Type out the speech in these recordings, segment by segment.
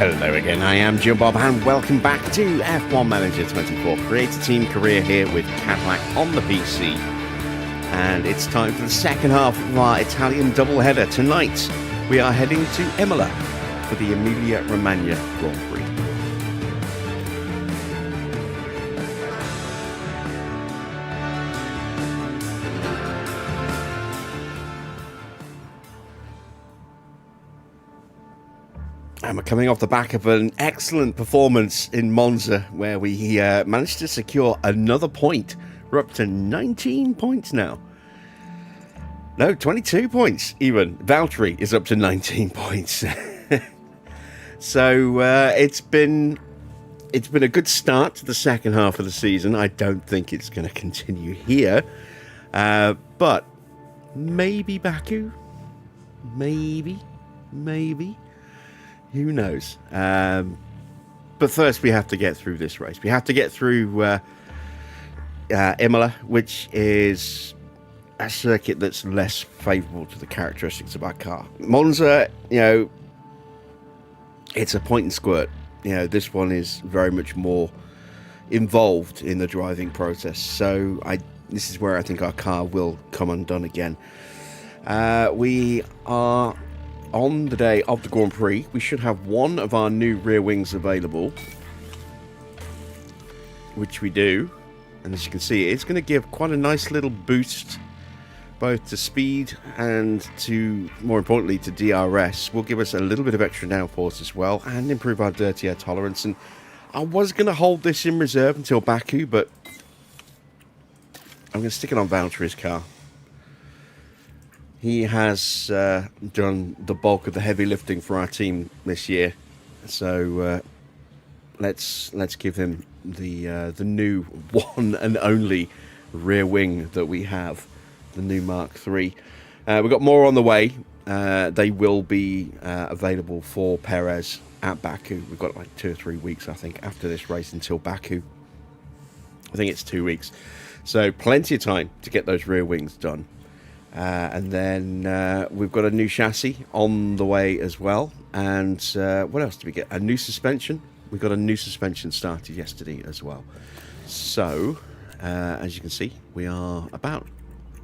Hello again, I am Jim Bob and welcome back to F1 Manager 24. Create a team career here with Cadillac on the PC. And it's time for the second half of our Italian doubleheader. Tonight we are heading to Imola for the Emilia-Romagna Grand Prix. And we're coming off the back of an excellent performance in Monza, where we managed to secure another point. We're up to 19 points now. No, 22 points even. Valtteri is up to 19 points. So it's been a good start to the second half of the season. I don't think it's going to continue here. But maybe Baku. Maybe. Who knows? But first we have to get through this race. We have to get through Imola, which is a circuit that's less favourable to the characteristics of our car. Monza, it's a point and squirt. This one is very much more involved in the driving process. So this is where I think our car will come undone again. We are on the day of the Grand Prix. We should have one of our new rear wings available, which we do. And as you can see, it's going to give quite a nice little boost both to speed and to, more importantly, to DRS. Will give us a little bit of extra downforce as well and improve our dirty air tolerance. And I was going to hold this in reserve until Baku, but I'm going to stick it on Valtteri's car. He has done the bulk of the heavy lifting for our team this year, so let's give him the new one and only rear wing that we have, the new Mark III. We've got more on the way. They will be available for Perez at Baku. We've got like 2 or 3 weeks, I think, after this race until Baku. I think it's 2 weeks, so plenty of time to get those rear wings done. And then we've got a new chassis on the way as well. And what else did we get? A new suspension. We got a new suspension started yesterday as well. So, as you can see, we are about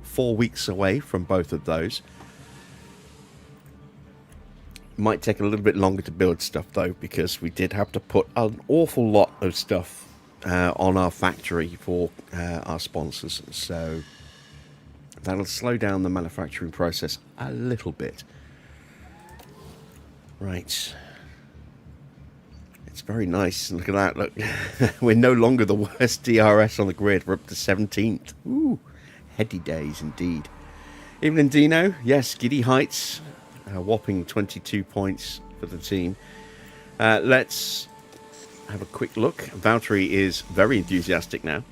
4 weeks away from both of those. Might take a little bit longer to build stuff, though, because we did have to put an awful lot of stuff on our factory for our sponsors. So that'll slow down the manufacturing process a little bit. Right. It's very nice. Look at that. Look, we're no longer the worst DRS on the grid. We're up to 17th. Ooh, heady days indeed. Evening, Dino. Yes, giddy heights. A whopping 22 points for the team. Let's have a quick look. Valtteri is very enthusiastic now.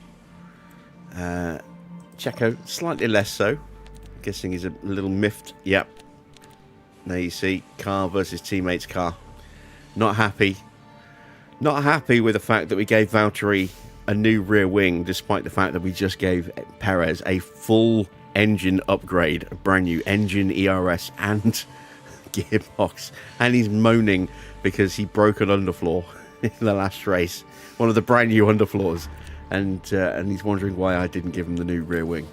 Checo, slightly less so. I'm guessing he's a little miffed. Yep. There you see, car versus teammate's car. Not happy. Not happy with the fact that we gave Valtteri a new rear wing, despite the fact that we just gave Perez a full engine upgrade, a brand new engine, ERS, and gearbox. And he's moaning because he broke an underfloor in the last race. One of the brand new underfloors. And he's wondering why I didn't give him the new rear wing.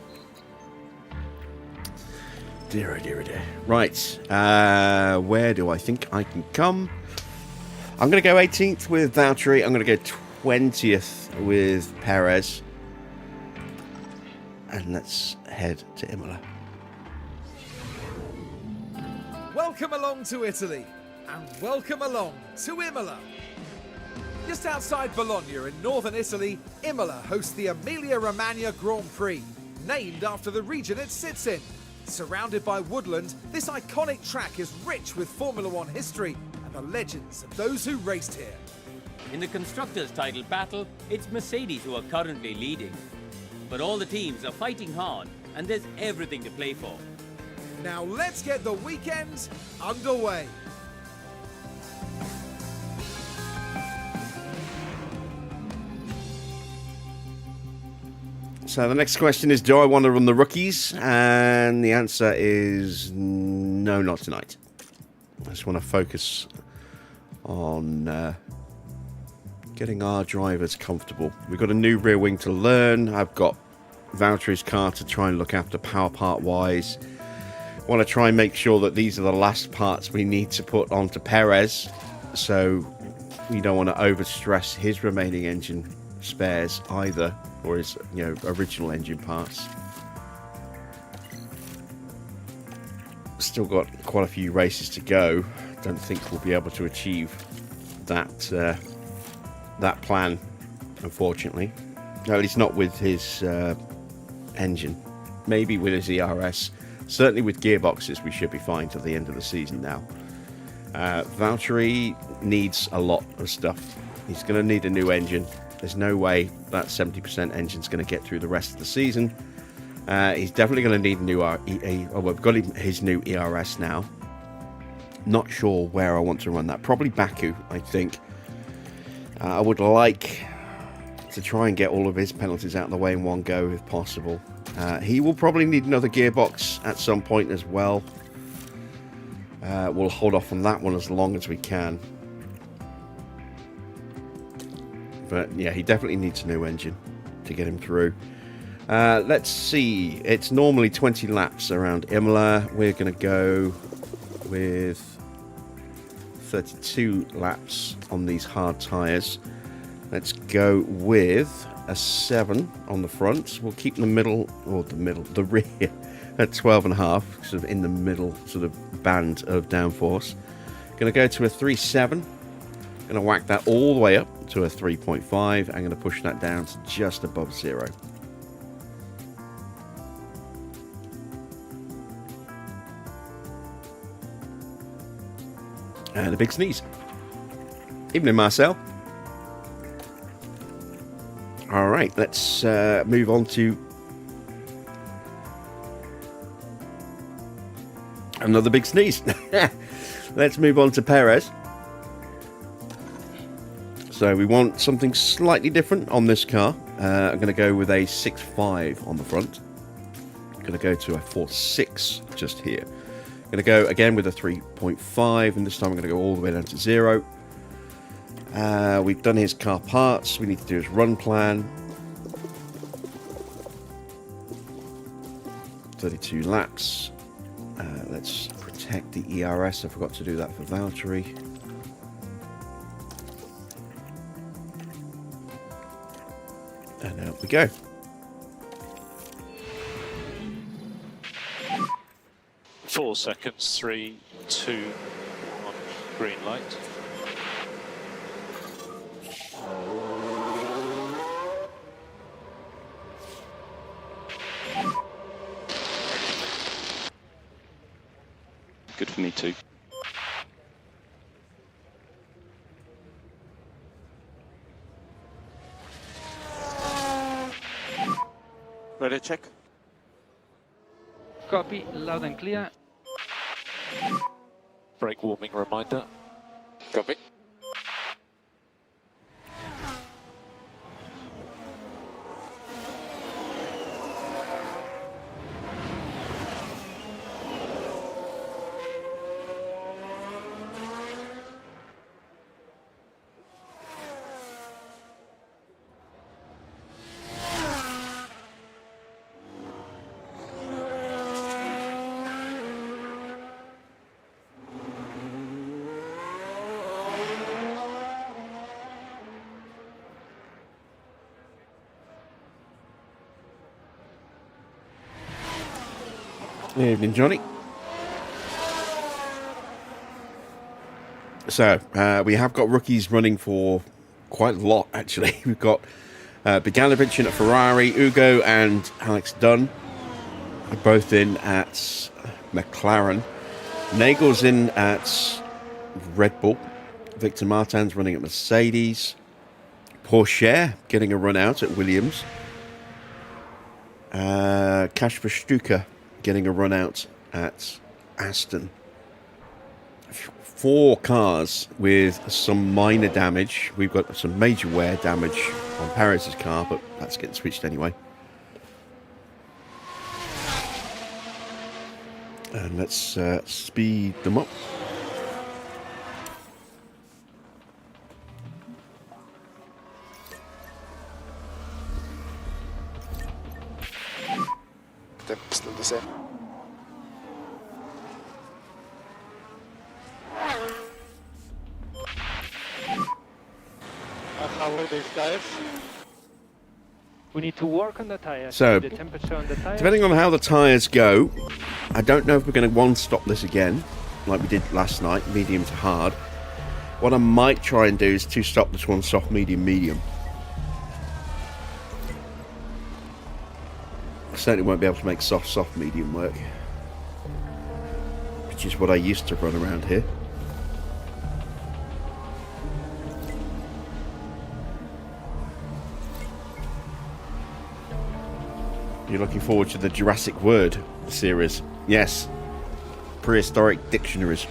Dear, oh dear, oh dear. Right, where do I think I can come? I'm going to go 18th with Valtteri. I'm going to go 20th with Perez. And let's head to Imola. Welcome along to Italy, and welcome along to Imola. Just outside Bologna in northern Italy, Imola hosts the Emilia-Romagna Grand Prix, named after the region it sits in. Surrounded by woodland, this iconic track is rich with Formula One history and the legends of those who raced here. In the Constructors' title battle, it's Mercedes who are currently leading. But all the teams are fighting hard, and there's everything to play for. Now let's get the weekend underway. So the next question is, do I want to run the rookies? And the answer is no, not tonight. I just want to focus on getting our drivers comfortable. We've got a new rear wing to learn. I've got Valtteri's car to try and look after power part wise. Want to try and make sure that these are the last parts we need to put onto Perez, so we don't want to overstress his remaining engine spares either, or his original engine parts. Still got quite a few races to go. Don't think we'll be able to achieve that that plan, unfortunately. No, at least not with his engine. Maybe with his ERS. Certainly with gearboxes, we should be fine till the end of the season now. Valtteri needs a lot of stuff. He's going to need a new engine. There's no way that 70% engine's going to get through the rest of the season. He's definitely going to need a new we've got his new ERS now. Not sure where I want to run that. Probably Baku, I think. I would like to try and get all of his penalties out of the way in one go if possible. He will probably need another gearbox at some point as well. We'll hold off on that one as long as we can. But yeah, he definitely needs a new engine to get him through. Let's see. It's normally 20 laps around Imola. We're going to go with 32 laps on these hard tyres. Let's go with a 7 on the front. We'll keep the rear at 12.5, sort of in the middle sort of band of downforce. Going to go to a 3.7. Going to whack that all the way up to a 3.5. I'm going to push that down to just above 0. And a big sneeze. Evening, Marcel. All right, let's move on to another big sneeze. Let's move on to Perez. So we want something slightly different on this car. I'm going to go with a 6.5 on the front. I'm going to go to a 4.6 just here. I'm going to go again with a 3.5, and this time I'm going to go all the way down to 0. We've done his car parts. We need to do his run plan. 32 laps. Let's protect the ERS. I forgot to do that for Valtteri. And out we go. Four seconds, 3, 2, 1, green light. Good for me too. Ready to check? Copy, loud and clear. Brake warming reminder. Copy. Good evening, Johnny. So, we have got rookies running for quite a lot, actually. We've got Beganovic in at Ferrari, Ugo and Alex Dunn are both in at McLaren. Nagel's in at Red Bull. Victor Martin's running at Mercedes. Porsche getting a run out at Williams. Kasper Stuka getting a run out at Aston. 4 cars with some minor damage. We've got some major wear damage on Perez's car, but that's getting switched anyway. And let's speed them up. lower these tires. We need to work on the tires. So, the temperature on the tires. depending on how the tyres go, I don't know if we're going to one-stop this again, like we did last night, medium to hard. What I might try and do is two-stop this one, soft, medium, medium. I certainly won't be able to make soft, soft, medium work, which is what I used to run around here. You're looking forward to the Jurassic Word series? Yes. Prehistoric dictionaries.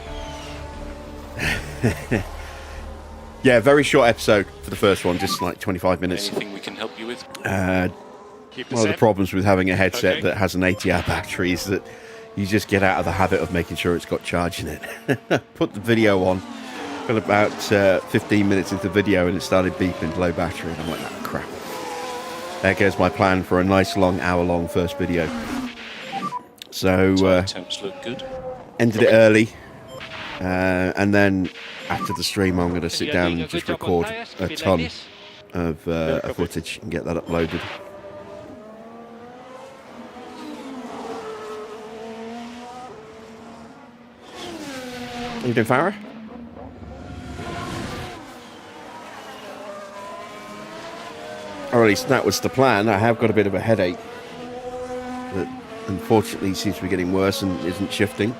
Yeah, very short episode for the first one, just like 25 minutes. Anything we can help you with? One of the problems with having a headset that has an 80-hour battery is that you just get out of the habit of making sure it's got charge in it. Put the video on, got about 15 minutes into the video and it started beeping low battery, and I'm like, oh, crap. There goes my plan for a nice long, hour-long first video. So, Temps look good. ended it early, and then after the stream I'm going to sit down and just record a ton of footage and get that uploaded. How you doing, Farah? Or at least that was the plan. I have got a bit of a headache that unfortunately seems to be getting worse and isn't shifting.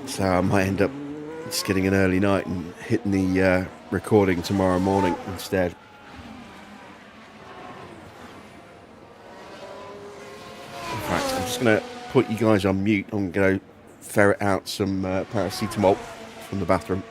So I might end up just getting an early night and hitting the recording tomorrow morning instead. In fact, I'm just going to put you guys on mute. I'm going to ferret out some paracetamol from the bathroom.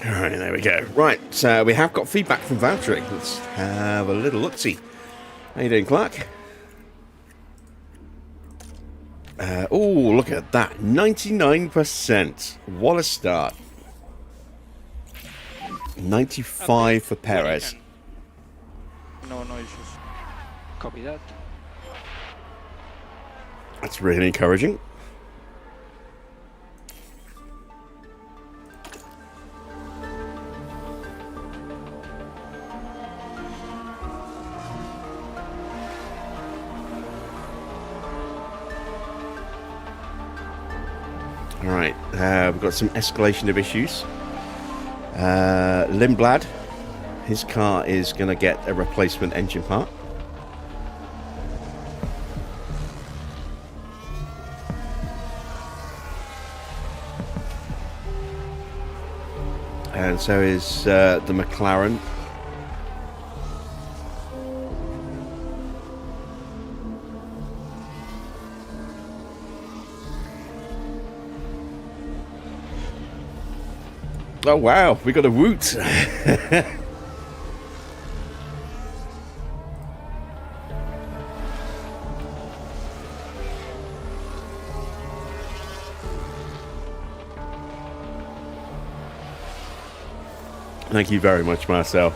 Alright, there we go. Right, so we have got feedback from Valtteri. Let's have a little look-see. How you doing, Clark? Oh, look at that. 99%. What a start. 95 for Perez. No issues. Copy that. That's really encouraging. Alright, we've got some escalation of issues. Lindblad, his car is going to get a replacement engine part. And so is the McLaren. Oh wow, we got a woot. Thank you very much, Marcel.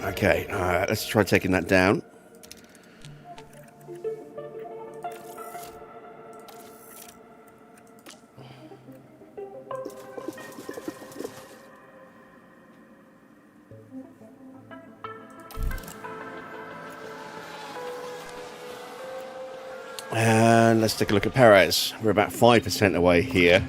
Okay, let's try taking that down. And let's take a look at Perez. We're about 5% away here.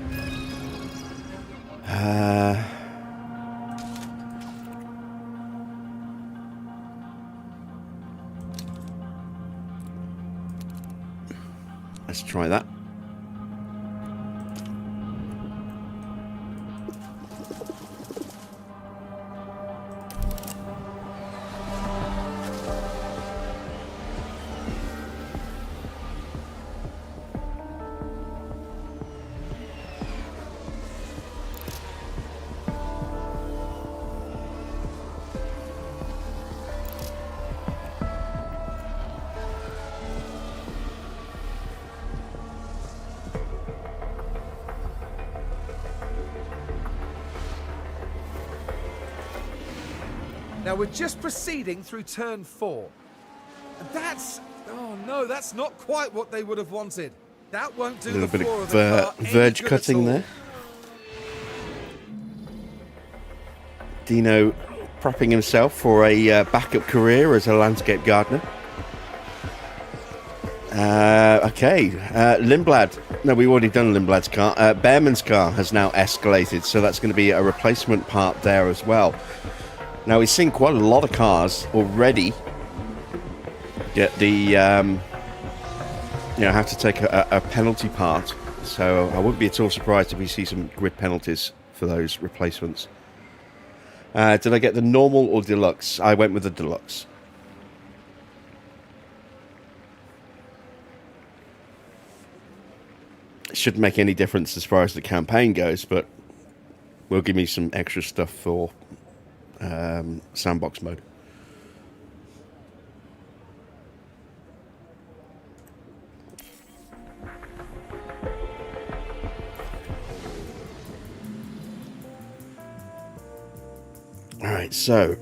Let's try that. Now we're just proceeding through turn 4. And that's... oh no, that's not quite what they would have wanted. That won't do A little the bit floor of of the car any verge good at cutting all. there. Dino prepping himself for a backup career as a landscape gardener. Okay, Lindblad. No, we've already done Lindblad's car. Behrman's car has now escalated, so that's going to be a replacement part there as well. Now, we've seen quite a lot of cars already get the, have to take a penalty part. So I wouldn't be at all surprised if we see some grid penalties for those replacements. Did I get the normal or deluxe? I went with the deluxe. It shouldn't make any difference as far as the campaign goes, but will give me some extra stuff for sandbox mode. All right, so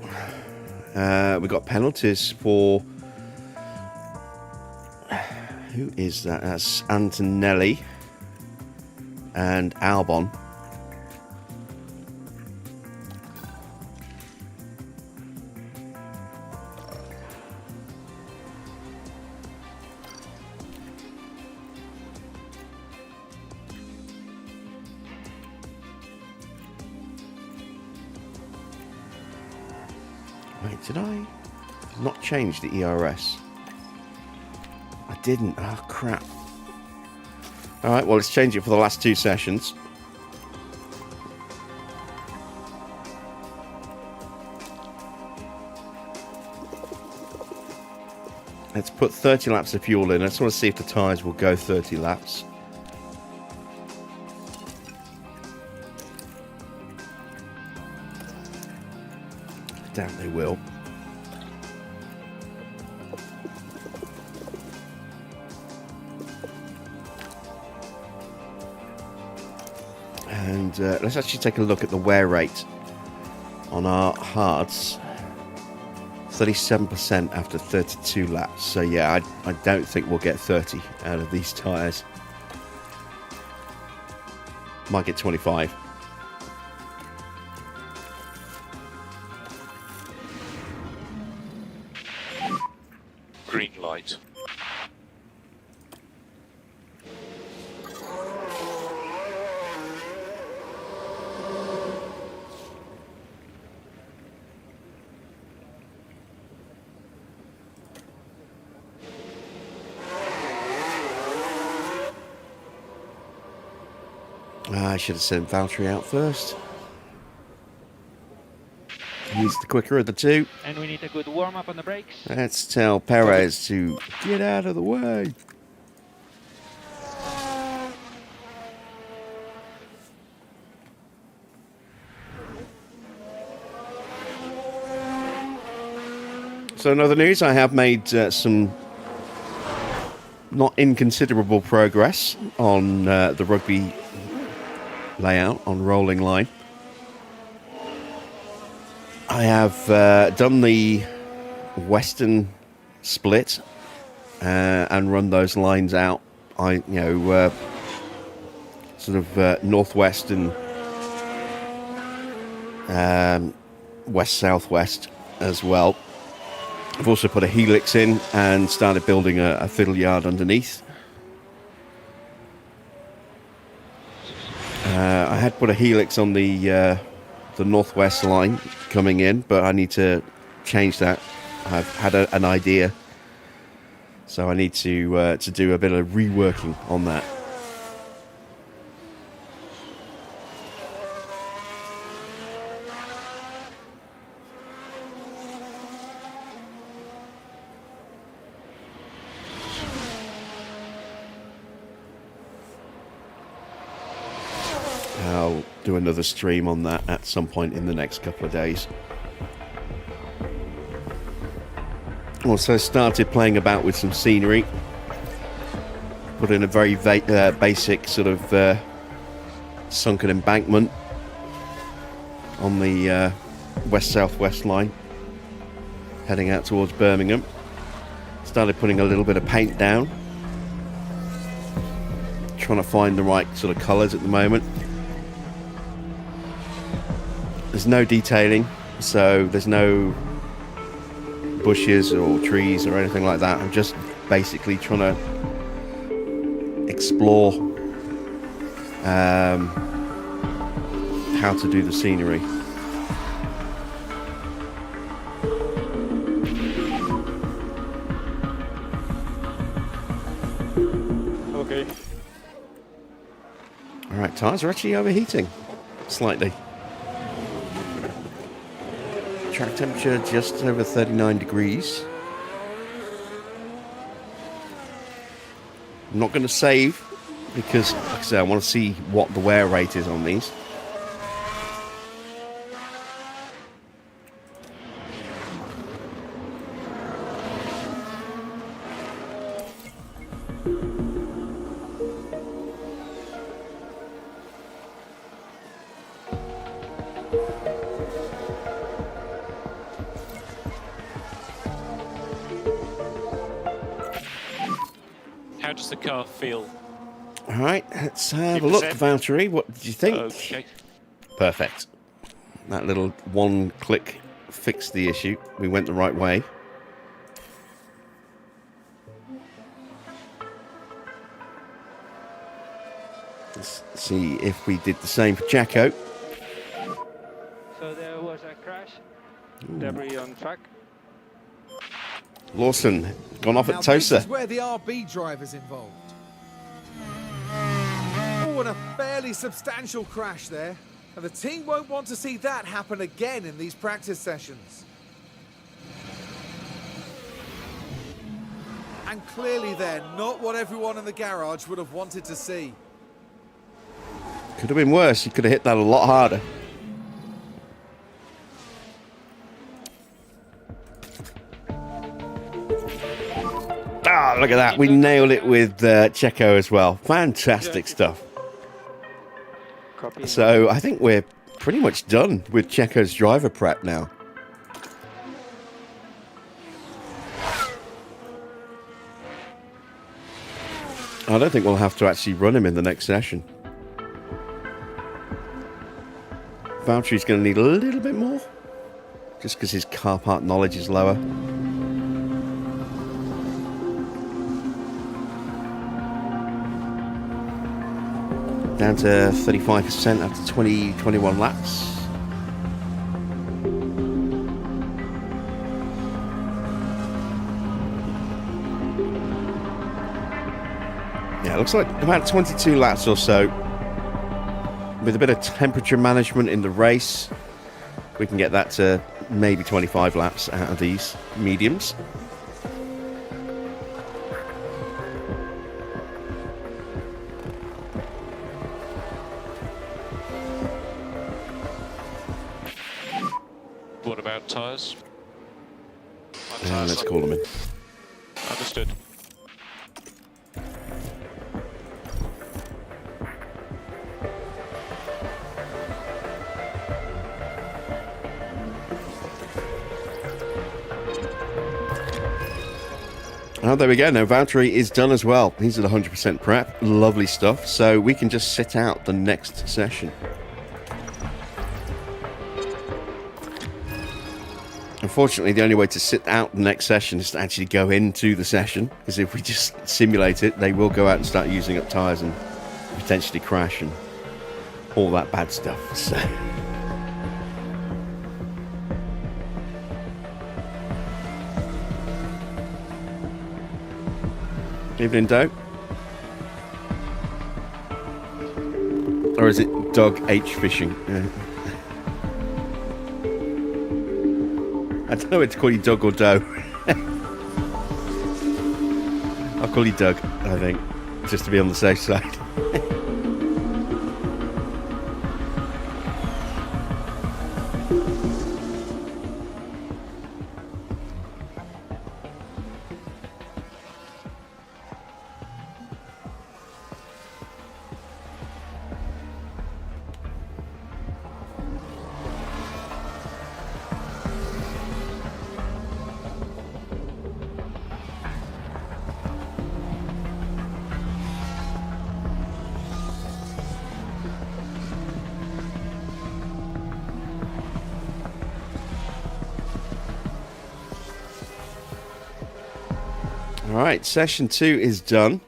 we got penalties for who is that? That's Antonelli and Albon. Wait, did I not change the ERS? I didn't. Oh, crap. Alright, well, let's change it for the last 2 sessions. Let's put 30 laps of fuel in. I just want to see if the tyres will go 30 laps. Damn, they will. And let's actually take a look at the wear rate on our hards. 37% after 32 laps. So yeah, I don't think we'll get 30 out of these tyres. Might get 25. Green light. I should have sent Valtteri out first. He's the quicker of the two. And we need a good warm-up on the brakes. Let's tell Perez to get out of the way. So in other news, I have made some not inconsiderable progress on the rugby layout on rolling line. I have done the western split and run those lines out. Sort of northwest and west southwest as well. I've also put a helix in and started building a fiddle yard underneath. I had put a helix on the northwest line coming in, but I need to change that. I've had an idea, so I need to do a bit of reworking on that. I'll do another stream on that at some point in the next couple of days. Also started playing about with some scenery. Put in a very basic sort of sunken embankment on the west-southwest line, heading out towards Birmingham. Started putting a little bit of paint down. Trying to find the right sort of colours at the moment. There's no detailing, so there's no bushes or trees or anything like that. I'm just basically trying to explore how to do the scenery. Okay. Alright, tyres are actually overheating slightly. Track temperature just over 39 degrees. I'm not going to save because, like I said, I want to see what the wear rate is on these. How does the car feel? All right, let's have a look, 50%. Valtteri. What did you think? Okay. Perfect. That little one click fixed the issue. We went the right way. Let's see if we did the same for Jacko. So there was a crash. Debris on track. Lawson gone off Now at this Tosa. is where the RB driver's involved. Oh, and a fairly substantial crash there. And the team won't want to see that happen again in these practice sessions. And clearly then, not what everyone in the garage would have wanted to see. Could have been worse. You could have hit that a lot harder. Ah, look at that. We nailed it with Checo as well. Fantastic stuff. Copy. So I think we're pretty much done with Checo's driver prep now. I don't think we'll have to actually run him in the next session. Valtteri's going to need a little bit more, just because his car part knowledge is lower. Down to 35% after 21 laps. Yeah, it looks like about 22 laps or so with a bit of temperature management in the race, we can get that to maybe 25 laps out of these mediums. What about tyres? Let's call them in. Understood. Oh, there we go. Now, Valtteri is done as well. He's at 100% prep. Lovely stuff. So we can just sit out the next session. Unfortunately, the only way to sit out the next session is to actually go into the session. Because if we just simulate it, they will go out and start using up tyres and potentially crash and all that bad stuff. So... Evening, Doe. Or is it Doug H Fishing? I don't know whether to call you Doug or Doe. I'll call you Doug, I think, just to be on the safe side. Alright, session 2 is done.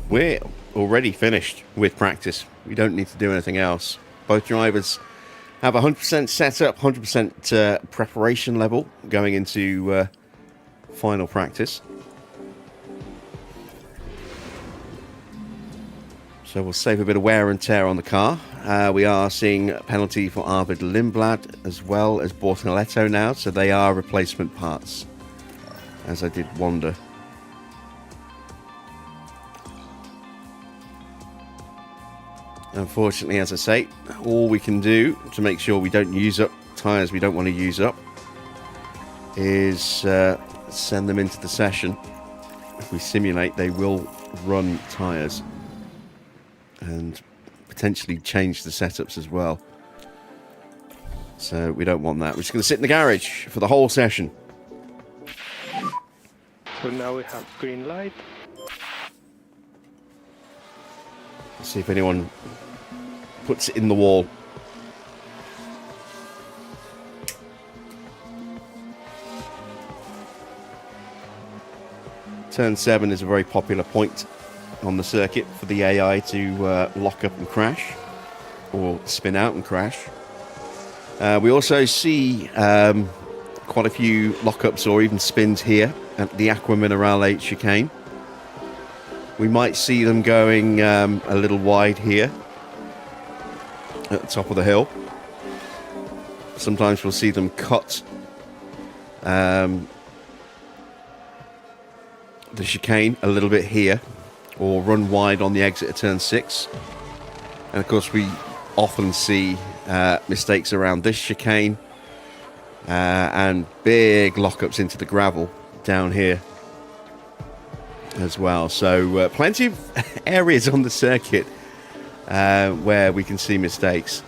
We're already finished with practice. We don't need to do anything else. Both drivers have 100% setup, 100% preparation level going into final practice. So we'll save a bit of wear and tear on the car. We are seeing a penalty for Arvid Lindblad as well as Bortoletto now, so they are replacement parts, as I did wonder. Unfortunately, as I say, all we can do to make sure we don't use up tyres we don't want to use up is send them into the session. If we simulate, they will run tyres and potentially change the setups as well. So we don't want that. We're just going to sit in the garage for the whole session. So now we have green light. Let's see if anyone puts it in the wall. Turn 7 is a very popular point on the circuit for the AI to lock up and crash, or spin out and crash. We also see quite a few lockups or even spins here at the Aqua Minerale chicane. We might see them going a little wide here at the top of the hill. Sometimes we'll see them cut the chicane a little bit here, or run wide on the exit of turn 6. And of course we often see mistakes around this chicane and big lockups into the gravel down here as well. So plenty of areas on the circuit where we can see mistakes.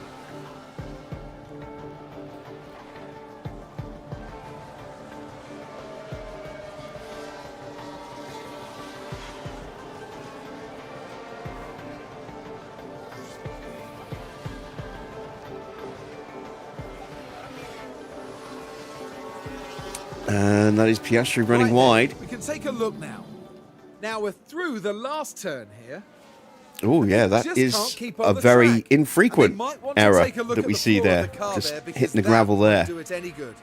And that is Piastri running Right wide. then, we can take a look now. Now we're through the last turn here. Oh yeah, that Just is can't keep a up the very track. infrequent And they might want to error take a look that at we the see floor there. of the car Just there, because hitting the that gravel won't there. do it any good.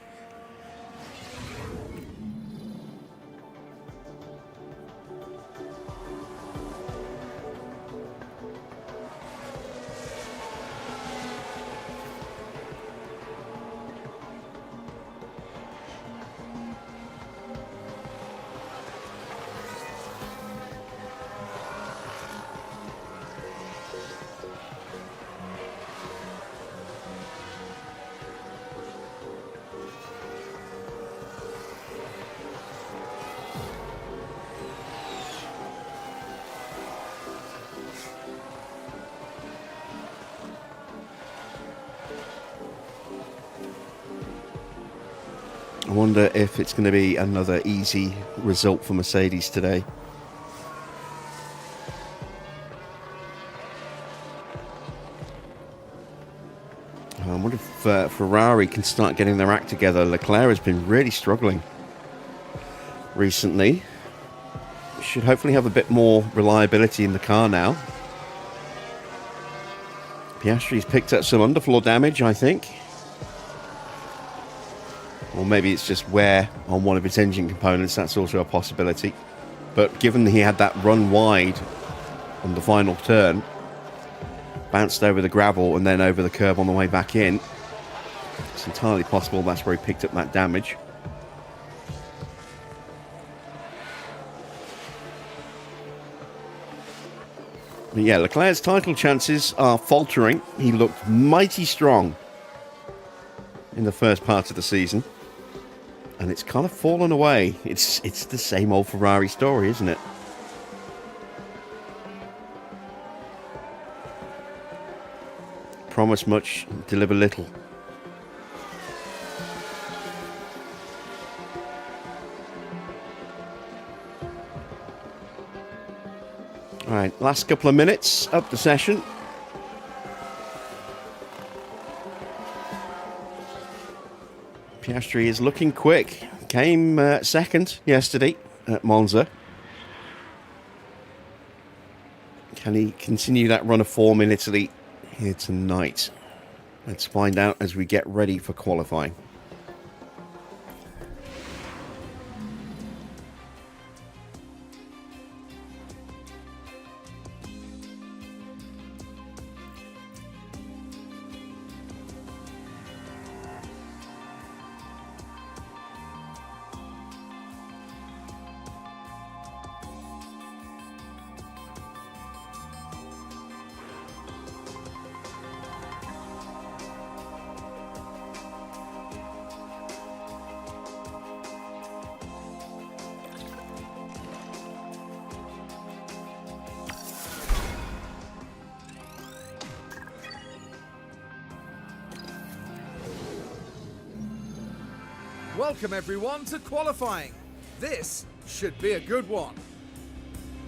wonder if it's going to be another easy result for Mercedes today. I wonder if Ferrari can start getting their act together. Leclerc has been really struggling recently. Should hopefully have a bit more reliability in the car now. Piastri's picked up some underfloor damage, I think. Or maybe it's just wear on one of its engine components. That's also a possibility. But given he had that run wide on the final turn, bounced over the gravel and then over the curb on the way back in, it's entirely possible that's where he picked up that damage. But yeah, Leclerc's title chances are faltering. He looked mighty strong in the first part of the season, and it's kind of fallen away. It's the same old Ferrari story, isn't it? Promise much, deliver little. All right, last couple of minutes up the session. Piastri is looking quick. Came second yesterday at Monza. Can he continue that run of form in Italy here tonight? Let's find out as we get ready for qualifying. Welcome everyone to qualifying. This should be a good one.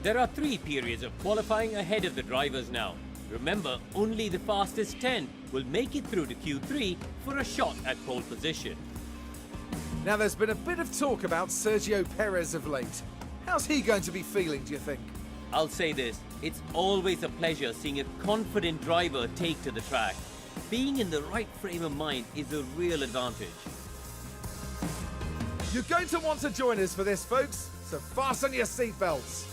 There are 3 periods of qualifying ahead of the drivers now. Remember, only the fastest 10 will make it through to Q3 for a shot at pole position. Now there's been a bit of talk about Sergio Perez of late. How's he going to be feeling, do you think? I'll say this, it's always a pleasure seeing a confident driver take to the track. Being in the right frame of mind is a real advantage. You're going to want to join us for this, folks, so fasten your seatbelts.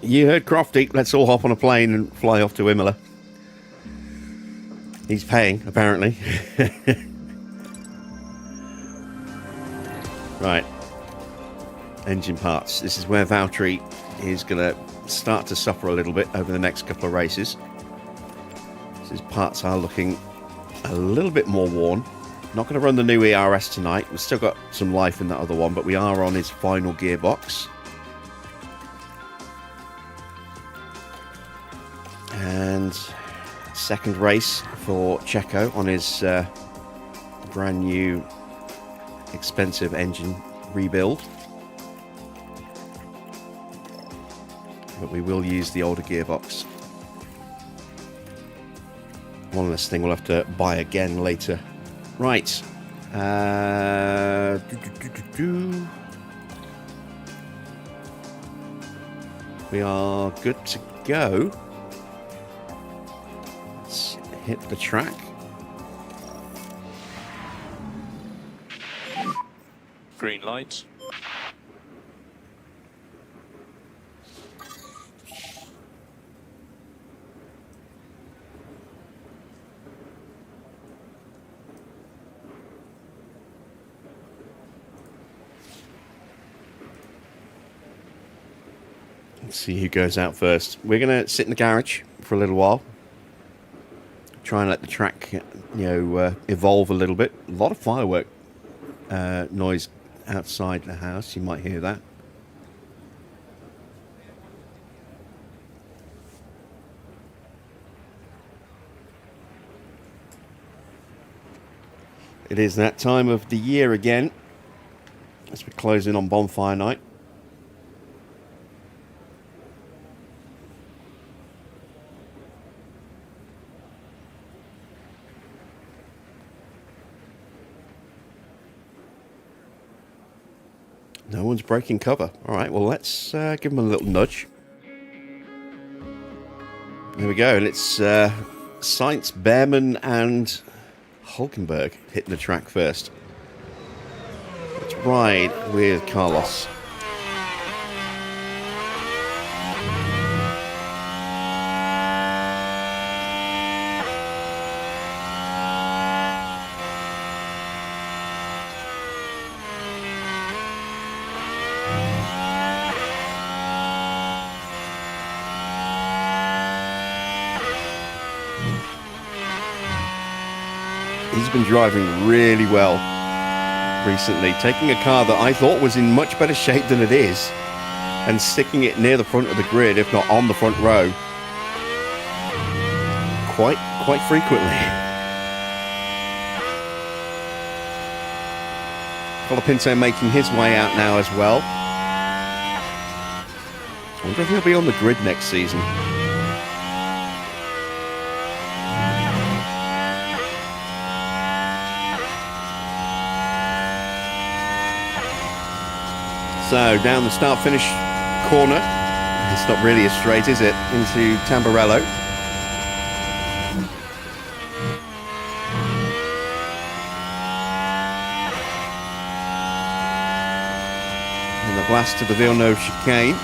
You heard Crofty. Let's all hop on a plane and fly off to Imola. He's paying, apparently. Right. Engine parts. This is where Valtteri is going to start to suffer a little bit over the next couple of races. His parts are looking a little bit more worn. Not going to run the new ERS tonight. We've still got some life in that other one, but we are on his final gearbox. And second race for Checo on his brand new expensive engine rebuild. But we will use the older gearbox. One less thing we'll have to buy again later. Right. We are good to go. Let's hit the track. Green light. Let's see who goes out first. We're going to sit in the garage for a little while. Try and let the track, evolve a little bit. A lot of firework noise outside the house. You might hear that. It is that time of the year again, as we're closing on bonfire night. No one's breaking cover. All right, well, let's give them a little nudge. There we go, and it's Sainz, Behrman, and Hulkenberg hitting the track first. Let's ride with Carlos. He's been driving really well recently, taking a car that I thought was in much better shape than it is and sticking it near the front of the grid, if not on the front row, quite frequently. Colapinto making his way out now as well. I wonder if he'll be on the grid next season. So down the start-finish corner, it's not really as straight, is it, into Tamburello. And the blast to the Villeneuve chicane.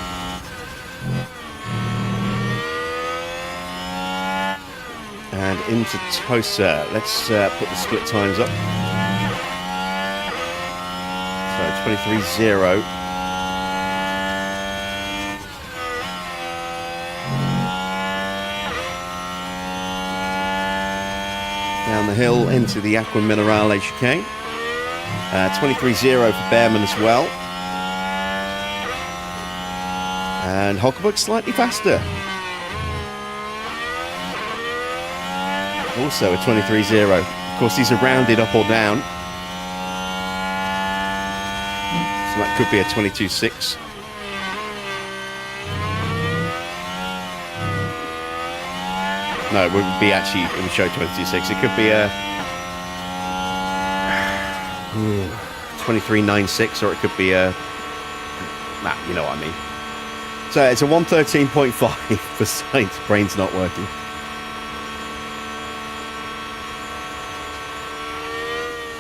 And into Tosa. Let's put the split times up. So 23.0. Down the hill into the Aqua Minerale chicane. 23.0 for Behrman as well. And Hulkenberg slightly faster. Also a 23.0. Of course, these are rounded up or down. So that could be a 22.6. No, it would be actually, it would show 22.6. It could be a 23.96, or it could be a, nah, you know what I mean. So it's a 113.5 for Sainz. Brain's not working.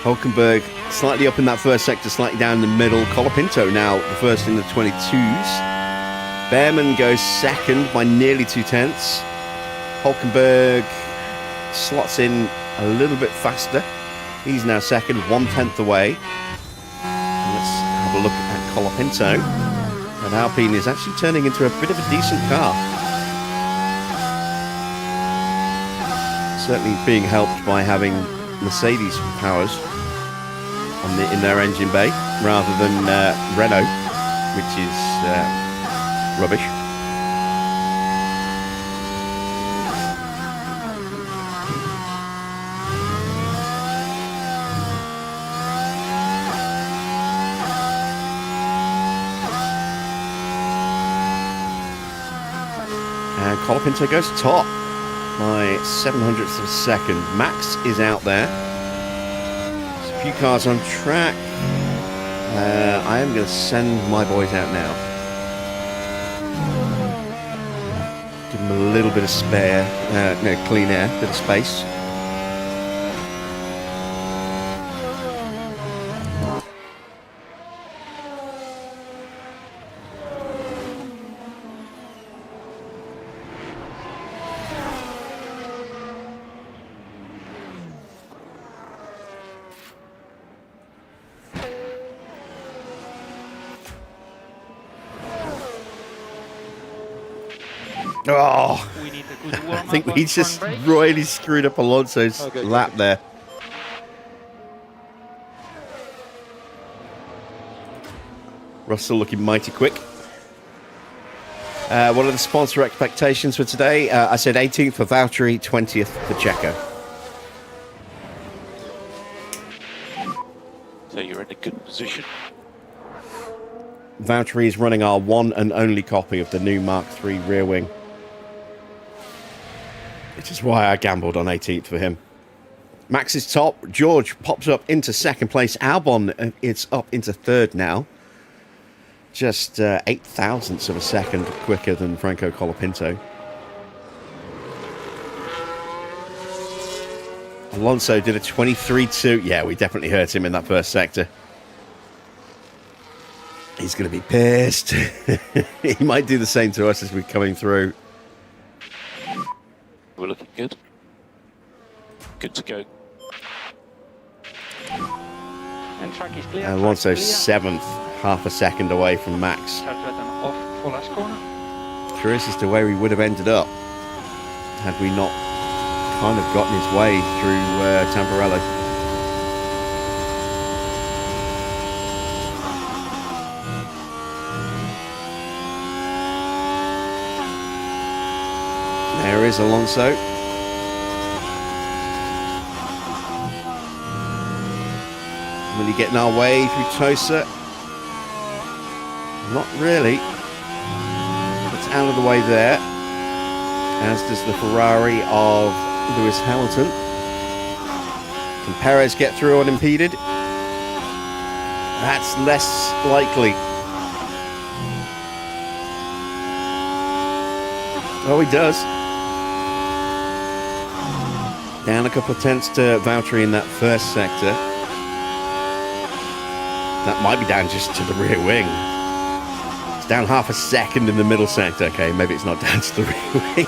Hulkenberg slightly up in that first sector, slightly down in the middle. Colapinto now the first in the 22s. Behrman goes second by nearly 2/10. Hulkenberg slots in a little bit faster. He's now second, 1/10 away. And let's have a look at Colapinto. And Alpine is actually turning into a bit of a decent car. Certainly being helped by having Mercedes powers in their engine bay rather than Renault, which is rubbish. And Colapinto goes top by 700ths of a second. Max is out there. There's a few cars on track. I am going to send my boys out now. Give them a little bit of spare, clean air, bit of space. Oh, We need a good warm-up I think on we just front brake. royally screwed up Alonso's lap there. Russell looking mighty quick. What are the sponsor expectations for today? I said 18th for Valtteri, 20th for Checo. So you're in a good position. Valtteri is running our one and only copy of the new Mark III rear wing, which is why I gambled on 18th for him. Max is top. George pops up into second place. Albon is up into third now. Just 8 thousandths of a second quicker than Franco Colapinto. Alonso did a 23.2. Yeah, we definitely hurt him in that first sector. He's going to be pissed. He might do the same to us as we're coming through. We're looking good. Good to go. And track is clear. Alonso track is clear. seventh, half a second away from Max. Start with an off for last corner. Curious as to where he would have ended up had we not kind of gotten his way through Tamburello. There is Alonso. Will he get in our way through Tosa? Not really. It's out of the way there, as does the Ferrari of Lewis Hamilton. Can Perez get through unimpeded? That's less likely. Oh, he does. Down a couple of tenths to Valtteri in that first sector. That might be down just to the rear wing. It's down half a second in the middle sector. Okay, maybe it's not down to the rear wing.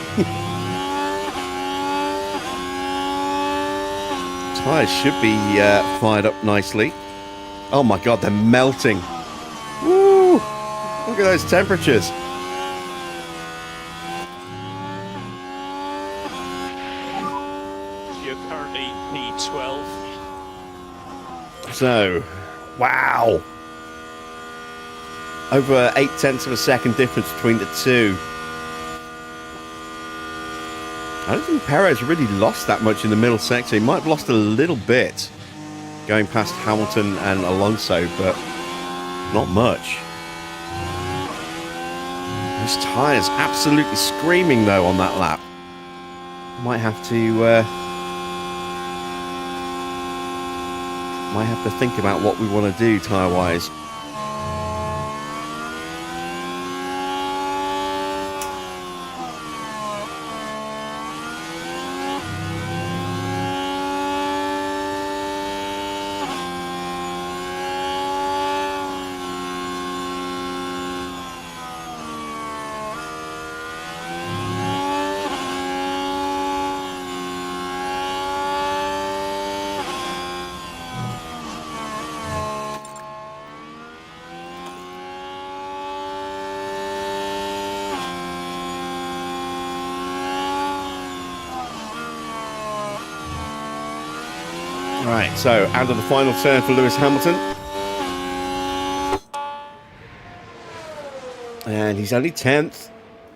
Tyres should be fired up nicely. Oh my god, they're melting. Woo! Look at those temperatures. You're currently P12. So, wow. Over 8 tenths of a second difference between the two. I don't think Perez really lost that much in the middle sector. He might have lost a little bit going past Hamilton and Alonso, but not much. Those tyres absolutely screaming though on that lap. Might have to think about what we want to do tyre-wise. Right, so out of the final turn for Lewis Hamilton. And he's only 10th.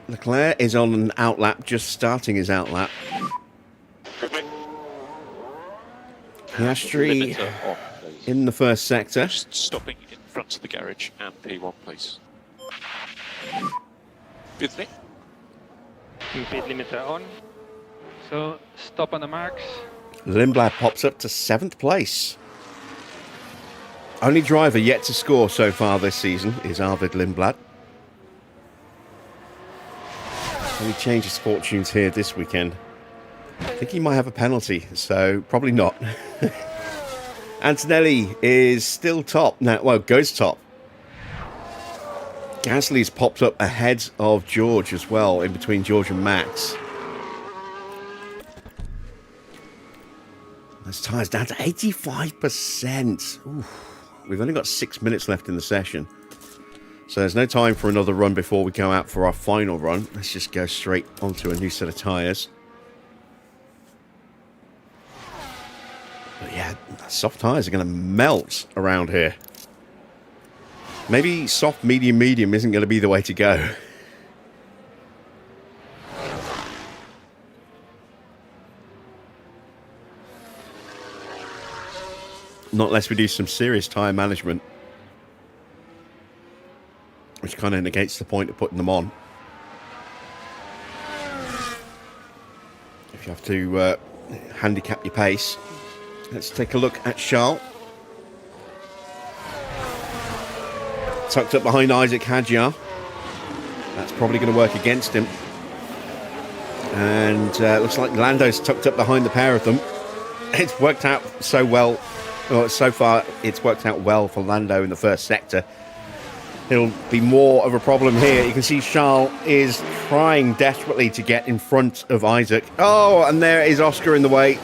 Leclerc is on an outlap, just starting his outlap. Piastri Limiter off, please. in the first sector. Just stopping in front of the garage and P1, please. With me. Speed limiter on. So stop on the marks. Lindblad pops up to 7th place. Only driver yet to score so far this season is Arvid Lindblad. Can he change his fortunes here this weekend? I think he might have a penalty, so probably not. Antonelli is still top now. Well, goes top. Gasly's popped up ahead of George as well, in between George and Max. Those tyres down to 85%. Oof. We've only got 6 minutes left in the session. So there's no time for another run before we go out for our final run. Let's just go straight onto a new set of tyres. But yeah, soft tyres are going to melt around here. Maybe soft, medium, medium isn't going to be the way to go. Not unless we do some serious tyre management. Which kind of negates the point of putting them on. If you have to handicap your pace. Let's take a look at Charles. Tucked up behind Isaac Hadjar. That's probably going to work against him. And looks like Lando's tucked up behind the pair of them. It's worked out so well. Well, so far, it's worked out well for Lando in the first sector. It'll be more of a problem here. You can see Charles is trying desperately to get in front of Isaac. Oh, and there is Oscar in the way.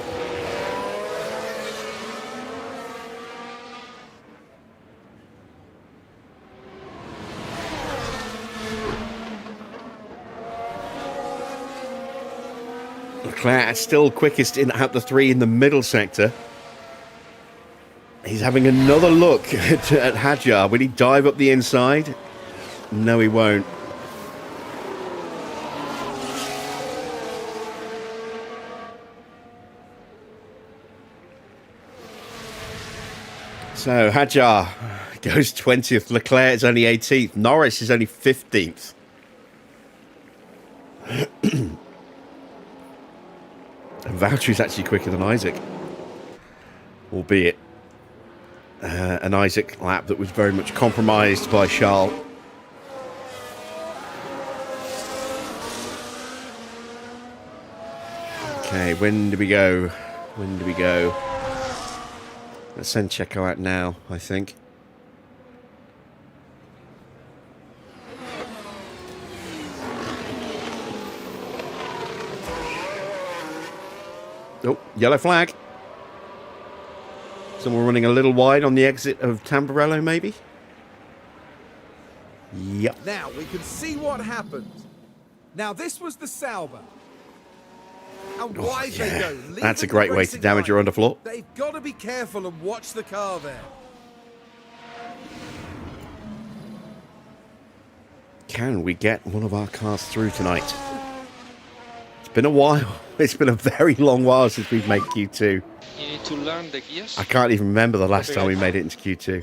Leclerc still quickest in out the three in the middle sector. He's having another look at Hadjar. Will he dive up the inside? No, he won't. So Hadjar goes 20th. Leclerc is only 18th. Norris is only 15th. And Valtteri's actually quicker than Isaac. Albeit an Isaac lap that was very much compromised by Charles. Okay, when do we go? When do we go? Let's send Checo out now, I think. Oh, yellow flag. So we're running a little wide on the exit of Tamburello, maybe? Yep. Now we can see what happened. Now this was the Sauber. And wide they go. That's a great way to damage your underfloor. They've got to be careful and watch the car there. Can we get one of our cars through tonight? It's been a while. It's been a very long while since we've made Q2. You need to learn the gears. I can't even remember the last time we made it into Q2.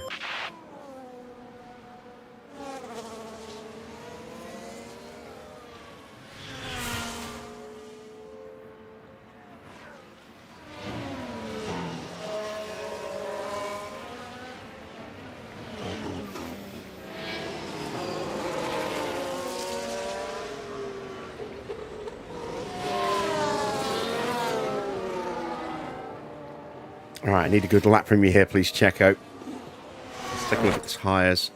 All right, I need a good lap from you here, please, Checo. Let's take a look at the tyres.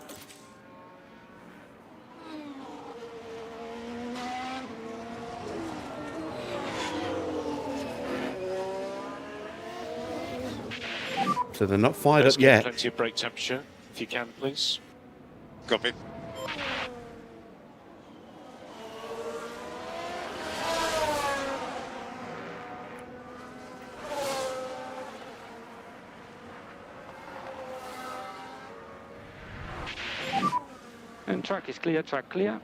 So they're not fired Let's up get yet. plenty of brake temperature, if you can, please. Copy. And track is clear, track clear.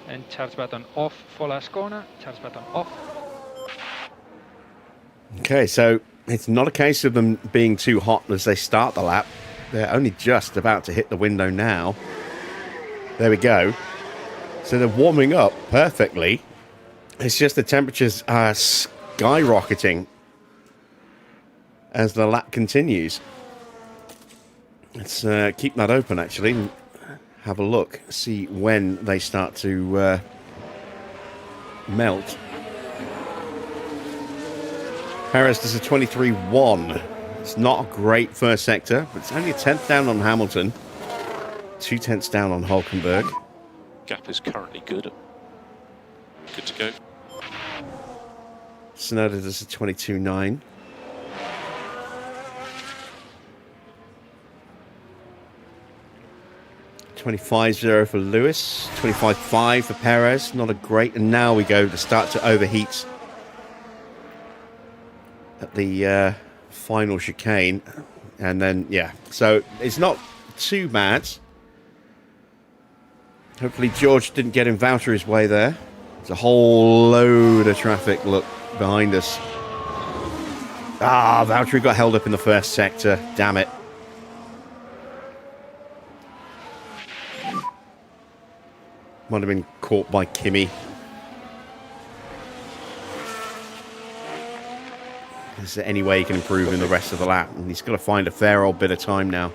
And charge button off for last corner, charge button off. Okay, so it's not a case of them being too hot as they start the lap. They're only just about to hit the window now. There we go. So they're warming up perfectly. It's just the temperatures are skyrocketing as the lap continues. Let's keep that open, actually, and have a look, see when they start to melt. Perez does a 23.1. It's not a great first sector, but it's only a 10th down on Hamilton, 2 tenths down on Hulkenberg. Gap is currently good. Good to go. Tsunoda does a 22.9. $25.0 for Lewis, 25.5 for Perez, not a great, and now we go to start to overheat at the final chicane, and then, yeah, so it's not too bad. Hopefully George didn't get in Valtteri's way there. There's a whole load of traffic, look, behind us. Ah, Valtteri got held up in the first sector. Damn it. Might have been caught by Kimi. Is there any way he can improve in the rest of the lap? And he's got to find a fair old bit of time now.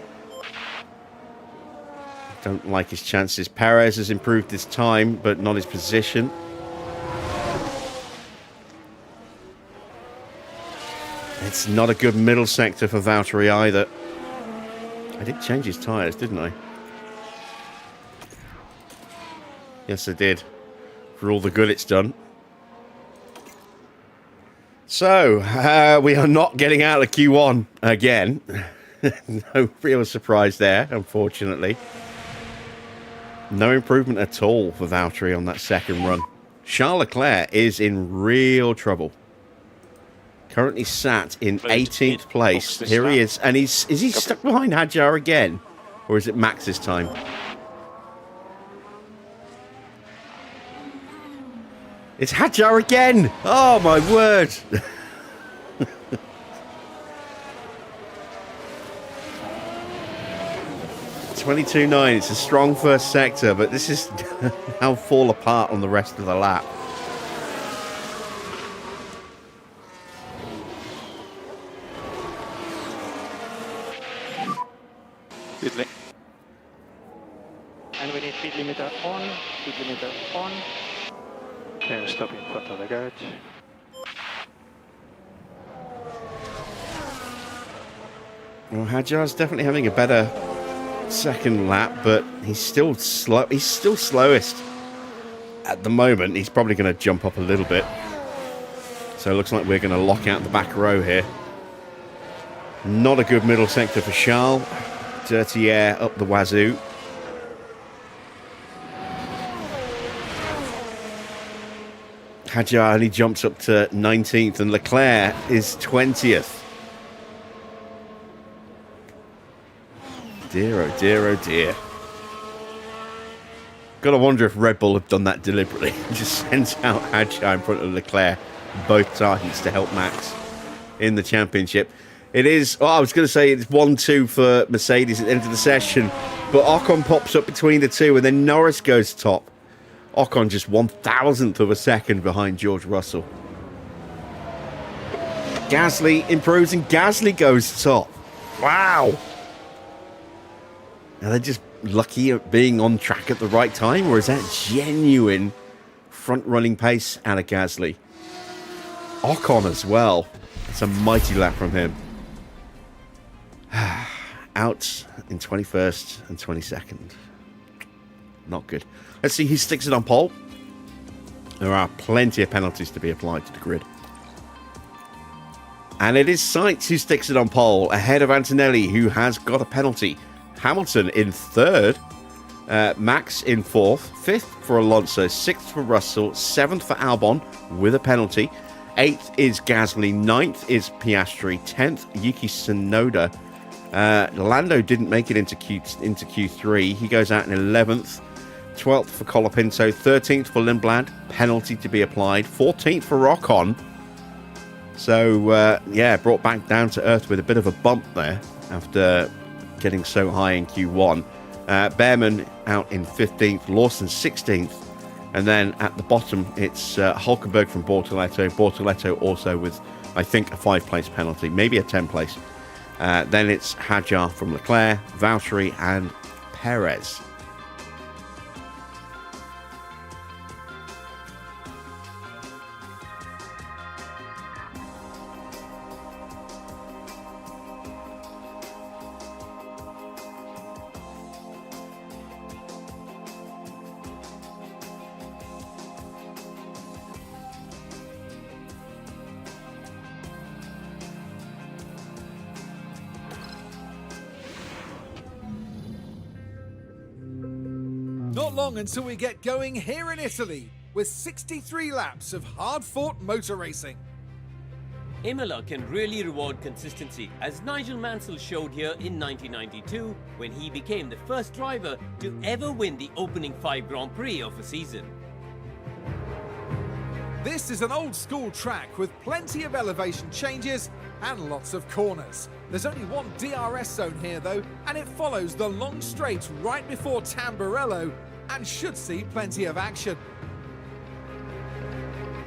Don't like his chances. Perez has improved his time, but not his position. It's not a good middle sector for Valtteri either. I did change his tyres, didn't I? Yes, I did. For all the good it's done. So, we are not getting out of Q1 again. No real surprise there, unfortunately. No improvement at all for Valtteri on that second run. Charles Leclerc is in real trouble. Currently sat in 18th place. Here he is. And is he stuck behind Hadjar again? Or is it Max this time? It's Hadjar again! Oh my word! 22.9, it's a strong first sector, but this is now fall apart on the rest of the lap. And we need speed limiter on, speed limiter on. Then stop in front of the garage. Well, Hadjar's definitely having a better second lap, but he's still slow. He's still slowest at the moment. He's probably going to jump up a little bit. So it looks like we're going to lock out the back row here. Not a good middle sector for Charles. Dirty air up the wazoo. Hadjar only jumps up to 19th, and Leclerc is 20th. Dear, oh dear, oh dear. Gotta wonder if Red Bull have done that deliberately. Just sent out Hadjar in front of Leclerc, both targets to help Max in the championship. It is, I was going to say it's 1-2 for Mercedes at the end of the session, but Ocon pops up between the two, and then Norris goes top. Ocon just 1,000th of a second behind George Russell. Gasly improves, and Gasly goes top. Wow. Are they just lucky at being on track at the right time, or is that genuine front-running pace out of Gasly? Ocon as well. It's a mighty lap from him. Out in 21st and 22nd. Not good. Let's see who sticks it on pole. There are plenty of penalties to be applied to the grid. And it is Sainz who sticks it on pole, ahead of Antonelli, who has got a penalty. Hamilton in third. Max in fourth. Fifth for Alonso. Sixth for Russell. Seventh for Albon with a penalty. Eighth is Gasly. Ninth is Piastri. 10th, Yuki Tsunoda. Lando didn't make it into Q3. He goes out in 11th. 12th for Colapinto. 13th for Lindblad. Penalty to be applied. 14th for Ocon. So, yeah, brought back down to earth with a bit of a bump there after getting so high in Q1. Behrman out in 15th. Lawson 16th. And then at the bottom, it's Hulkenberg from Bortoletto. Bortoletto also with, I think, a 5-place penalty. Maybe a 10-place. Then it's Hadjar from Leclerc, Valtteri, and Perez. Not long until we get going here in Italy, with 63 laps of hard-fought motor racing. Imola can really reward consistency, as Nigel Mansell showed here in 1992 when he became the first driver to ever win the opening 5 Grand Prix of a season. This is an old-school track with plenty of elevation changes and lots of corners. There's only one DRS zone here though, and it follows the long straight right before Tamburello and should see plenty of action.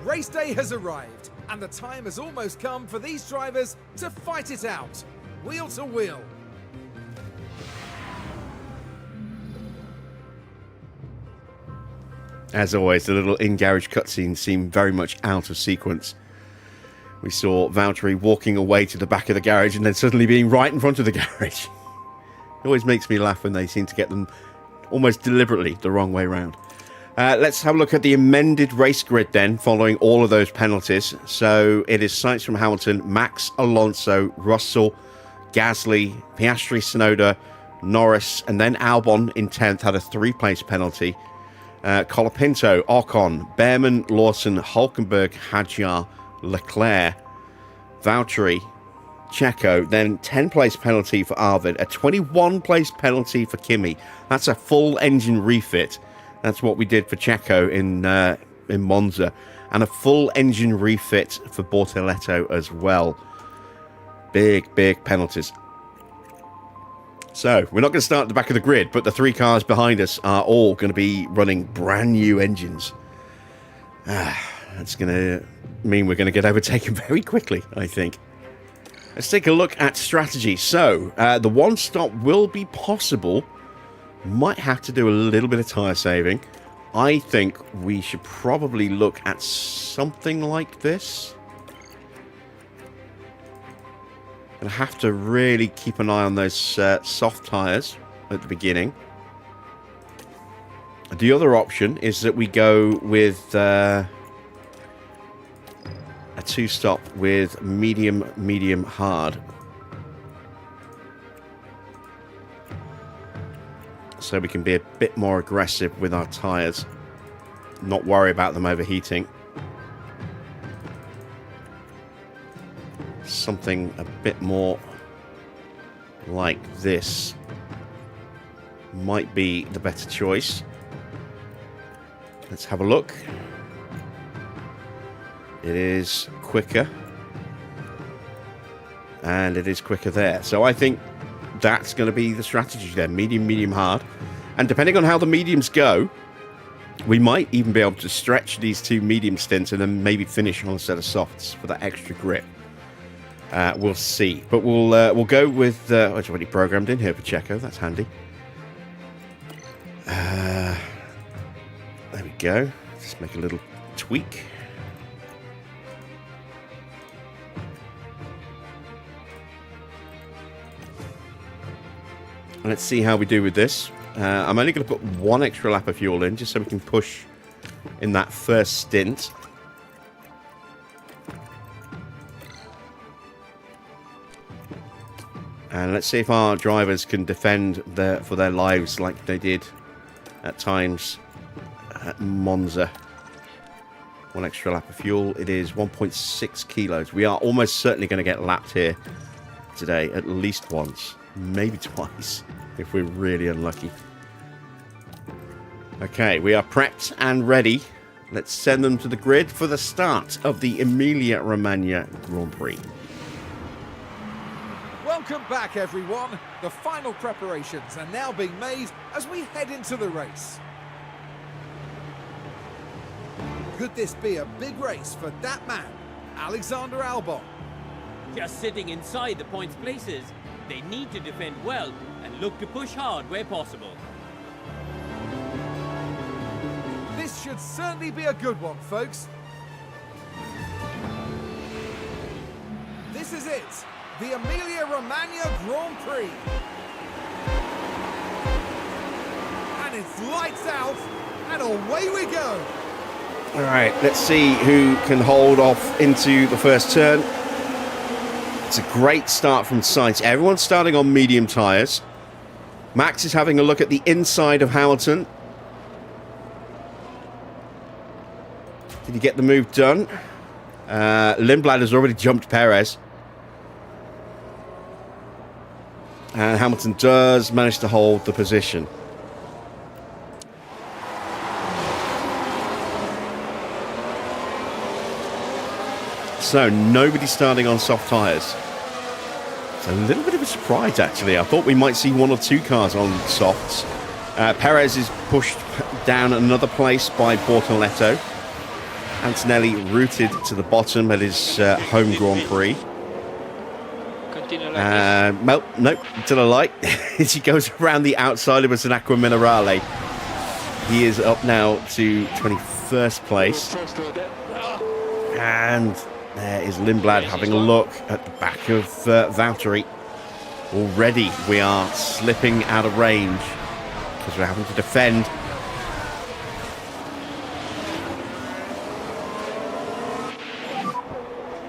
Race day has arrived, and the time has almost come for these drivers to fight it out, wheel to wheel. As always, the little in-garage cutscenes seem very much out of sequence. We saw Valtteri walking away to the back of the garage and then suddenly being right in front of the garage. It always makes me laugh when they seem to get them almost deliberately the wrong way round. Let's have a look at the amended race grid then, following all of those penalties. So it is Sainz from Hamilton, Max, Alonso, Russell, Gasly, Piastri, Tsunoda, Norris, and then Albon in 10th had a 3-place penalty. Colapinto, Ocon, Behrman, Lawson, Hulkenberg, Hadjar, Leclerc, Valtteri, Checo, then 10-place penalty for Arvid, a 21-place penalty for Kimi. That's a full engine refit. That's what we did for Checo in Monza, and a full engine refit for Bortoletto as well. Big penalties. So we're not going to start at the back of the grid, but the 3 cars behind us are all going to be running brand new engines. That's going to mean we're going to get overtaken very quickly, I think. Let's take a look at strategy. So, the one stop will be possible. Might have to do a little bit of tyre saving. I think we should probably look at something like this. Gonna have to really keep an eye on those soft tyres at the beginning. The other option is that we go with a 2-stop with medium, hard. So we can be a bit more aggressive with our tyres. Not worry about them overheating. Something a bit more like this might be the better choice. Let's have a look. It is quicker. And it is quicker there. So I think that's going to be the strategy there. Medium, hard. And depending on how the mediums go, we might even be able to stretch these 2 medium stints and then maybe finish on a set of softs for that extra grip. We'll see. But we'll go with... it's already programmed in here for Checo. That's handy. There we go. Just make a little tweak. Let's see how we do with this. I'm only going to put 1 extra lap of fuel in, just so we can push in that first stint. And let's see if our drivers can defend for their lives like they did at times at Monza. 1 extra lap of fuel. It is 1.6 kilos. We are almost certainly going to get lapped here today, at least once. Maybe twice, if we're really unlucky. Okay, we are prepped and ready. Let's send them to the grid for the start of the Emilia-Romagna Grand Prix. Welcome back, everyone. The final preparations are now being made as we head into the race. Could this be a big race for that man, Alexander Albon? Just sitting inside the points places, they need to defend well and look to push hard where possible. This should certainly be a good one, folks. This is it, the Emilia-Romagna Grand Prix. And it's lights out, and away we go. All right, let's see who can hold off into the first turn. It's a great start from Sainz. Everyone's starting on medium tyres. Max is having a look at the inside of Hamilton. Did he get the move done? Lindblad has already jumped Perez. And Hamilton does manage to hold the position. So nobody starting on soft tyres. It's a little bit of a surprise, actually. I thought we might see 1 or 2 cars on softs. Perez is pushed down another place by Bortoletto. Antonelli rooted to the bottom at his home Grand Prix. Continue like Nope, to the light. As he goes around the outside of an Aqua Minerale. He is up now to 21st place. And there is Lindblad having a look at the back of Valtteri. Already we are slipping out of range because we're having to defend.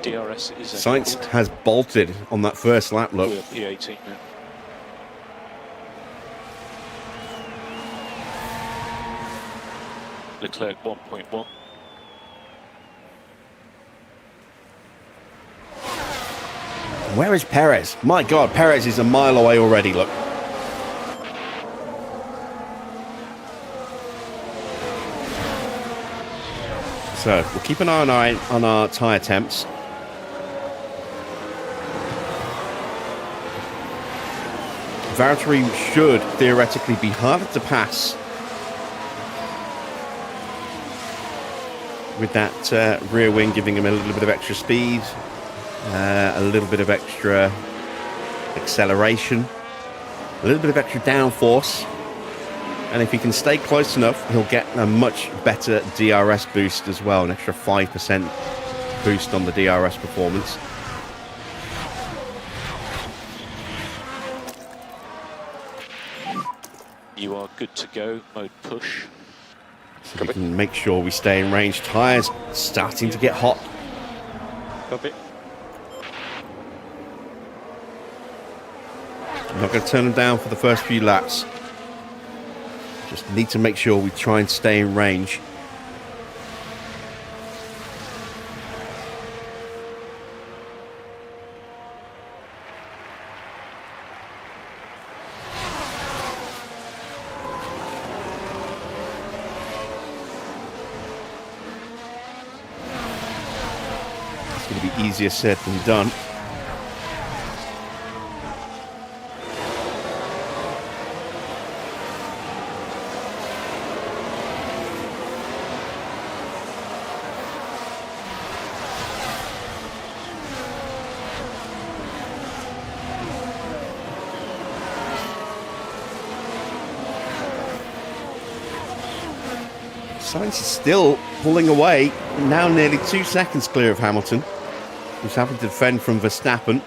DRS is Sainz has bolted on that first lap, look. We're P18 now. Leclerc 1.1. Where is Perez? My God, Perez is a mile away already, look. So, we'll keep an eye on our tyre temps. Valtteri should theoretically be harder to pass with that rear wing giving him a little bit of extra speed, a little bit of extra acceleration, a little bit of extra downforce, and if he can stay close enough, he'll get a much better DRS boost as well, an extra 5% boost on the DRS performance. You are good to go, mode push. So we can make sure we stay in range. Tyres starting to get hot. Copy. I'm not going to turn them down for the first few laps. Just need to make sure we try and stay in range. It's going to be easier said than done. Sainz is still pulling away, now nearly 2 seconds clear of Hamilton, who's having to defend from Verstappen.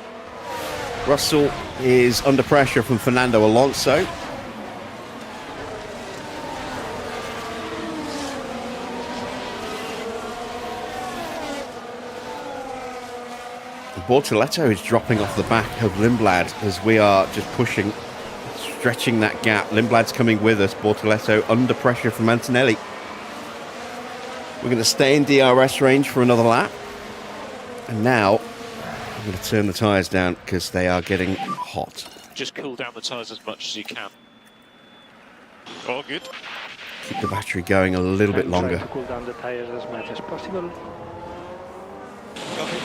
Russell is under pressure from Fernando Alonso. Bortoletto is dropping off the back of Lindblad as we are just pushing, stretching that gap. Lindblad's coming with us, Bortoletto under pressure from Antonelli. We're going to stay in DRS range for another lap. And now, I'm going to turn the tyres down because they are getting hot. Just cool down the tyres as much as you can. All good. Keep the battery going a little bit longer. Try to cool down the tires as much as possible. Copy.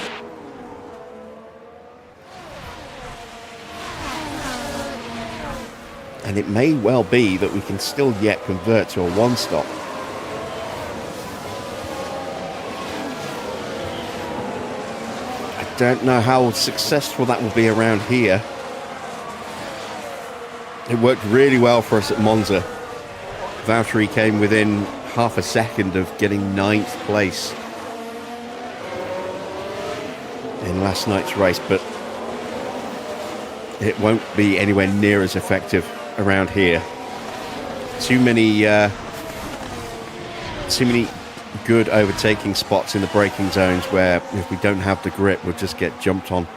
And it may well be that we can still yet convert to a one-stop. I don't know how successful that will be around here. It worked really well for us at Monza. Valtteri came within half a second of getting 9th place in last night's race, but it won't be anywhere near as effective around here. Too many good overtaking spots in the braking zones where if we don't have the grip, we'll just get jumped on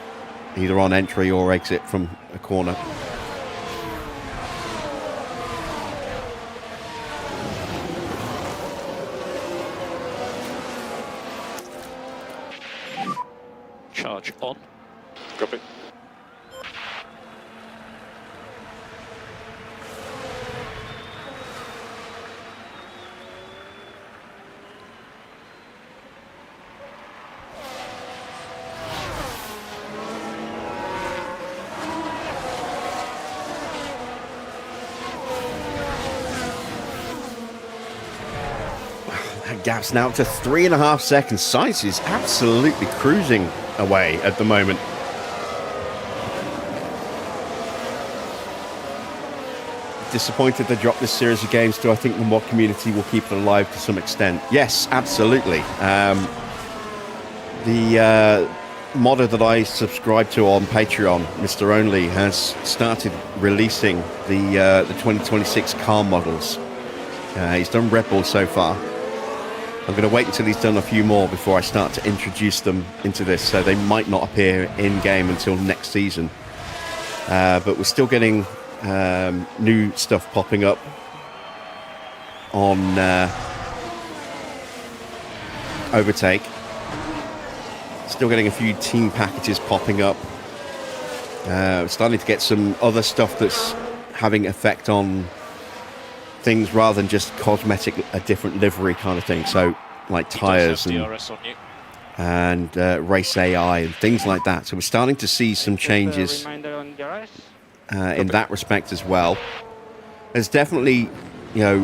either on entry or exit from a corner. Charge on. Copy. gap's now up to 3.5 seconds. Sainz is absolutely cruising away at the moment. Disappointed they dropped this series of games too. I think the mod community will keep it alive to some extent. Yes, absolutely. The modder that I subscribe to on Patreon, Mr. Only, has started releasing the 2026 car models. He's done Red Bull so far. I'm going to wait until he's done a few more before I start to introduce them into this, so they might not appear in-game until next season. But we're still getting new stuff popping up on Overtake. Still getting a few team packages popping up. Starting to get some other stuff that's having effect on things rather than just cosmetic, a different livery kind of thing. So like tires and race AI and things like that. So we're starting to see some changes in that respect as well. There's definitely,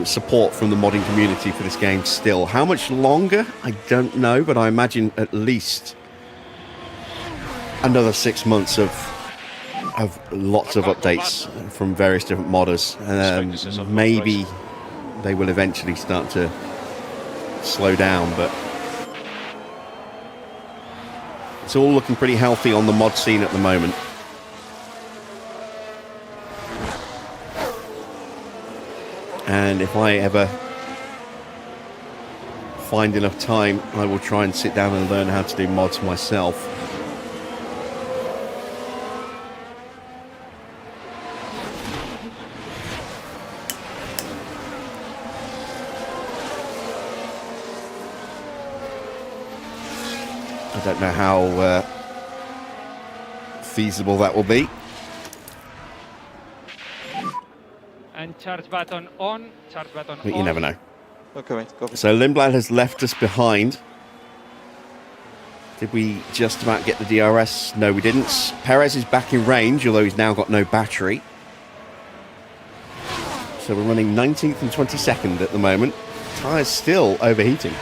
support from the modding community for this game still. How much longer? I don't know, but I imagine at least another 6 months of lots of updates from various different modders. Maybe they will eventually start to slow down, but it's all looking pretty healthy on the mod scene at the moment. And if I ever find enough time, I will try and sit down and learn how to do mods myself. I don't know how feasible that will be. And charge button on, charge button But you on. never know. Okay, mate, go for it. So Lindblad has left us behind. Did we just about get the DRS? No, we didn't. Perez is back in range, although he's now got no battery. So we're running 19th and 22nd at the moment. Tyres still overheating.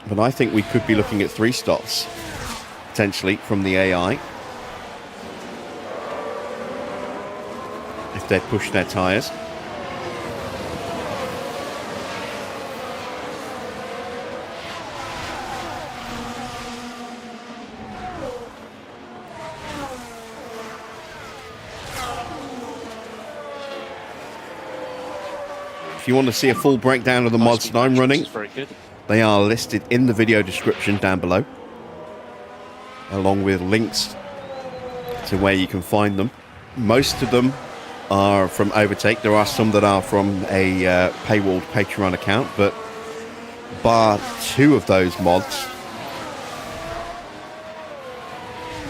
But I think we could be looking at 3 stops, potentially, from the AI. If they push their tyres. If you want to see a full breakdown of the mods that I'm running, Very good. they are listed in the video description down below, along with links to where you can find them. Most of them are from Overtake. There are some that are from a paywalled Patreon account, but bar 2 of those mods,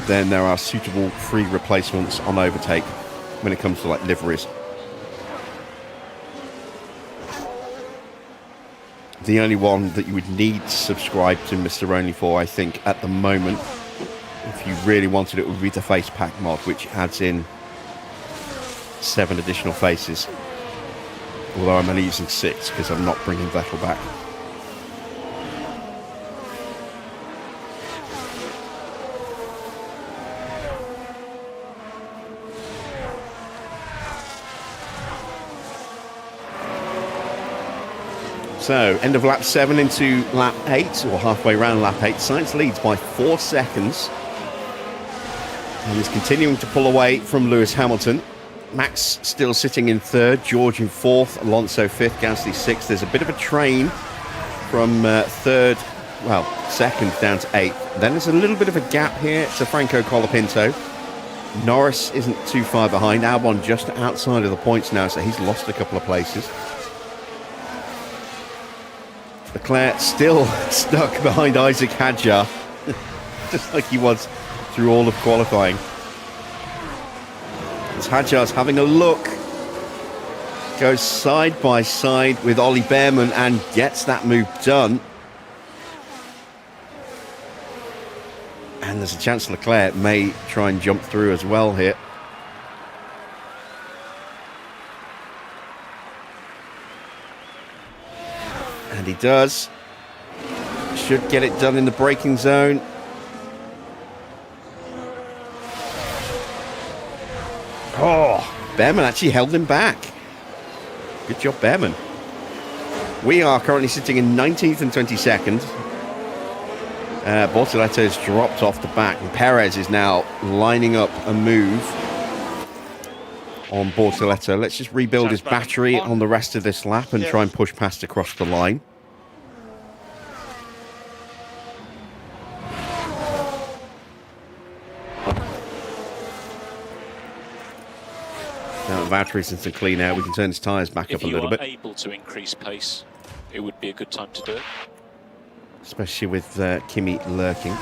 then there are suitable free replacements on Overtake when it comes to like liveries. The only one that you would need to subscribe to Mr. Only for, I think, at the moment, if you really wanted it, would be the Facepack mod, which adds in 7 additional faces. Although I'm only using 6 because I'm not bringing Vettel back. So, end of lap 7 into lap 8, or halfway around lap 8. Sainz leads by 4 seconds. And is continuing to pull away from Lewis Hamilton. Max still sitting in 3rd, George in 4th, Alonso 5th, Gasly 6th. There's a bit of a train from 2nd down to 8th. Then there's a little bit of a gap here to Franco Colapinto. Norris isn't too far behind. Albon just outside of the points now, so he's lost a couple of places. Leclerc still stuck behind Isaac Hadjar, just like he was through all of qualifying. As Hadjar's having a look, goes side by side with Ollie Behrman and gets that move done. And there's a chance Leclerc may try and jump through as well here. And he does. Should get it done in the braking zone. Oh, Behrman actually held him back. Good job, Behrman. We are currently sitting in 19th and 22nd. Bortoletto's dropped off the back, and Perez is now lining up a move on Bortoletto. Let's just rebuild his battery on the rest of this lap and try and push past across the line. Now the battery's into clean air, we can turn his tyres back up a little bit. If you are able to increase pace, it would be a good time to do it. Especially with Kimi lurking.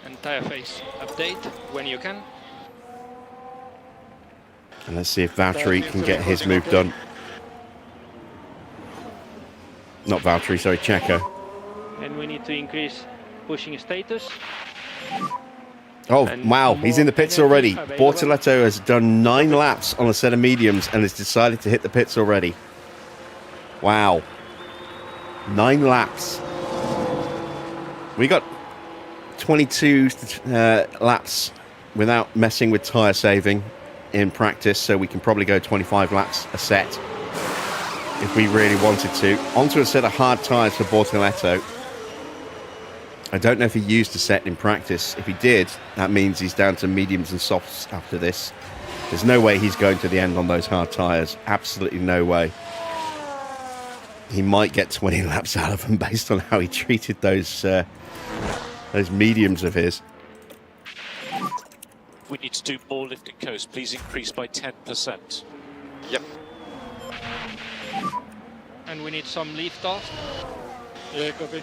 And tyre phase update when you can. And let's see if Valtteri can get his move done. Not Valtteri, sorry, Checo. And we need to increase pushing status. Oh, wow, he's in the pits already. Bortoletto has done 9 laps on a set of mediums and has decided to hit the pits already. Wow. 9 laps. We got 22 laps without messing with tyre saving in practice, so we can probably go 25 laps a set if we really wanted to. Onto a set of hard tyres for Bortoletto. I don't know if he used a set in practice. If he did, that means he's down to mediums and softs after this. There's no way he's going to the end on those hard tyres. Absolutely no way. He might get 20 laps out of them based on how he treated those mediums of his. We need to do more lift and coast. Please increase by 10%. Yep. And we need some lift off. Yeah, copy.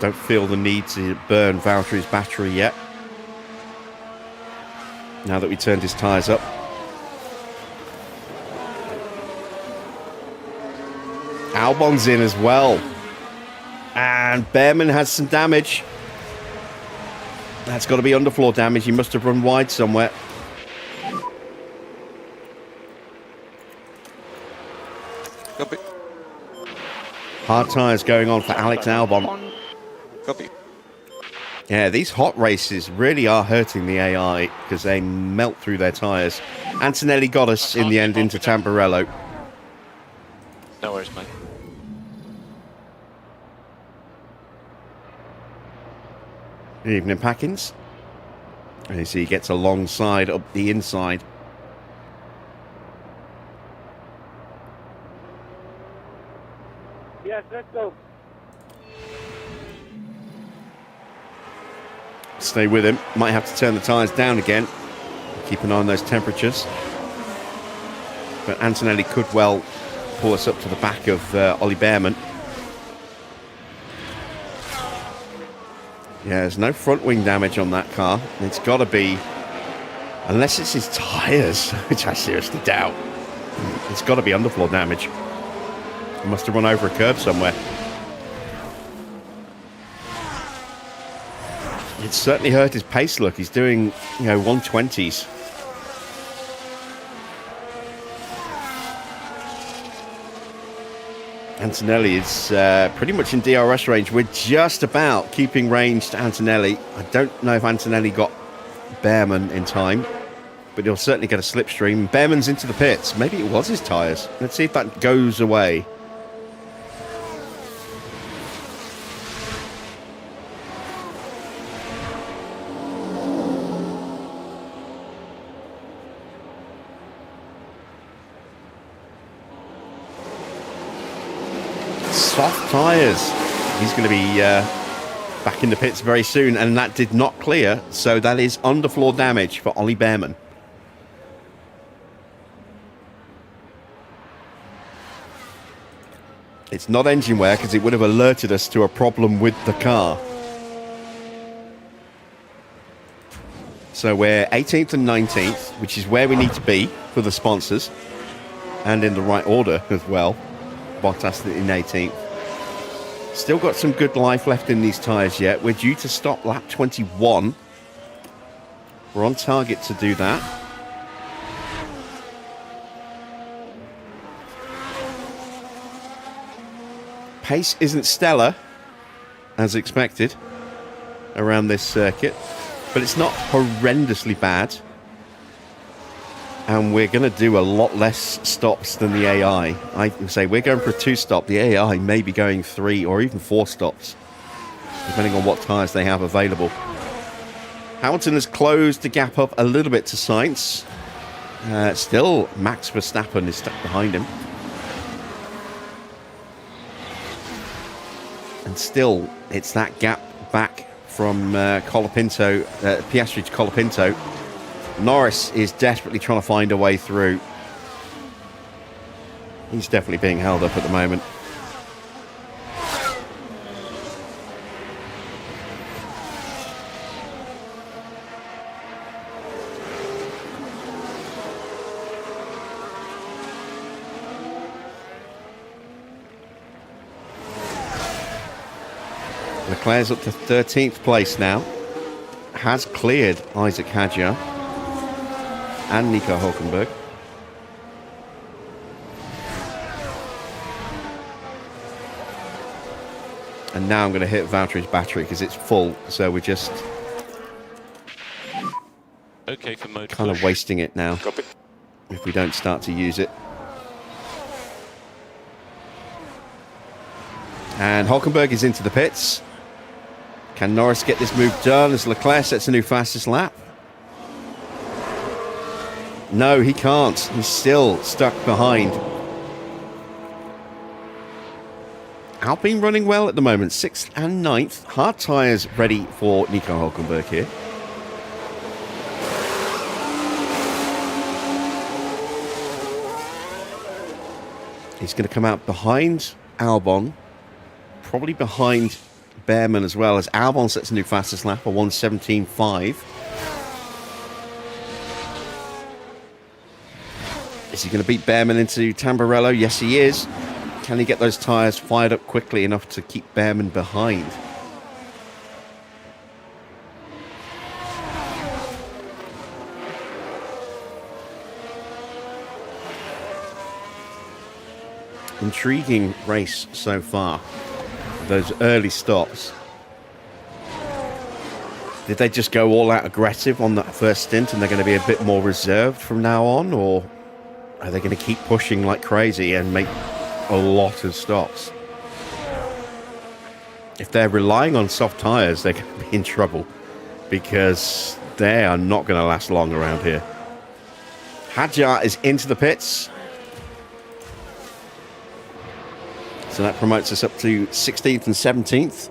Don't feel the need to burn Valtteri's battery yet. Now that we turned his tyres up. Albon's in as well. And Behrman has some damage. That's got to be underfloor damage. He must have run wide somewhere. Copy. Hard tyres going on for Alex Albon. Copy. Yeah, these hot races really are hurting the AI because they melt through their tyres. Antonelli got us in the end into Tamburello. No worries, mate. Evening, Packins. And you see he gets alongside up the inside. Yes, let's go. Stay with him. Might have to turn the tyres down again. Keep an eye on those temperatures. But Antonelli could well pull us up to the back of Ollie Behrman. Yeah, there's no front wing damage on that car. It's got to be, unless it's his tyres, which I seriously doubt. It's got to be underfloor damage. He must have run over a curb somewhere. It's certainly hurt his pace look. He's doing, 120s. Antonelli is pretty much in DRS range. We're just about keeping range to Antonelli. I don't know if Antonelli got Behrman in time, but he'll certainly get a slipstream. Behrman's into the pits. Maybe it was his tyres. Let's see if that goes away. Soft tyres. He's going to be back in the pits very soon, and that did not clear, so that is underfloor damage for Ollie Behrman. It's not engine wear because it would have alerted us to a problem with the car. So we're 18th and 19th, which is where we need to be for the sponsors, and in the right order as well. Bottas in 18th. Still got some good life left in these tyres yet. We're due to stop lap 21. We're on target to do that. Pace isn't stellar, as expected, around this circuit, but it's not horrendously bad. And we're going to do a lot less stops than the AI. I can say we're going for a 2-stop. The AI may be going 3 or even 4 stops, depending on what tyres they have available. Hamilton has closed the gap up a little bit to Sainz. Still, Max Verstappen is stuck behind him. And still, it's that gap back from Colapinto, Piastri to Colapinto. Norris is desperately trying to find a way through. He's definitely being held up at the moment. Leclerc's up to 13th place now. Has cleared Isaac Hadjar and Nico Hulkenberg. And now I'm going to hit Valtteri's battery because it's full, so we're just Okay for mode kind push. of wasting it now Copy. if we don't start to use it. And Hulkenberg is into the pits. Can Norris get this move done as Leclerc sets a new fastest lap? No, he can't. He's still stuck behind. Alpine running well at the moment, 6th and 9th. Hard tyres ready for Nico Hulkenberg here. He's going to come out behind Albon, probably behind Behrman as well, as Albon sets a new fastest lap, a 1:17.5. Is he going to beat Behrman into Tamburello? Yes, he is. Can he get those tyres fired up quickly enough to keep Behrman behind? Intriguing race so far. Those early stops. Did they just go all out aggressive on that first stint and they're going to be a bit more reserved from now on? Or are they going to keep pushing like crazy and make a lot of stops? If they're relying on soft tyres, they're going to be in trouble because they are not going to last long around here. Hadjar is into the pits. So that promotes us up to 16th and 17th.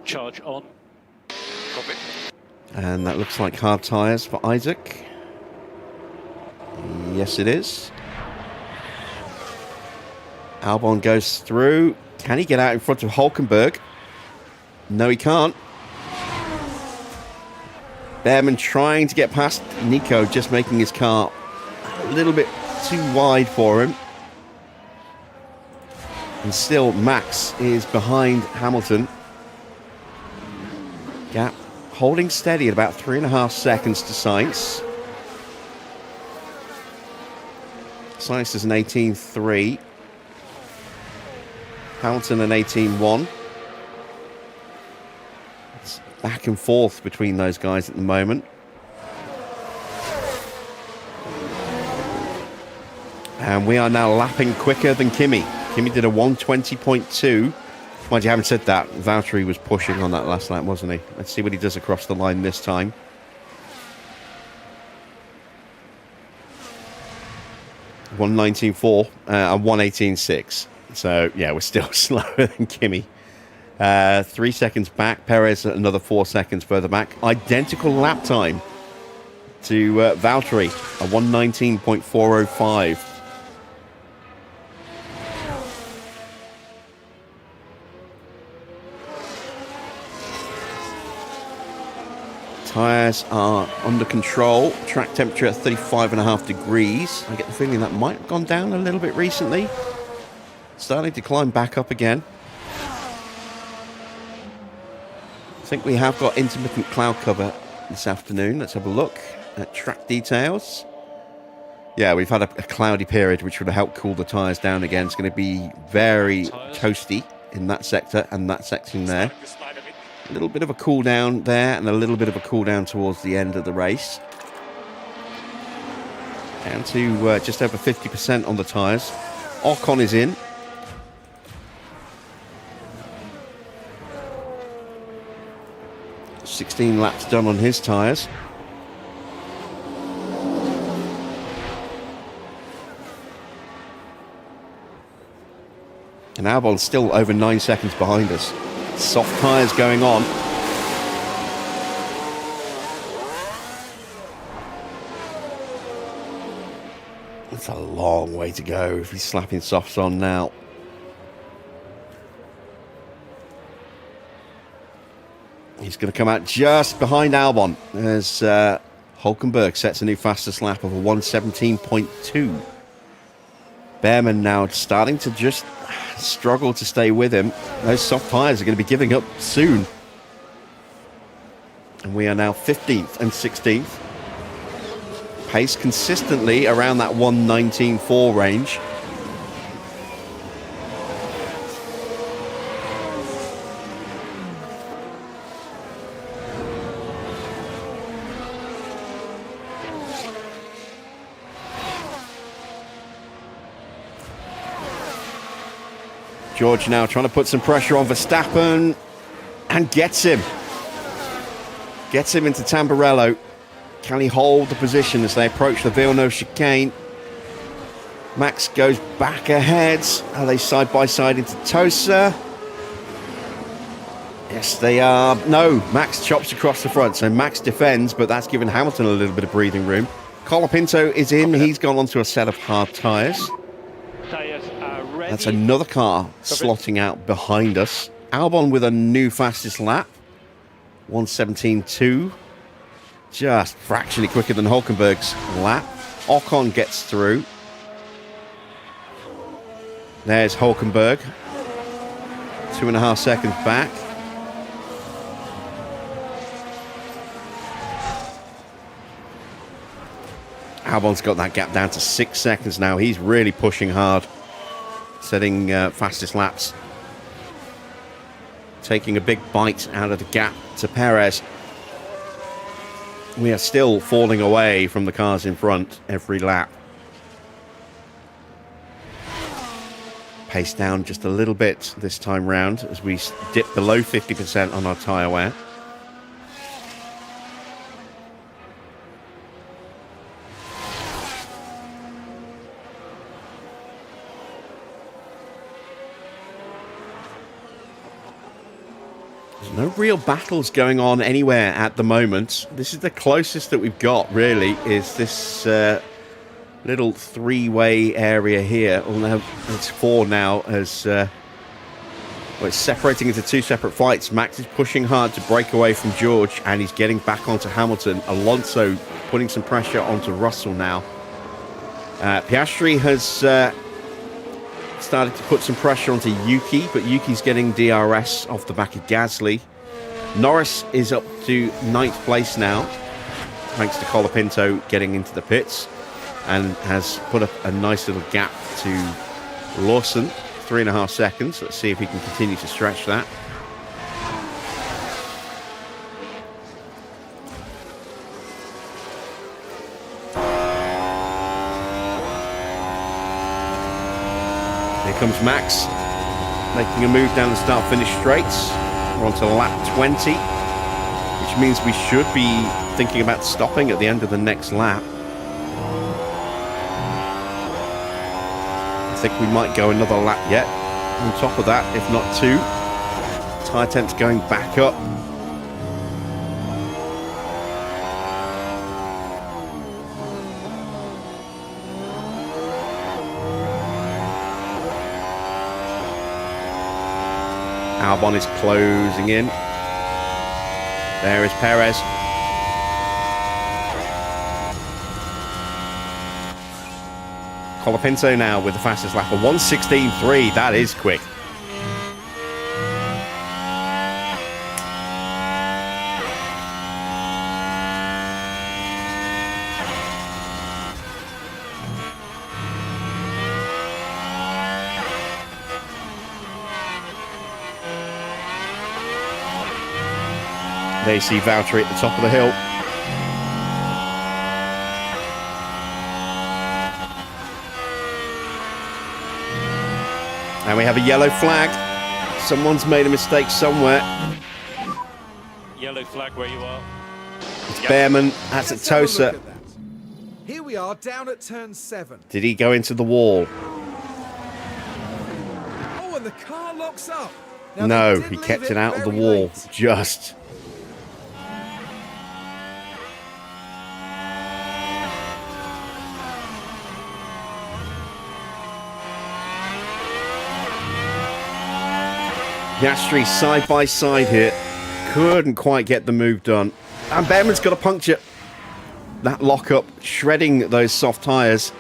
Charge on. Copy. And that looks like hard tyres for Isaac. Yes, it is. Albon goes through. Can he get out in front of Hulkenberg? No, he can't. Behrman trying to get past Nico, just making his car a little bit too wide for him. And still, Max is behind Hamilton. Gap holding steady at about 3.5 seconds to Sainz. Sainz is an 18.3. Hamilton an 18.1. It's back and forth between those guys at the moment. And we are now lapping quicker than Kimi. Kimi did a 1:20.2. Mind you, haven't said that. Valtteri was pushing on that last lap, wasn't he? Let's see what he does across the line this time. (1:19.4) and 1:18.6. So, yeah, we're still slower than Kimi. 3 seconds back. Perez another 4 seconds further back. Identical lap time to Valtteri, a 1:19.405. Tyres are under control. Track temperature at 35.5 degrees. I get the feeling that might have gone down a little bit recently. Starting to climb back up again. I think we have got intermittent cloud cover this afternoon. Let's have a look at track details. Yeah, we've had a cloudy period, which would have helped cool the tyres down again. It's going to be very toasty in that sector and that section there. A little bit of a cool down there and a little bit of a cool down towards the end of the race. Down to just over 50% on the tyres. Ocon is in. $16 laps done on his tyres. And Albon's still over 9 seconds behind us. Soft tyres going on. It's a long way to go if he's slapping softs on now. He's going to come out just behind Albon as Hulkenberg sets a new fastest lap of a 1:17.2. Behrman now starting to just struggle to stay with him. Those soft tyres are going to be giving up soon. And we are now 15th and 16th. Pace consistently around that 1:19.4 range. George now trying to put some pressure on Verstappen and gets him. Gets him into Tamburello. Can he hold the position as they approach the Villeneuve chicane? Max goes back ahead. Are they side by side into Tosa? Yes, they are. No, Max chops across the front. So Max defends, but that's given Hamilton a little bit of breathing room. Colapinto is in. He's gone onto a set of hard tyres. That's another car slotting out behind us. Albon with a new fastest lap. 1:17.2. Just fractionally quicker than Hulkenberg's lap. Ocon gets through. There's Hulkenberg. 2.5 seconds back. Albon's got that gap down to 6 seconds now. He's really pushing hard. Setting fastest laps. Taking a big bite out of the gap to Perez. We are still falling away from the cars in front every lap. Pace down just a little bit this time round as we dip below 50% on our tyre wear. No real battles going on anywhere at the moment. This is the closest that we've got, really, is this little three-way area here. Although it's 4 now as well, it's separating into 2 separate fights. Max is pushing hard to break away from George, and he's getting back onto Hamilton. Alonso putting some pressure onto Russell now. Piastri has started to put some pressure onto Yuki, but Yuki's getting DRS off the back of Gasly. Norris is up to 9th place now, thanks to Colapinto getting into the pits, and has put up a nice little gap to Lawson, 3.5 seconds. Let's see if he can continue to stretch that. Here comes Max, making a move down the start-finish straights. We're on to lap 20, which means we should be thinking about stopping at the end of the next lap. I think we might go another lap yet. On top of that, if not 2. Tyre temps going back up. Albon is closing in. There is Perez. Colapinto now with the fastest lap of 1:16.3. That is quick. There you see Valtteri at the top of the hill. And we have a yellow flag. Someone's made a mistake somewhere. Yellow flag where you are. It's Behrman. That's at Let's have a look Tosa. at that. Here we are down at turn 7. Did he go into the wall? Oh, and the car locks up. Now, No, they did he leave kept it out of the very wall. late. Just. Piastri side by side here. Couldn't quite get the move done. And Behrman's got a puncture. That lockup, shredding those soft tyres.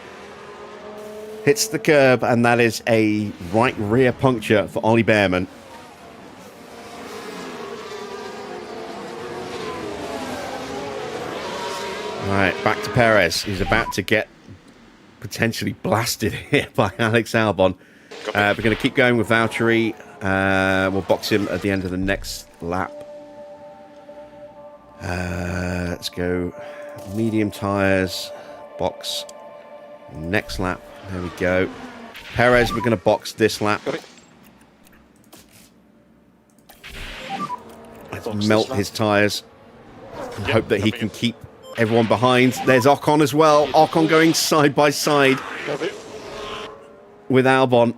Hits the curb, and that is a right rear puncture for Ollie Behrman. Right, back to Perez. He's about to get potentially blasted here by Alex Albon. We're going to keep going with Valtteri. We'll box him at the end of the next lap. Let's go medium tyres, box next lap. There we go. Perez, we're going to box this lap. Let's melt his tyres and hope that he can keep everyone behind. There's Ocon as well. Ocon going side by side with Albon.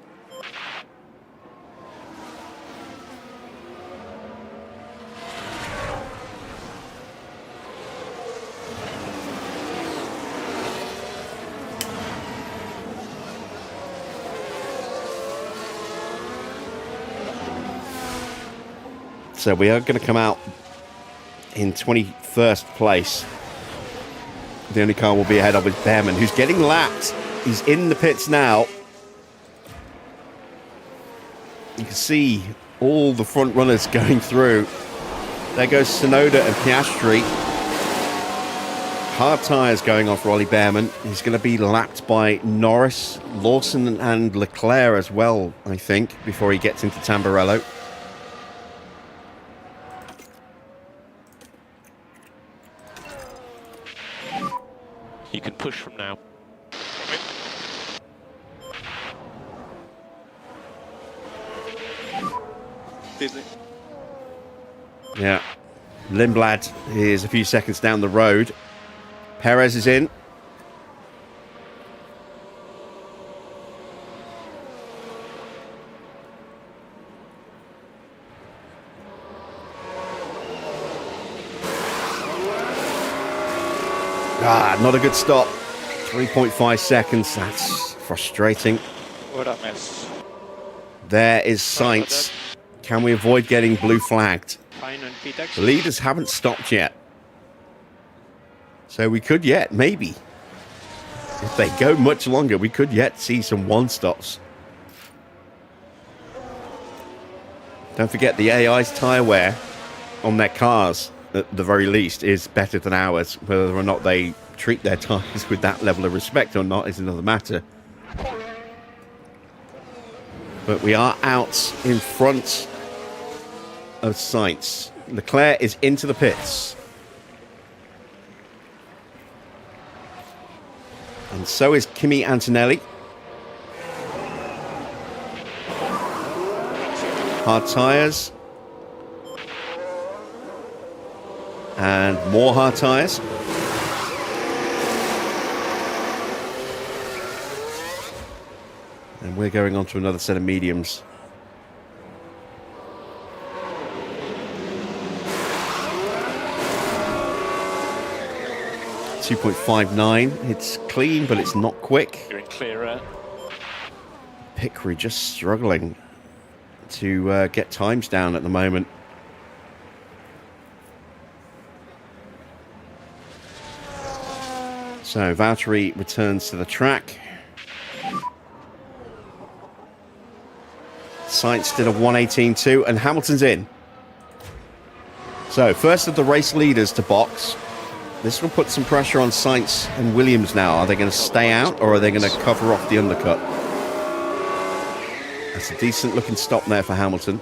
So we are going to come out in 21st place. The only car will be ahead of is Behrman, who's getting lapped. He's in the pits now. You can see all the front runners going through. There goes Tsunoda and Piastri. Hard tyres going on for Ollie Behrman. He's going to be lapped by Norris, Lawson and Leclerc as well, I think, before he gets into Tamburello. You can push from now. Yeah. Lindblad is a few seconds down the road. Perez is in. Not a good stop. 3.5 seconds. That's frustrating. What a mess. There is Sainz. Can we avoid getting blue flagged? Fine on pit The exit. leaders haven't stopped yet. So we could yet, maybe. If they go much longer, we could yet see some one-stops. Don't forget the AI's tyre wear on their cars, at the very least, is better than ours. Whether or not they treat their tyres with that level of respect or not is another matter. But we are out in front of Sainz. Leclerc is into the pits. And so is Kimi Antonelli. Hard tyres. And more hard tyres. And we're going on to another set of mediums. .59. It's clean, but it's not quick. You're in clearer. Pit crew just struggling to get times down at the moment. So Valtteri returns to the track. Sainz did a 1:18.2, and Hamilton's in. So, first of the race leaders to box. This will put some pressure on Sainz and Williams now. Are they going to stay out, or are they going to cover off the undercut? That's a decent-looking stop there for Hamilton.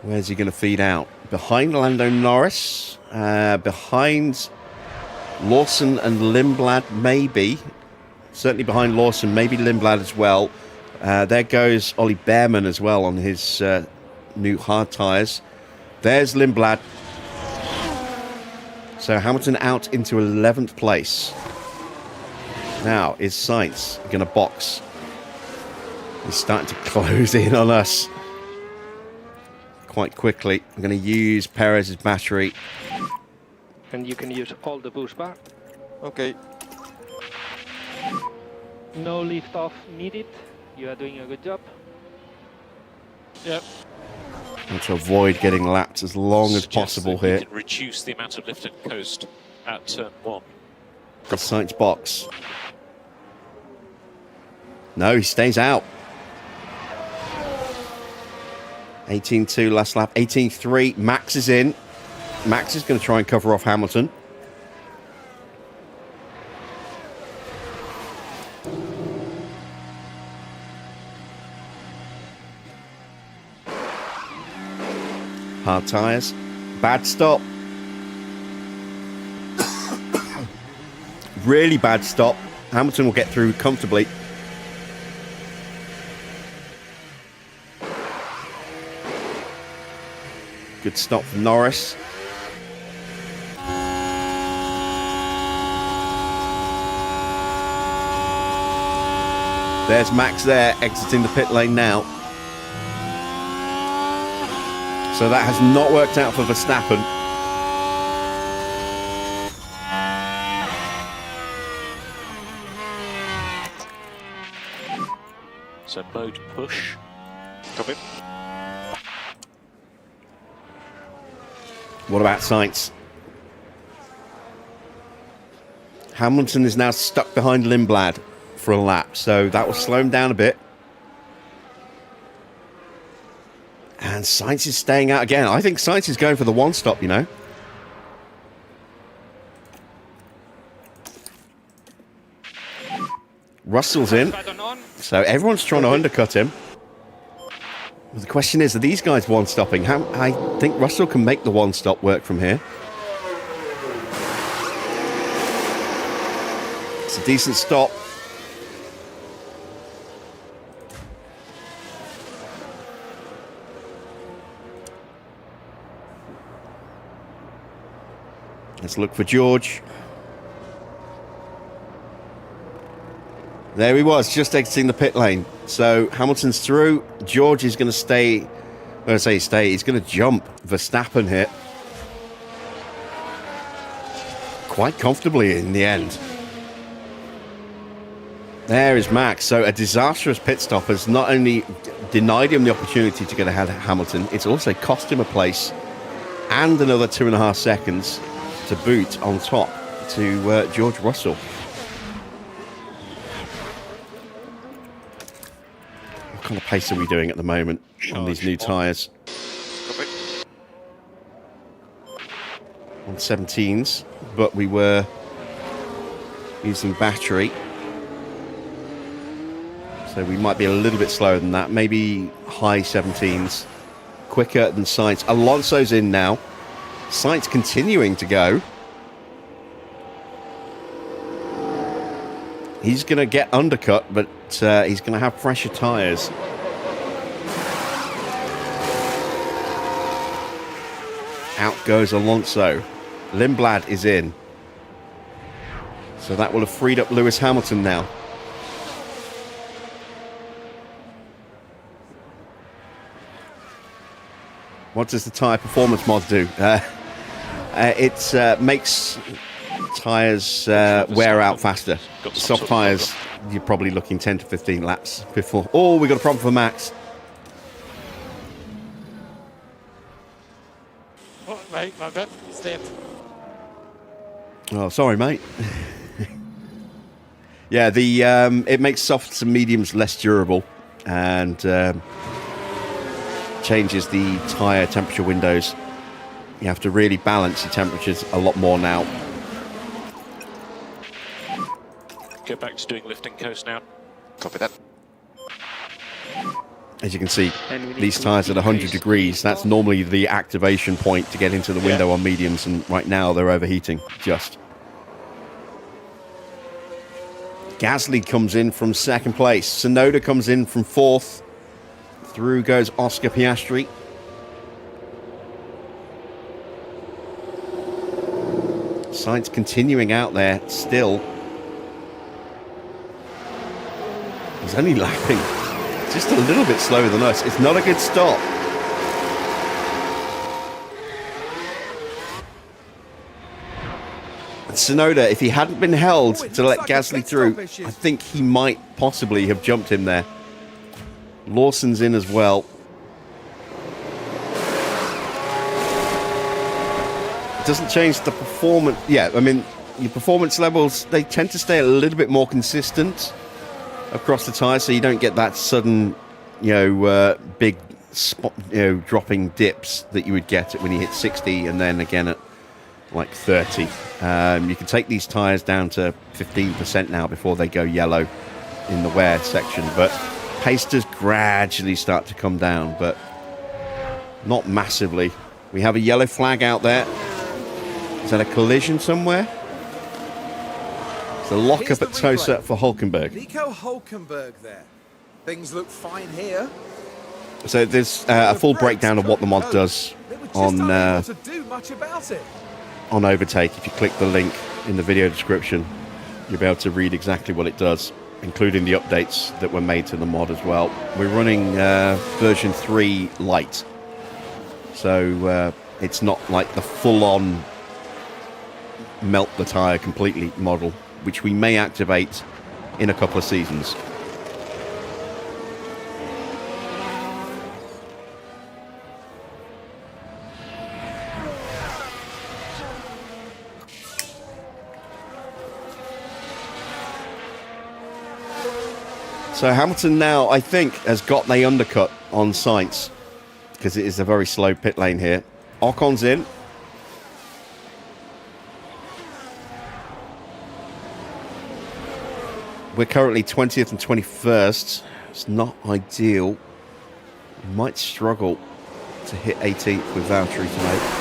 Where's he going to feed out? Behind Lando Norris. Behind Lawson and Lindblad, maybe. Certainly behind Lawson, maybe Lindblad as well. There goes Ollie Behrman as well on his new hard tyres. There's Lindblad. So Hamilton out into 11th place. Now, is Sainz going to box? He's starting to close in on us quite quickly. I'm going to use Perez's battery. And you can use all the boost bar. Okay. No lift off needed. You are doing a good job. Yep. And to avoid getting lapped as long as Suggest possible that you here. can reduce the amount of lift and coast at turn 1. The Sainz box. No, he stays out. 18.2 last lap. 18.3. Max is in. Max is going to try and cover off Hamilton. Hard tyres. Bad stop. Really bad stop. Hamilton will get through comfortably. Good stop for Norris. There's Max there, exiting the pit lane now. So that has not worked out for Verstappen. So mode push. Copy. What about Sainz? Hamilton is now stuck behind Lindblad for a lap, so that will slow him down a bit. And Sainz is staying out again. I think Sainz is going for the one stop, you know. Russell's in, so everyone's trying to undercut him. The question is, are these guys one-stopping? I think Russell can make the one-stop work from here. It's a decent stop. Let's look for George. There he was, just exiting the pit lane. So Hamilton's through. George is going to stay. When I say stay, he's going to jump Verstappen here. Quite comfortably in the end. There is Max. So a disastrous pit stop has not only denied him the opportunity to get ahead of Hamilton, it's also cost him a place and another 2.5 seconds to boot on top to George Russell. What kind of pace are we doing at the moment on these new tyres? Copy. On 17s, but we were using battery. So we might be a little bit slower than that. Maybe high 17s. Quicker than Sainz. Alonso's in now. Sainz continuing to go. He's going to get undercut, but he's going to have fresher tyres. Out goes Alonso. Lindblad is in. So that will have freed up Lewis Hamilton now. What does the tyre performance mod do? It makes tyres wear out faster. Soft tyres, you're probably looking 10 to 15 laps before. Oh, we got a problem for Max. Oh, mate, my bad. Stay. Oh, sorry, mate. Yeah, the it makes softs and mediums less durable. and changes the tyre temperature windows. You have to really balance your temperatures a lot more now. Go back to doing lifting coast now. Copy that. As you can see, And we need these to tyres at 100 decrease degrees, that's normally the activation point to get into the window on mediums, and right now they're overheating just. Gasly comes in from second place. Tsunoda comes in from fourth. Through goes Oscar Piastri. Sainz continuing out there still. He's only lapping just a little bit slower than us. It's not a good stop. Tsunoda, if he hadn't been held to let Gasly through, I think he might possibly have jumped him there. Lawson's in as well. It doesn't change the performance. Yeah, I mean, your performance levels, they tend to stay a little bit more consistent across the tyres, so you don't get that sudden, big spot, dropping dips that you would get when you hit 60 and then again at like 30. You can take these tyres down to 15% now before they go yellow in the wear section, but pace does gradually start to come down, but not massively. We have a yellow flag out there. Is that a collision somewhere? It's a lock-up at Tosa for Hulkenberg. Nico Hulkenberg there. Things look fine here. So there's a full breakdown of what the mod does on to do much about it. on Overtake. If you click the link in the video description, you'll be able to read exactly what it does, including the updates that were made to the mod as well. We're running version 3 light, so it's not like the full-on melt the tyre completely model, which we may activate in a couple of seasons. So Hamilton now, I think, has got the undercut on Sainz, because it is a very slow pit lane here. Ocon's in. We're currently 20th and 21st. It's not ideal. We might struggle to hit 18th with Valtteri tonight.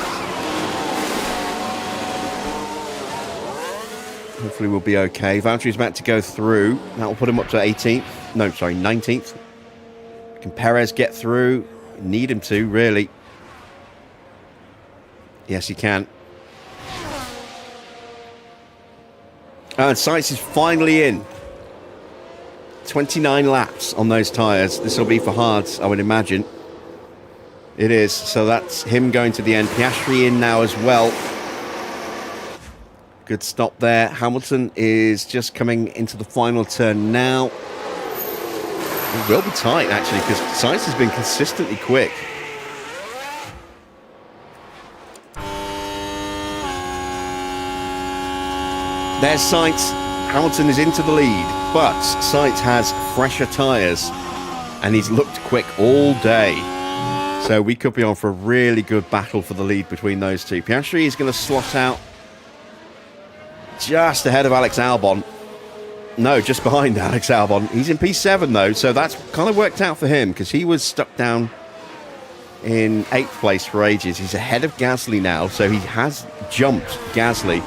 Hopefully we'll be okay. Valtteri's about to go through. That will put him up to 18th. No, sorry, 19th. Can Perez get through? Need him to, really. Yes, he can. And Sainz is finally in. 29 laps on those tyres. This will be for hards, I would imagine. It is. So that's him going to the end. Piastri in now as well. Good stop there. Hamilton is just coming into the final turn now. It will be tight, actually, because Sainz has been consistently quick. There's Sainz. Hamilton is into the lead, but Sainz has fresher tyres, and he's looked quick all day. So we could be on for a really good battle for the lead between those two. Piastri is going to slot out just ahead of Alex Albon. No, just behind Alex Albon. He's in P7 though, so that's kind of worked out for him, because he was stuck down in 8th place for ages. He's ahead of Gasly now, so he has jumped Gasly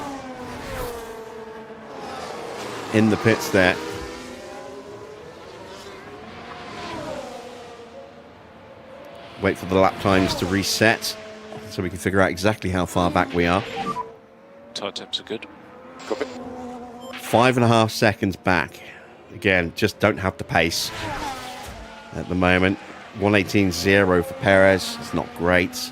in the pits there. Wait for the lap times to reset so we can figure out exactly how far back we are. Tyre temps are good. Copy. 5.5 seconds back. Again, just don't have the pace at the moment. 1:18.0 for Perez. It's not great.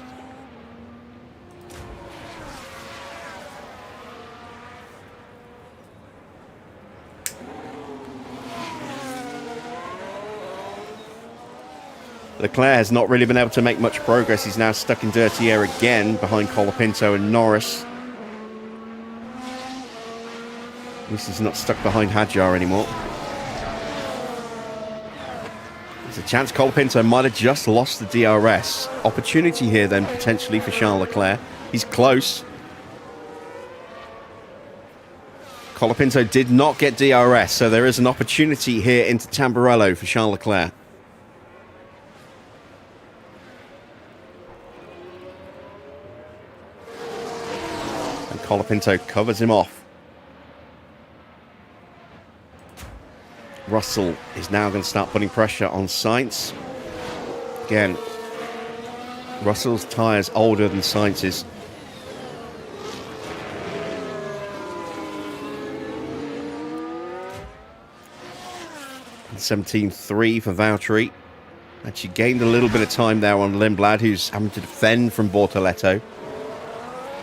Leclerc has not really been able to make much progress. He's now stuck in dirty air again behind Colapinto and Norris. At least he's not stuck behind Hadjar anymore. There's a chance Colapinto might have just lost the DRS. Opportunity here then potentially for Charles Leclerc. He's close. Colapinto did not get DRS, so there is an opportunity here into Tamburello for Charles Leclerc. And Colapinto covers him off. Russell is now going to start putting pressure on Sainz. Again, Russell's tyres older than Sainz's. And 17.3 for Valtteri. Actually gained a little bit of time there on Lindblad, who's having to defend from Bortoleto.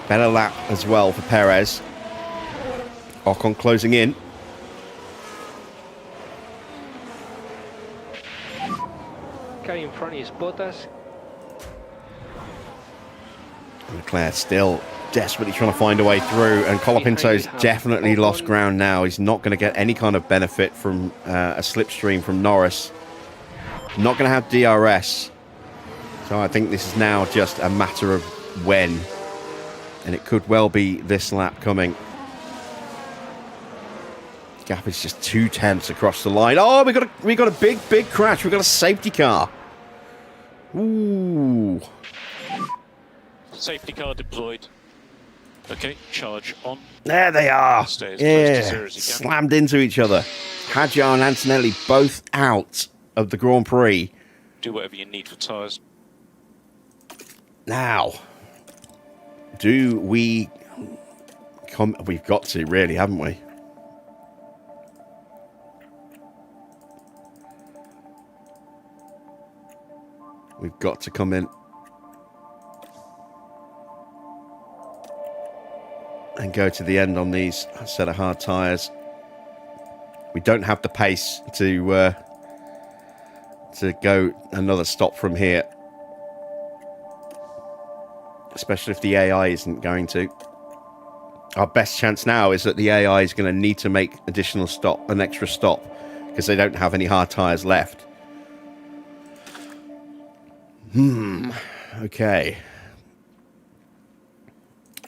Better lap as well for Perez. Ocon closing in. Car in front is Bottas. Leclerc still desperately trying to find a way through, and Colapinto's definitely lost ground now. He's not going to get any kind of benefit from a slipstream from Norris. Not going to have DRS. So I think this is now just a matter of when. And it could well be this lap coming. Gap is just 2/10 across the line. Oh, we got a big crash. We got a safety car. Ooh. Safety car deployed. Okay, charge on. There they are. Stay as close to zero as you can. Slammed into each other. Hadjar and Antonelli both out of the Grand Prix. Do whatever you need for tyres. Now, do we come? We've got to, really, haven't we? We've got to come in and go to the end on these set of hard tyres. We don't have the pace to go another stop from here, especially if the AI isn't going to. Our best chance now is that the AI is going to need to make an extra stop, because they don't have any hard tyres left. Okay.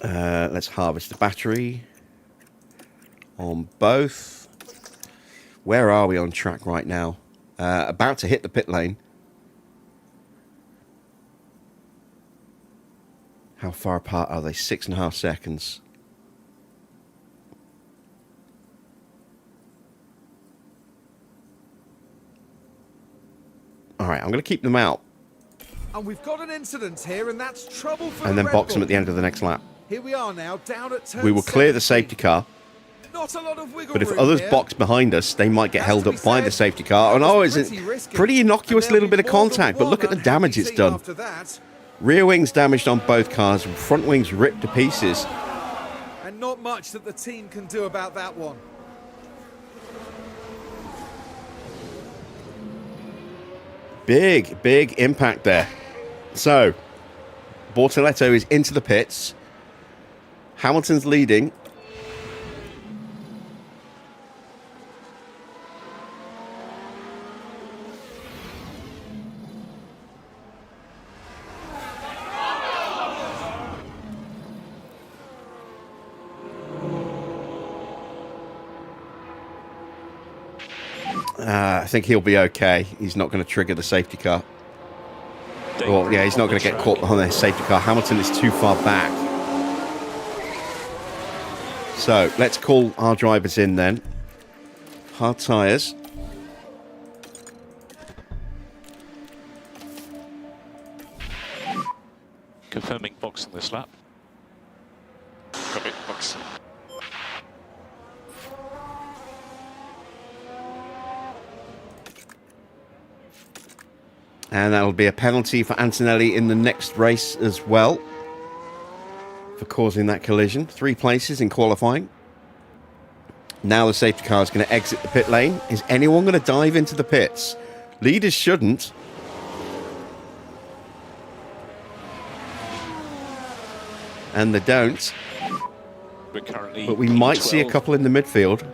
Let's harvest the battery on both. Where are we on track right now? About to hit the pit lane. How far apart are they? 6.5 seconds. All right, I'm going to keep them out. And we've got an incident here, and that's trouble for And the then Red box them Bull. at the end of the next lap. Here we are now, down at turn We will clear the 17. safety car. Not a lot of wiggle But if room others here. box behind us, they might get Has held to up be by said, the safety car. And that oh, was it's pretty risky. pretty innocuous And little there'll bit of be more than contact, but one look at the unhappy damage it's team done. after that. Rear wings damaged on both cars, front wings ripped to pieces. And not much that the team can do about that one. Big impact there. So, Bortoleto is into the pits. Hamilton's leading. I think he'll be okay. He's not going to trigger the safety car. Well, yeah, he's not going to get caught behind the safety car. Hamilton is too far back. So, let's call our drivers in then. Hard tyres. Confirming box on this lap. Copy, box. And that'll be a penalty for Antonelli in the next race as well, for causing that collision. 3 places in qualifying. Now the safety car is going to exit the pit lane. Is anyone going to dive into the pits? Leaders shouldn't. And they don't. We're currently But we might see a P12. couple in the midfield.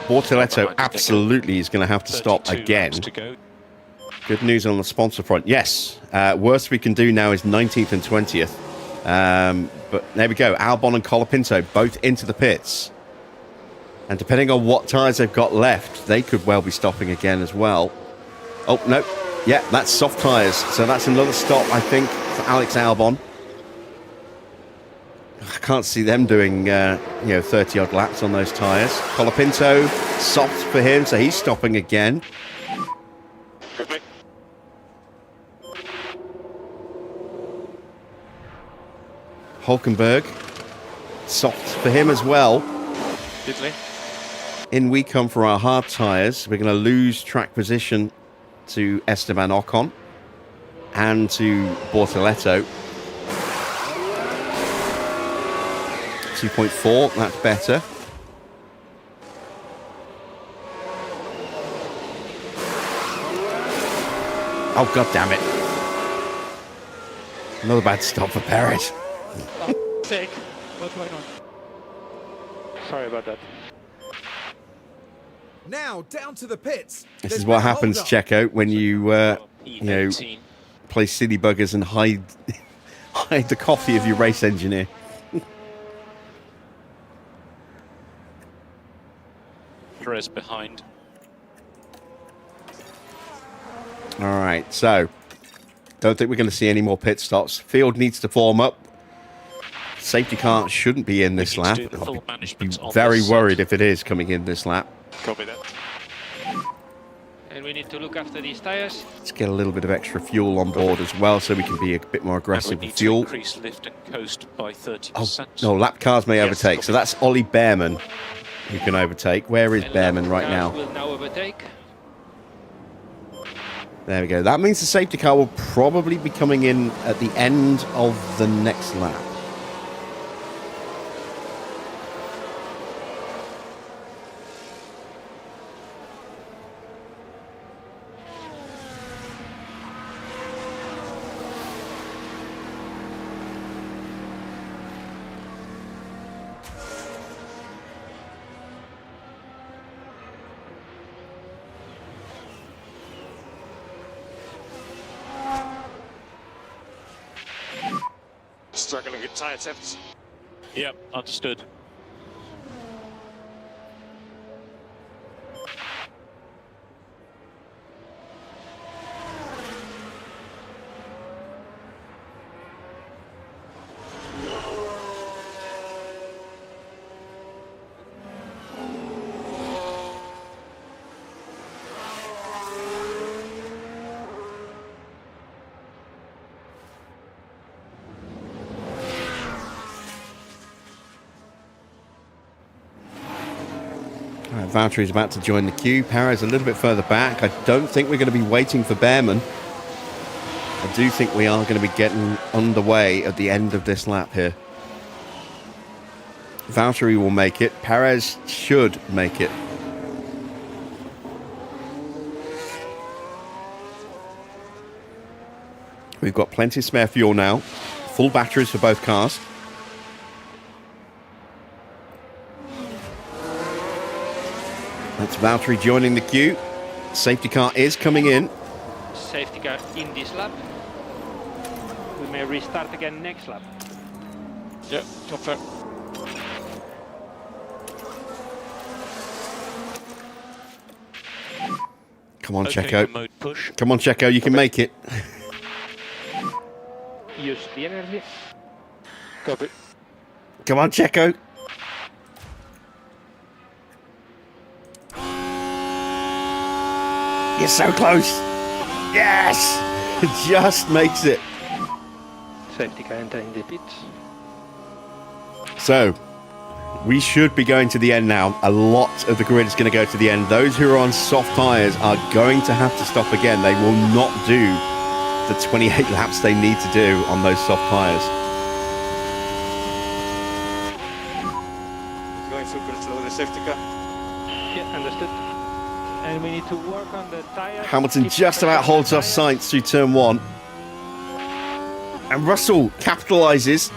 Bortoletto absolutely is going to have to stop 32 again. laps to go. Good news on the sponsor front. Yes, worst we can do now is 19th and 20th. But there we go. Albon and Colapinto both into the pits. And depending on what tyres they've got left, they could well be stopping again as well. Oh, no. Yeah, that's soft tyres. So that's another stop, I think, for Alex Albon. I can't see them doing, 30-odd laps on those tyres. Colapinto, soft for him, so he's stopping again. Copy. Hulkenberg, soft for him as well. Diddley. In we come for our hard tyres. We're going to lose track position to Esteban Ocon and to Bortoletto. 2.4, that's better. Oh, god damn it. Another bad stop for Perez. Sake. What's going on? Sorry about that. Now down to the pits. This There's is what been a happens, hold-up. Checo, when you, E18. play silly buggers and hide the coffee of your race engineer. Perez behind. All right, so don't think we're going to see any more pit stops. Field needs to form up. Safety car shouldn't be in this We need lap. to do the I'll full be management on very this worried set. if it is coming in this lap. Copy that. And we need to look after these tires. Let's get a little bit of extra fuel on board as well so we can be a bit more And we aggressive need with to fuel. increase lift and coast by Oh, 30%. no, lap cars may Yes, overtake. copy. So that's Ollie Behrman who can overtake. Where is And Behrman right cars now? will now overtake. There we go. That means the safety car will probably be coming in at the end of the next lap. Struggling with tyre temps. Yep, understood. Valtteri's about to join the queue. Perez a little bit further back. I don't think we're going to be waiting for Behrman. I do think we are going to be getting underway at the end of this lap here. Valtteri will make it. Perez should make it. We've got plenty of spare fuel now. Full batteries for both cars. That's Valtteri joining the queue. Safety car is coming in. Safety car in this lap. We may restart again next lap. Yeah, confirm. Come on, Okay, Checo. mode push. Come on, Checo. You can make it. Use the energy. Copy. Come on, Checo. You're so close. Yes! Just makes it. Safety car entering the pits. So, we should be going to the end now. A lot of the grid is going to go to the end. Those who are on soft tyres are going to have to stop again. They will not do the 28 laps they need to do on those soft tyres. Going super slow, the safety car. Yeah, understood. And we need to work on the tires. Hamilton Keep just pressure about on holds the off tires. Sainz through turn one. And Russell capitalises,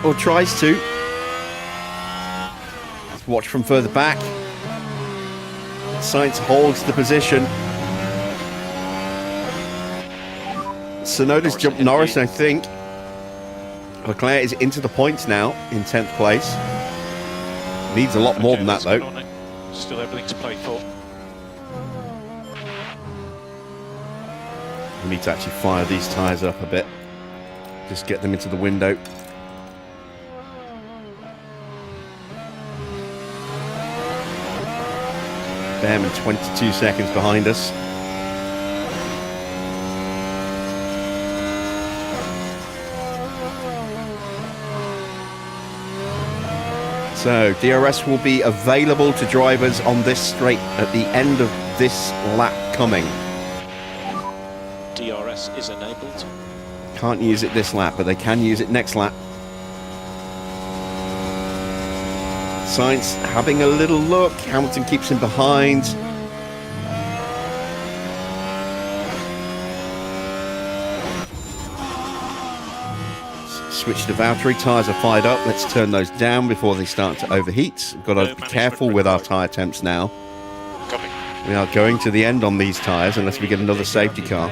or tries to. Let's watch from further back. Sainz holds the position. Sonoda's jumped Norris, I think. Leclerc is into the points now in 10th place. Needs a lot more than that, though. Still everything to play for. We need to actually fire these tyres up a bit. Just get them into the window. Behrman 22 seconds behind us. So DRS will be available to drivers on this straight at the end of this lap coming. DRS is enabled. Can't use it this lap, but they can use it next lap. Sainz having a little look. Hamilton keeps him behind. Switch to Valtteri. Tyres are fired up. Let's turn those down before they start to overheat. We've got to be careful with our tyre temps now. Copy. We are going to the end on these tyres unless we get another safety car.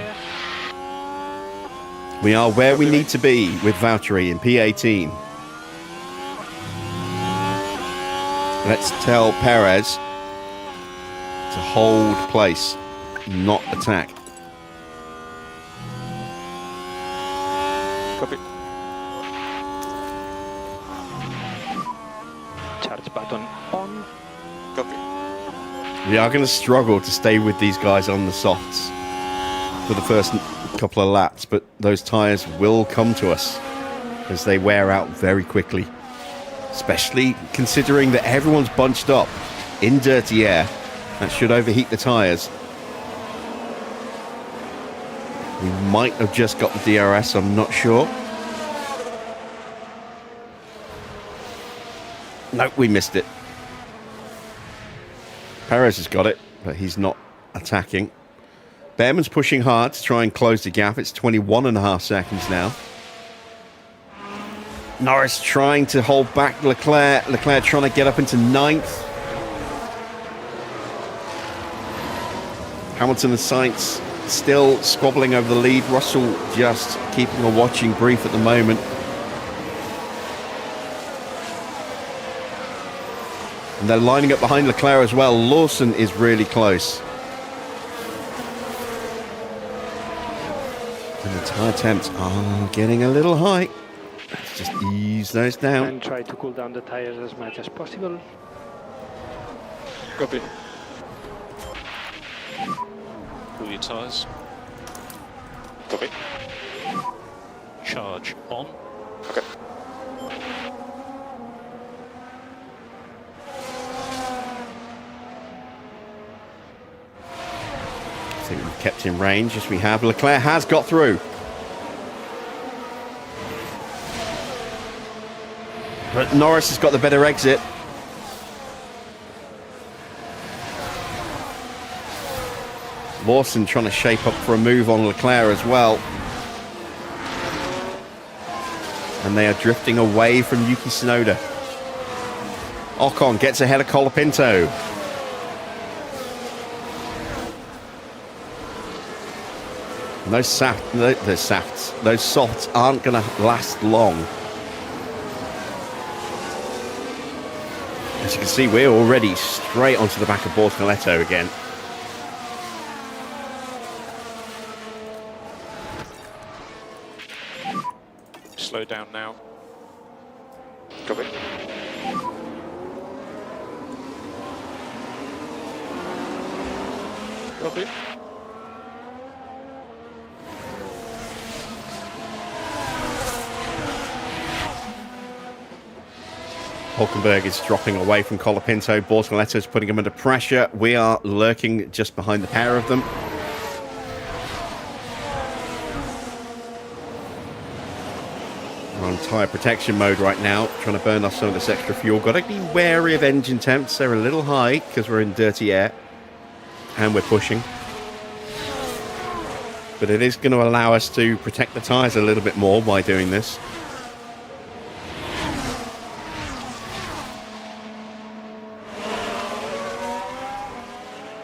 We are where we need to be with Valtteri in P18. Let's tell Perez to hold place, not attack. Copy. Charge button on. Copy. We are going to struggle to stay with these guys on the softs for the first couple of laps, but those tyres will come to us as they wear out very quickly. Especially considering that everyone's bunched up in dirty air. That should overheat the tyres. We might have just got the DRS, I'm not sure. Nope, we missed it. Perez has got it, but he's not attacking. Behrman's pushing hard to try and close the gap. It's 21.5 seconds now. Norris trying to hold back Leclerc. Leclerc trying to get up into 9th. Hamilton and Sainz still squabbling over the lead. Russell just keeping a watching brief at the moment. And they're lining up behind Leclerc as well. Lawson is really close. And the tyre temps are getting a little high. Let's just ease those down. And try to cool down the tires as much as possible. Copy. Cool your tyres. Copy. Charge on. Okay. I think we've kept in range. Yes, we have. Leclerc has got through. But Norris has got the better exit. Lawson trying to shape up for a move on Leclerc as well. And they are drifting away from Yuki Tsunoda. Ocon gets ahead of Colapinto. Those softs aren't going to last long. As you can see, we're already straight onto the back of Bortoletto again. Slow down now. Copy. Copy. Hulkenberg is dropping away from Colapinto. Bortoletto is putting him under pressure. We are lurking just behind the pair of them. We're on tyre protection mode right now, trying to burn off some of this extra fuel. Got to be wary of engine temps. They're a little high because we're in dirty air and we're pushing. But it is going to allow us to protect the tyres a little bit more by doing this.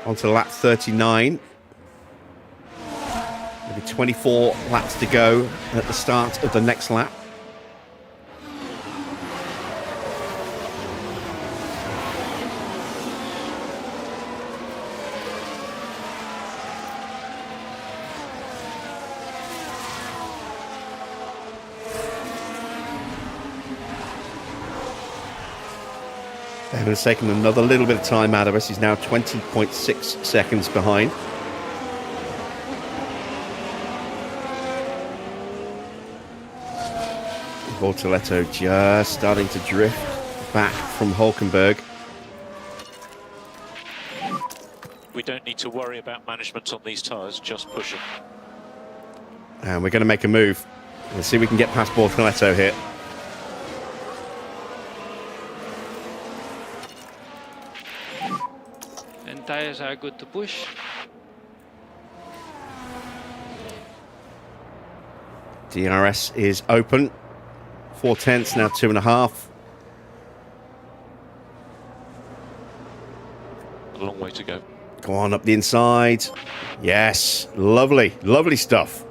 On to lap 39. Maybe 24 laps to go at the start of the next lap. Evan's taken another little bit of time out of us. He's now 20.6 seconds behind. Bortoletto just starting to drift back from Hulkenberg. We don't need to worry about management on these tyres, just push them. And we're going to make a move. Let's see if we can get past Bortoletto here. And tires are good to push. DRS is open. 4/10, now 2.5. A long way to go. Go on up the inside. Yes, lovely, lovely stuff.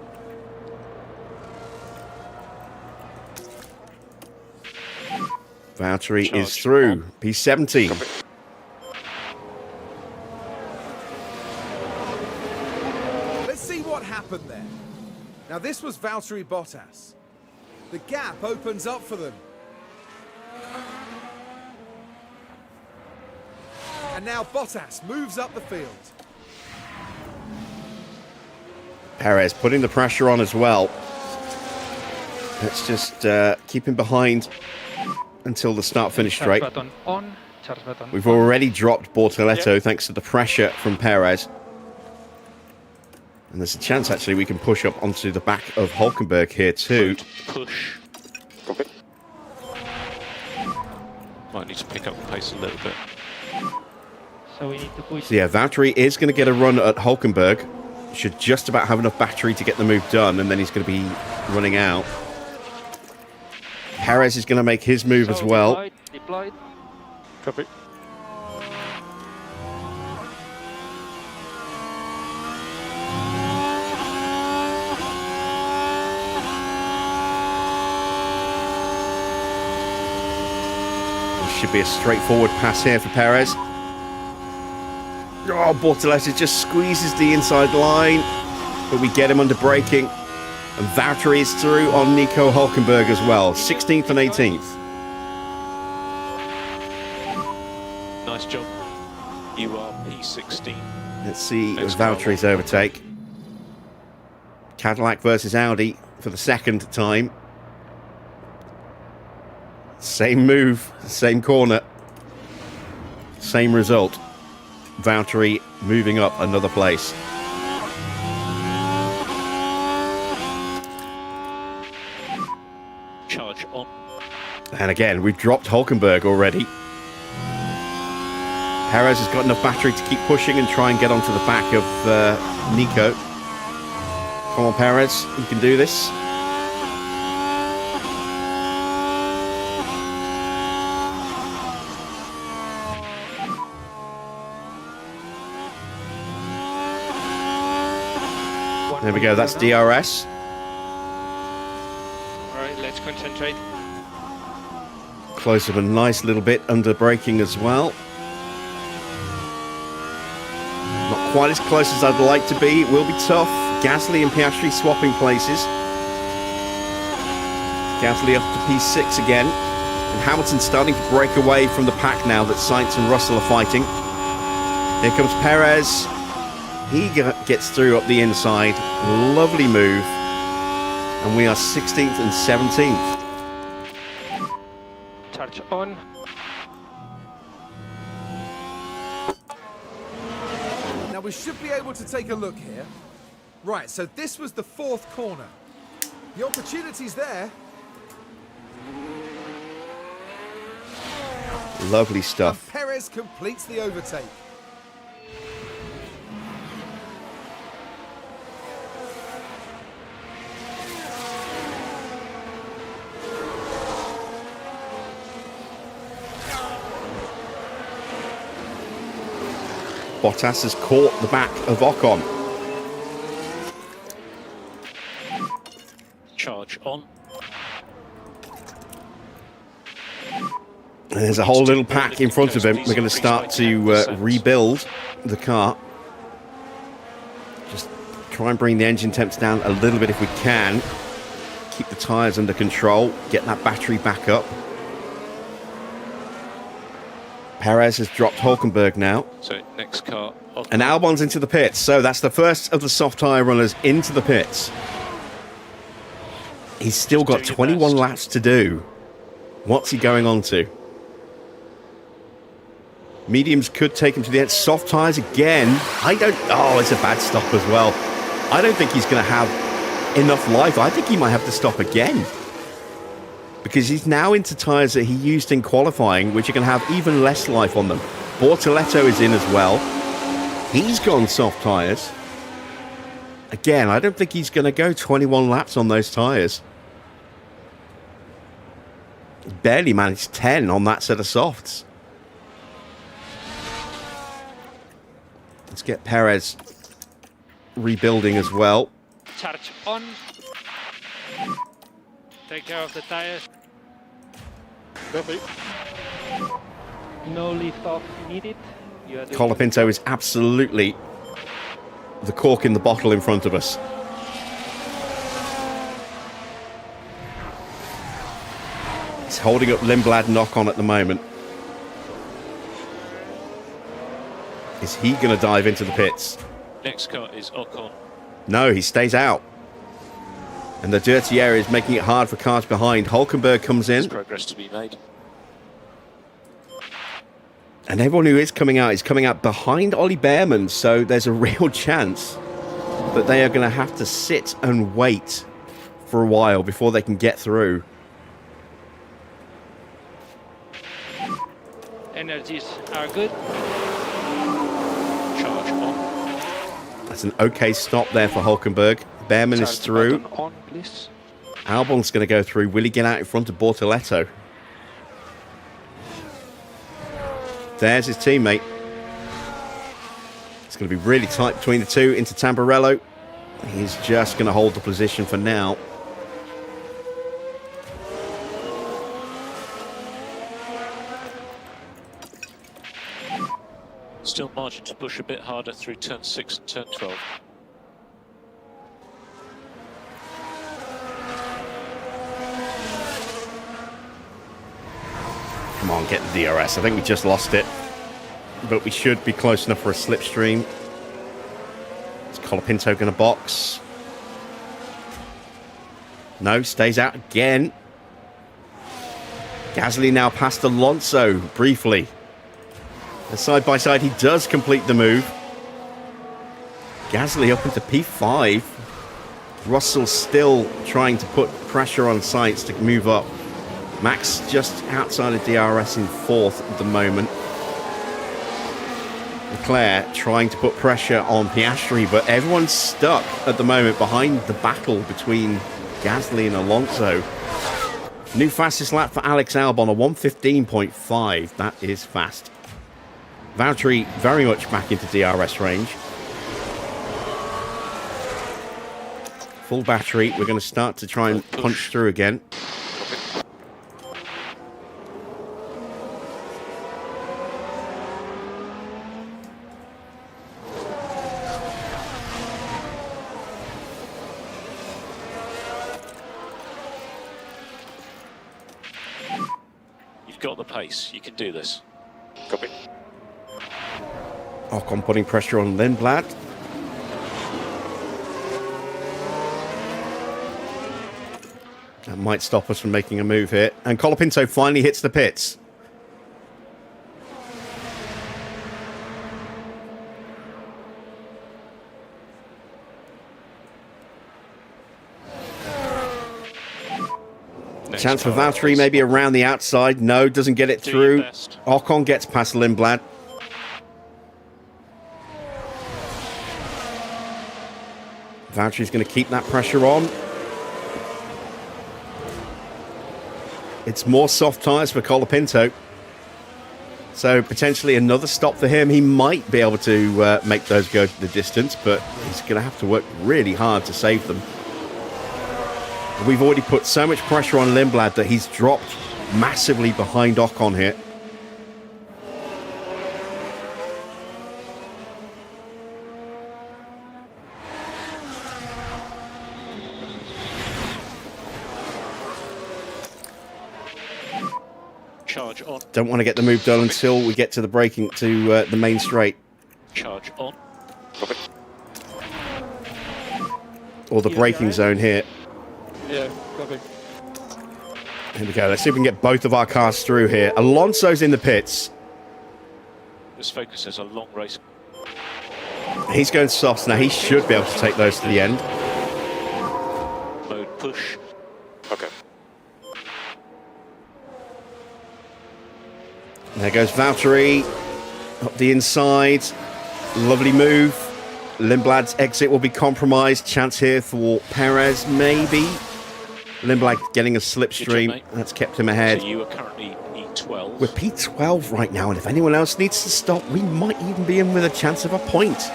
Valtteri is through. P17. Let's see what happened there. Now this was Valtteri Bottas. The gap opens up for them. And now Bottas moves up the field. Perez putting the pressure on as well. Let's just keep him behind until the start-finish straight. Charge button on. Charge button We've on. already dropped Bortoletto thanks to the pressure from Perez. And there's a chance, actually, we can push up onto the back of Hulkenberg here, too. Push. Copy. Might need to pick up the pace a little bit. So we need to push. So, yeah, Valtteri is going to get a run at Hulkenberg. Should just about have enough battery to get the move done, and then he's going to be running out. Perez is going to make his move as well. Deployed. Copy. Should be a straightforward pass here for Perez. Oh, Bortoletto just squeezes the inside line, but we get him under braking. And Valtteri is through on Nico Hulkenberg as well, 16th and 18th. Nice job. You are P16. Let's see Next Valtteri's car. overtake. Cadillac versus Audi for the second time. Same move, same corner, same result. Valtteri moving up another place. Charge on. And again, we've dropped Hulkenberg already. Perez has got enough battery to keep pushing and try and get onto the back of Nico. Come on, Perez, you can do this. There we go, that's DRS. Alright, let's concentrate. Close up a nice little bit under braking as well. Not quite as close as I'd like to be. It will be tough. Gasly and Piastri swapping places. Gasly up to P6 again. And Hamilton starting to break away from the pack now that Sainz and Russell are fighting. Here comes Perez. He gets through up the inside. Lovely move. And we are 16th and 17th. Charge on. Now we should be able to take a look here. Right, so this was the fourth corner. The opportunity's there. Lovely stuff. And Perez completes the overtake. Bottas has caught the back of Ocon. Charge on. And there's a whole little pack in front of him. We're going to start to rebuild the car. Just try and bring the engine temps down a little bit if we can. Keep the tyres under control. Get that battery back up. Perez has dropped Hulkenberg now. So next car. And Albon's into the pits. So that's the first of the soft tyre runners into the pits. He's still got 21 laps to do. What's he going on to? Mediums could take him to the end. Soft tyres again. Oh, it's a bad stop as well. I don't think he's going to have enough life. I think he might have to stop again. Because he's now into tyres that he used in qualifying, which are going to have even less life on them. Bortoletto is in as well. He's gone soft tyres. Again, I don't think he's going to go 21 laps on those tyres. He barely managed 10 on that set of softs. Let's get Perez rebuilding as well. Charge on. Take care of the tires. Copy. No lift off needed. Colapinto is absolutely the cork in the bottle in front of us. He's holding up Lindblad and Ocon at the moment. Is he going to dive into the pits? Next car is Ocon. No, he stays out. And the dirty area is making it hard for cars behind. Hulkenberg comes There's in. progress to be made. And everyone who is coming out behind Ollie Behrman. So there's a real chance that they are going to have to sit and wait for a while before they can get through. Energies are good. Charge on. That's an okay stop there for Hulkenberg. Behrman is through. On, please. Albon's going to go through. Will he get out in front of Bortoletto? There's his teammate. It's going to be really tight between the two into Tamburello. He's just going to hold the position for now. Still margin to push a bit harder through turn 6 and turn 12. Come on, get the DRS. I think we just lost it. But we should be close enough for a slipstream. Is Colapinto going to box? No, stays out again. Gasly now past Alonso briefly. And side by side, he does complete the move. Gasly up into P5. Russell still trying to put pressure on Sainz to move up. Max just outside of DRS in 4th at the moment. Leclerc trying to put pressure on Piastri, but everyone's stuck at the moment behind the battle between Gasly and Alonso. New fastest lap for Alex Albon, a 1:15.5. That is fast. Valtteri very much back into DRS range. Full battery. We're going to start to try and punch through again. You've got the pace. You can do this. Copy. Ocon putting pressure on Lindblad. That might stop us from making a move here. And Colapinto finally hits the pits. Chance for Valtteri maybe around the outside. No, doesn't get it through. Ocon gets past Lindblad. Valtteri's going to keep that pressure on. It's more soft tyres for Colapinto. So potentially another stop for him. He might be able to make those go the distance, but he's going to have to work really hard to save them. We've already put so much pressure on Lindblad that he's dropped massively behind Ocon here. Charge on. Don't want to get the move done until we get to the braking to the main straight. Charge on. Copy. Or the braking zone here. Yeah, copy. Here we go. Let's see if we can get both of our cars through here. Alonso's in the pits. This Focus is a long race. He's going soft now. He should be able to take those to the end. Mode push. Okay. There goes Valtteri up the inside. Lovely move. Lindblad's exit will be compromised. Chance here for Perez, maybe. Lindblad getting a slipstream. mate. That's kept him ahead. So you are currently P12. We're P12 right now, and if anyone else needs to stop, we might even be in with a chance of a point.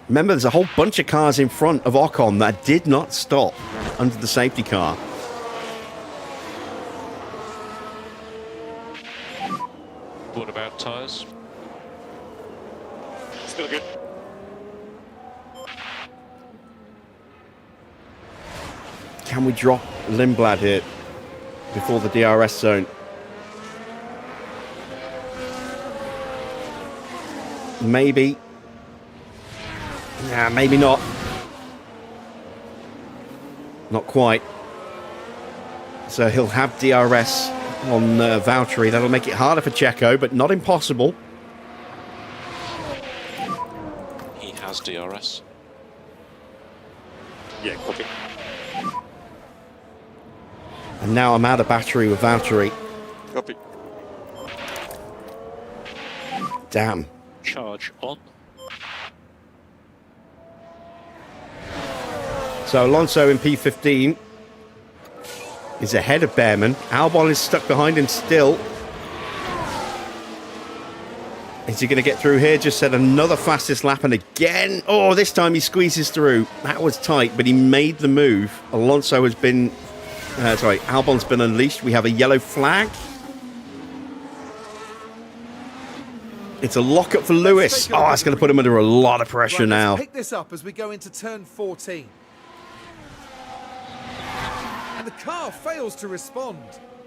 Remember, there's a whole bunch of cars in front of Ocon that did not stop under the safety car. What about tyres? Still good. Can we drop Lindblad here before the DRS zone? Maybe. Nah, maybe not. Not quite. So he'll have DRS on Valtteri. That'll make it harder for Checo, but not impossible. He has DRS. Yeah, copy. And now I'm out of battery with Valtteri. Copy. Damn. Charge on. So Alonso in P15 is ahead of Behrman. Albon is stuck behind him still. Is he going to get through here? Just set another fastest lap, and again. Oh, this time he squeezes through. That was tight, but he made the move. Alonso has been... Albon's been unleashed. We have a yellow flag. It's a lockup for Lewis. Oh, that's going to put him under a lot of pressure Right, now. let's pick this up as we go into turn 14. And the car fails to respond.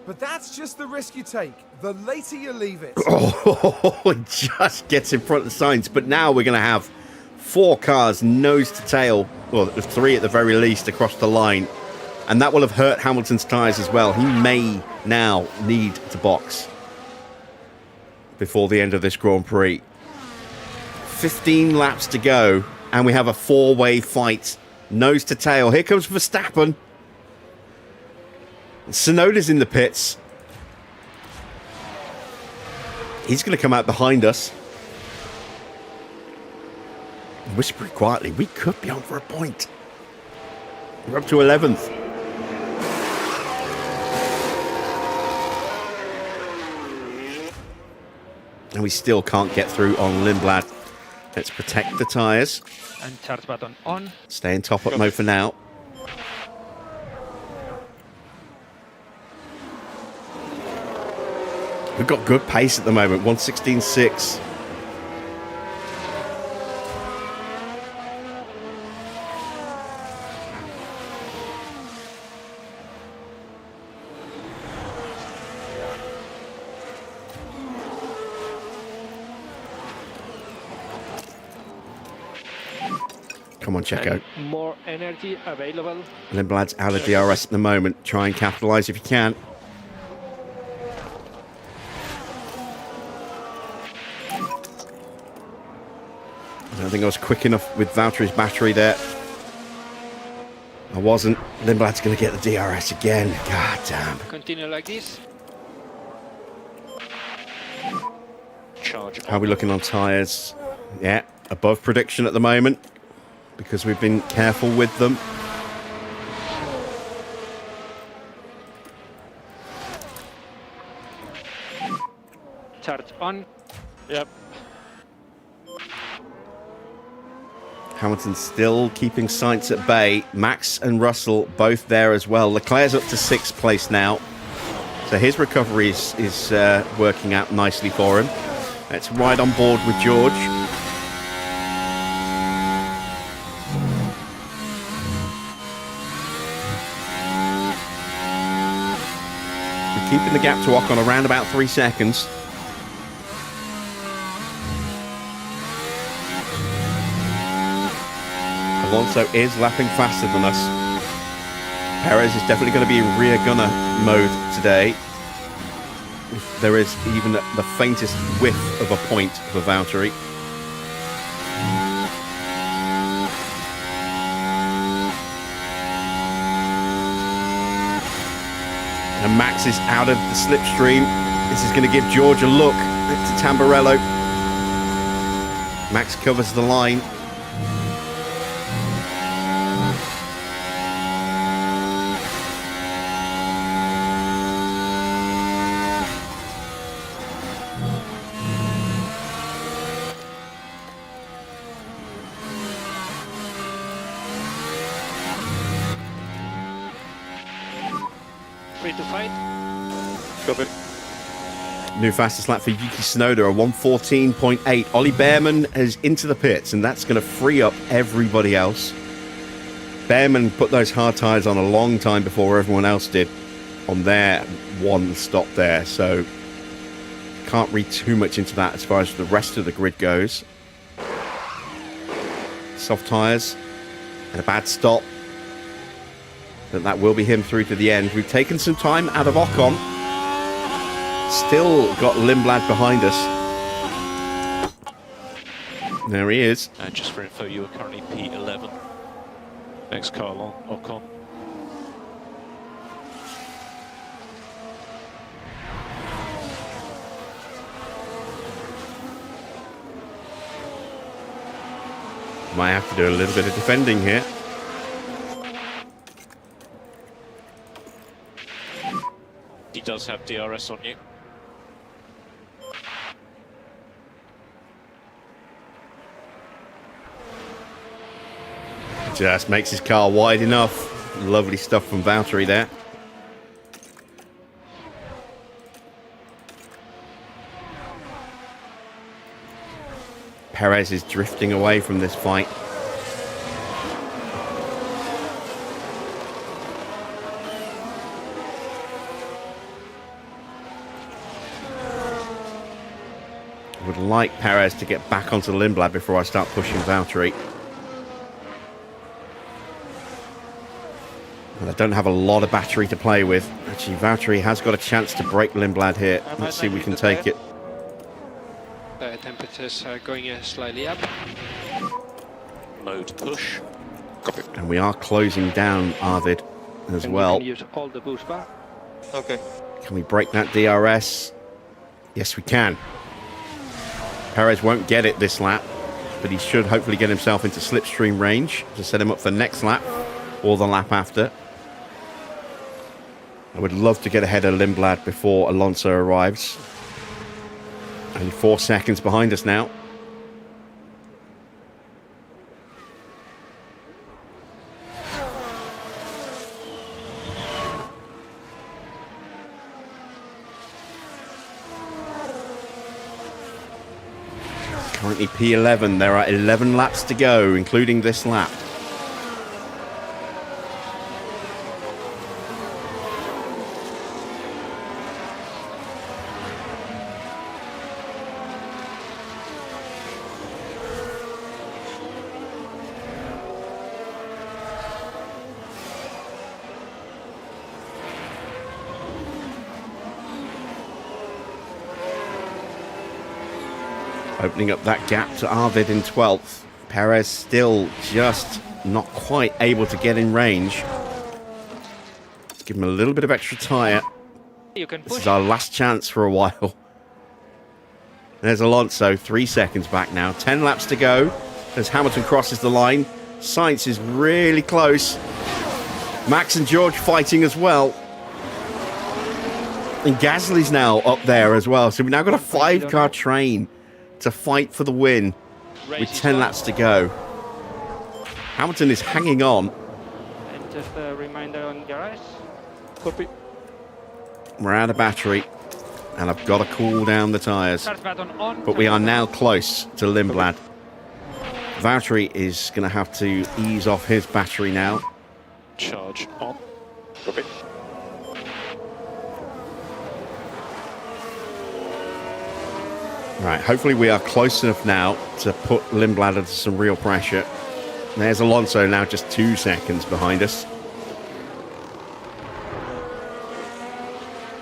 But that's just the risk you take. The later you leave it. Oh, it just gets in front of the signs. But now we're going to have 4 cars nose to tail, well, 3 at the very least, across the line. And that will have hurt Hamilton's tyres as well. He may now need to box before the end of this Grand Prix. 15 laps to go, and we have a 4-way fight, nose to tail. Here comes Verstappen. Tsunoda's in the pits. He's going to come out behind us. Whispering quietly, we could be on for a point. We're up to 11th. And we still can't get through on Lindblad. Let's protect the tyres. And charge button on. Stay in top-up mode for now. We've got good pace at the moment, 1:16.6. Come on, Checo. And more energy available. Lindblad's out of DRS at the moment. Try and capitalise if you can. I don't think I was quick enough with Valtteri's battery there. I wasn't. Lindblad's going to get the DRS again. God damn. Continue like this. Charge on. How are we looking on tyres? Yeah, above prediction at the moment because we've been careful with them. on. Yep. Hamilton still keeping Sainz at bay. Max and Russell both there as well. Leclerc's up to 6th place now. So his recovery is working out nicely for him. Let's ride on board with George. We're keeping the gap to Ocon around about 3 seconds. Alonso is lapping faster than us. Perez is definitely going to be in rear gunner mode today. If there is even the faintest whiff of a point for Valtteri. And Max is out of the slipstream. This is going to give George a look to Tamburello. Max covers the line. Free to fight. Copy. New fastest lap for Yuki Tsunoda, a 1:14.8. Ollie Behrman is into the pits, and that's going to free up everybody else. Behrman put those hard tyres on a long time before everyone else did on their one stop there, so can't read too much into that as far as the rest of the grid goes. Soft tyres and a bad stop. But that will be him through to the end. We've taken some time out of Ocon. Still got Lindblad behind us. There he is. And just for info, you are currently P11. Next car along, Ocon. Might have to do a little bit of defending here. He does have DRS on you. Just makes his car wide enough. Lovely stuff from Valtteri there. Perez is drifting away from this fight. Would like Perez to get back onto Lindblad before I start pushing Valtteri. But I don't have a lot of battery to play with. Actually, Valtteri has got a chance to break Lindblad here. Let's see if we can take it. The temperatures are going slightly up. Mode push. Copy. And we are closing down Arvid as And well. you can use all the boost bar. Okay. Can we break that DRS? Yes, we can. Perez won't get it this lap, but he should hopefully get himself into slipstream range to set him up for next lap or the lap after. I would love to get ahead of Lindblad before Alonso arrives. Only 4 seconds behind us now. Currently P11. There are 11 laps to go, including this lap. Opening up that gap to Arvid in 12th. Perez still just not quite able to get in range. Let's give him a little bit of extra tyre. You can This push. is our last chance for a while. There's Alonso, 3 seconds back now. 10 laps to go as Hamilton crosses the line. Sainz is really close. Max and George fighting as well. And Gasly's now up there as well. So we've now got a 5-car train to fight for the win with 10 laps to go. Hamilton is hanging on. And just a reminder on garage. Copy. We're out of battery. And I've got to cool down the tyres. Start button on. But we are now close to Lindblad. Valtteri is going to have to ease off his battery now. Charge on. Copy. Right, hopefully we are close enough now to put Lindblad under some real pressure. There's Alonso now just 2 seconds behind us.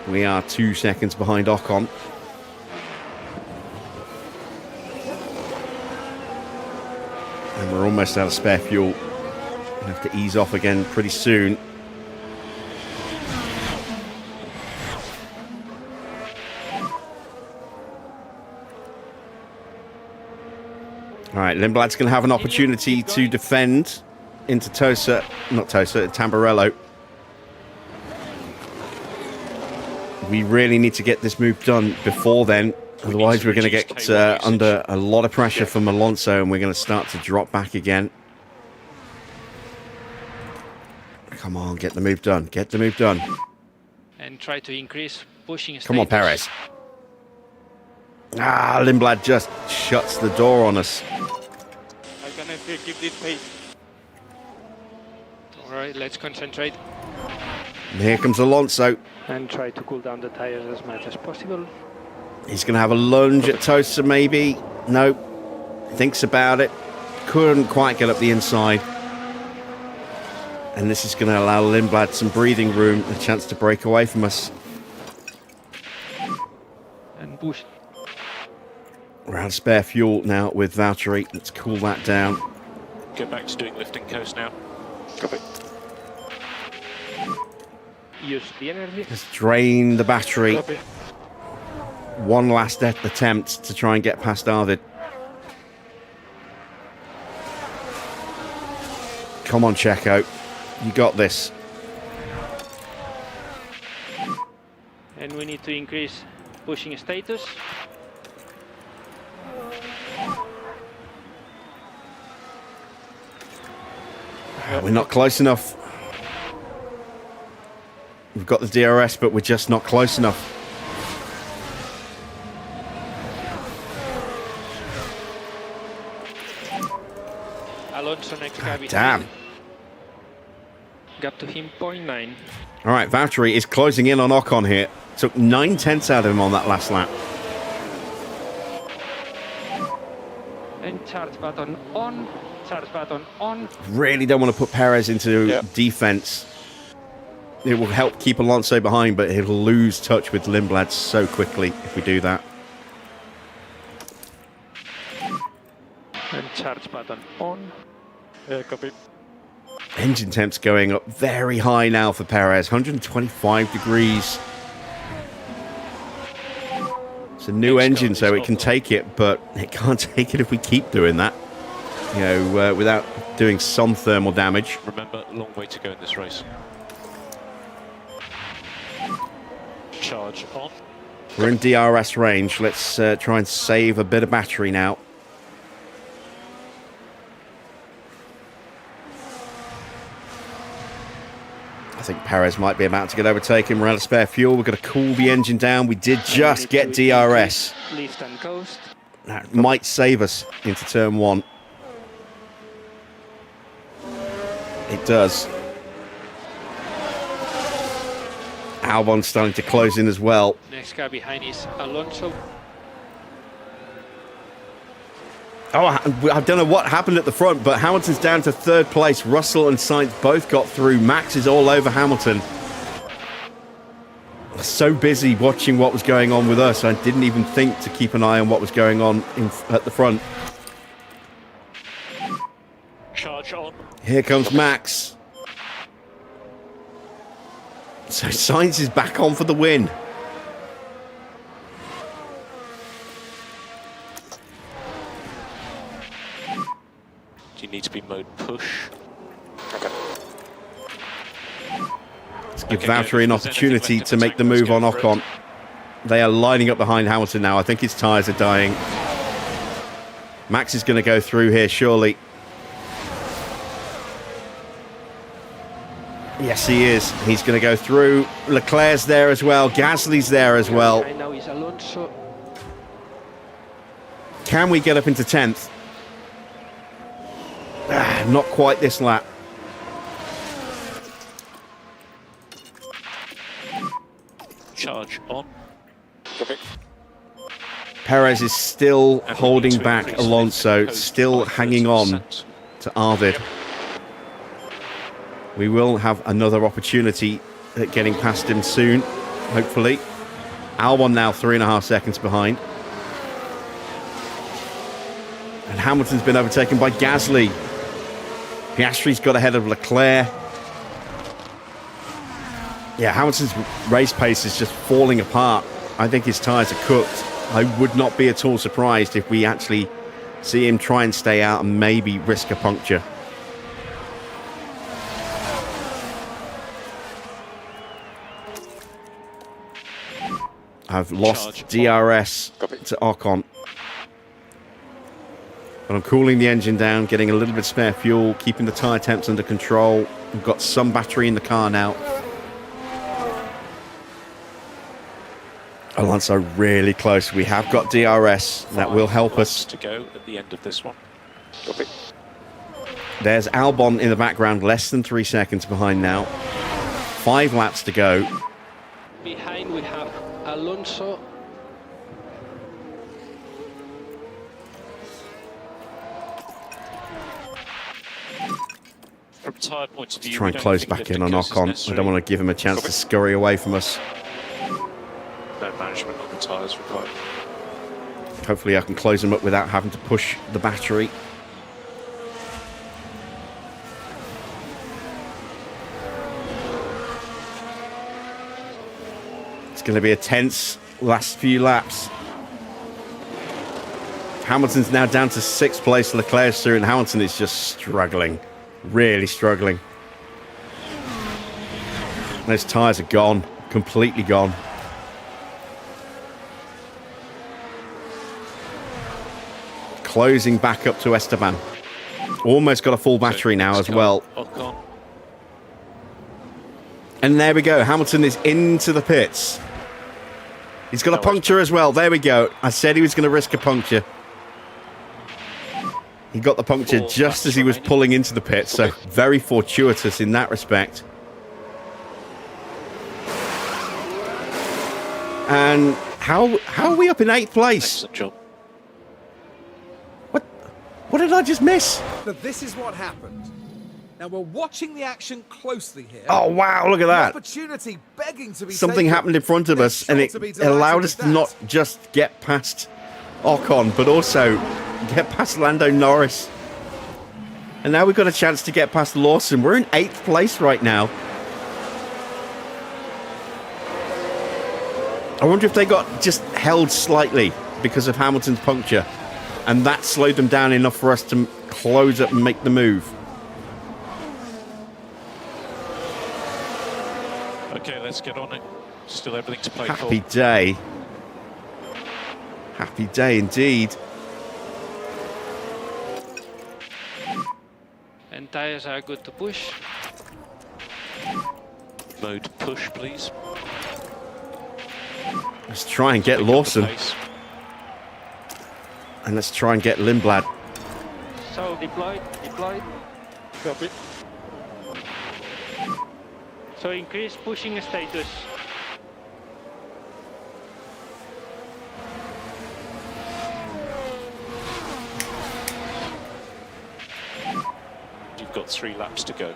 We are 2 seconds behind Ocon. And we're almost out of spare fuel. We'll have to ease off again pretty soon. All right, Lindblad's going to have an opportunity to defend into Tamburello. We really need to get this move done before then. Otherwise, we're going to get under a lot of pressure from Alonso and we're going to start to drop back again. Come on, get the move done. Get the move done. And try to increase pushing status. Come on, Perez. Ah, Lindblad just shuts the door on us. I can keep this pace. All right, let's concentrate. And here comes Alonso. And try to cool down the tires as much as possible. He's going to have a lunge at Tosa, maybe. No. Thinks about it. Couldn't quite get up the inside. And this is going to allow Lindblad some breathing room, a chance to break away from us. And push. We're out of spare fuel now with Valtteri. Let's cool that down. Go back to doing lift and coast now. Copy. Use the energy. Let's drain the battery. Copy. One last attempt to try and get past Arvid. Come on, Checo. You got this. And we need to increase pushing status. We're not close enough. We've got the DRS, but we're just not close enough. Alonso next car behind. Damn. Gap to him 0.9. All right, Valtteri is closing in on Ocon here. Took 9/10 out of him on that last lap. And charge button on. Charge button on. Really don't want to put Perez into defense. It will help keep Alonso behind, but he'll lose touch with Lindblad so quickly if we do that. And charge button on. Copy. Engine temps going up very high now for Perez, 125 degrees. It's a new engine, so it can take it, but it can't take it if we keep doing that. You know, without doing some thermal damage. Remember, long way to go in this race. Charge on. We're in DRS range. Let's try and save a bit of battery now. I think Perez might be about to get overtaken. We're out of spare fuel. We've got to cool the engine down. We did just get DRS. Lift and coast. That might save us into turn one. It does. Albon's starting to close in as well. Next car behind is Alonso. Oh, I don't know what happened at the front, but Hamilton's down to third place. Russell and Sainz both got through. Max is all over Hamilton. So busy watching what was going on with us, I didn't even think to keep an eye on what was going on at the front. Charge on. Here comes Max. So Sainz is back on for the win. Do you need to be mode push? Okay. Let's Give Okay, Valtteri an good. If there's anything opportunity left to in the make the tank, let's move go on for it. Ocon. They are lining up behind Hamilton now. I think his tyres are dying. Max is going to go through here, surely. Yes, he is. He's going to go through. Leclerc's there as well. Gasly's there as well. Right now is Alonso. Can we get up into 10th? Not quite this lap. Charge on. Copy. Perez is still And we holding need to back increase Alonso, the still by hanging on 30%. to Arvid. We will have another opportunity at getting past him soon, hopefully. Albon now 3.5 seconds behind. And Hamilton's been overtaken by Gasly. Piastri's got ahead of Leclerc. Yeah, Hamilton's race pace is just falling apart. I think his tyres are cooked. I would not be at all surprised if we actually see him try and stay out and maybe risk a puncture. I've lost Charge. DRS Copy. to Ocon. But I'm cooling the engine down, getting a little bit of spare fuel, keeping the tyre temps under control. We've got some battery in the car now. Alonso really close. We have got DRS. That will help us. To go at the end of this one. Copy. There's Albon in the background, less than 3 seconds behind now. 5 laps to go. Behind we have Alonso. From tyre point of view, Try we and don't close think back in lifting on course is Ocon. I necessary. don't want to give him a chance to scurry away from us. No management on the tyres required. Hopefully I can close him up without having to push the battery. It's going to be a tense last few laps. Hamilton's now down to 6th place. Leclerc's through and Hamilton is just struggling. Really struggling. Those tyres are gone. Completely gone. Closing back up to Esteban. Almost got a full battery now as well. Ocon. And there we go. Hamilton is into the pits. He's got a puncture as well. There we go. I said he was going to risk a puncture. He got the puncture just as he was pulling into the pits, so very fortuitous in that respect. And how are we up in 8th place? Excellent job. What did I just miss? But this is what happened. Now we're watching the action closely here. Oh, wow, look at The that. opportunity begging to be Something taken. happened in front of They're us, and sure it to be delighted allowed with us to that. not just get past Ocon, but also get past Lando Norris. And now we've got a chance to get past Lawson. We're in 8th place right now. I wonder if they got just held slightly because of Hamilton's puncture, and that slowed them down enough for us to close up and make the move. Okay, let's get on it. Still everything to play Happy for. day. Happy day indeed. And tires are good to push. Mode push, please. Let's try and get Pick up the Lawson, pace. and let's try and get Lindblad. So deployed. Copy. So increase pushing status. You've got 3 laps to go.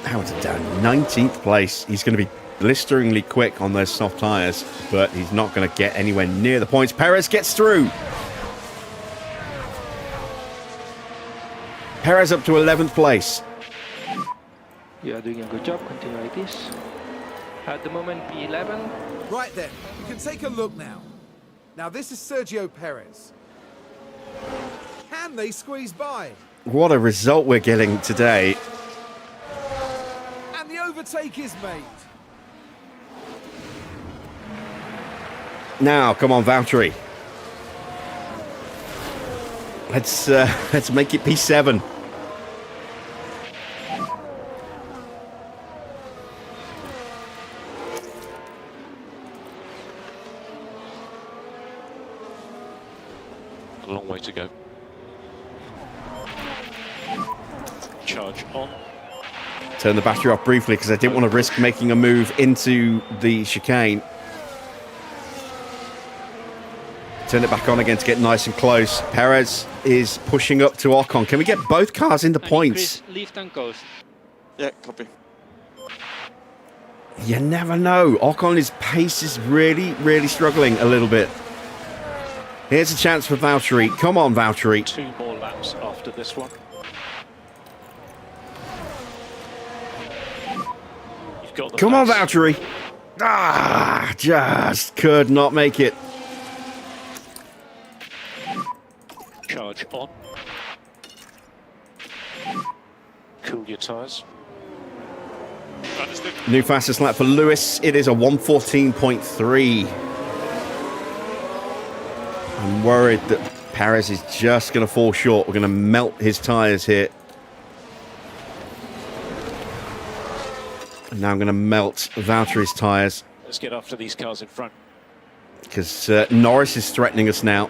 Hamilton down 19th place. He's going to be blisteringly quick on those soft tyres, but he's not going to get anywhere near the points. Perez gets through. Perez up to 11th place. You are doing a good job. Continue like this. At the moment, P11. Right then, you can take a look now. Now this is Sergio Perez. Can they squeeze by? What a result we're getting today. And the overtake is made. Now, come on, Valtteri. Let's make it P7. A long way to go. Charge on. Turn the battery off briefly because I didn't want to risk making a move into the chicane. Turn it back on again to get nice and close. Perez is pushing up to Ocon. Can we get both cars into points? Chris, lift and coast. Yeah, copy. You never know. Ocon's pace is really, really struggling a little bit. Here's a chance for Valtteri. Come on, Valtteri. 2 more laps after this one. You've got the Come on, pace. Valtteri. Ah, just could not make it. Charge on. Cool your tyres. Understood. New fastest lap for Lewis. It is a 1:14.3. I'm worried that Perez is just going to fall short. We're going to melt his tyres here. And now I'm going to melt Valtteri's tyres Let's get after these cars in front. because Norris is threatening us now.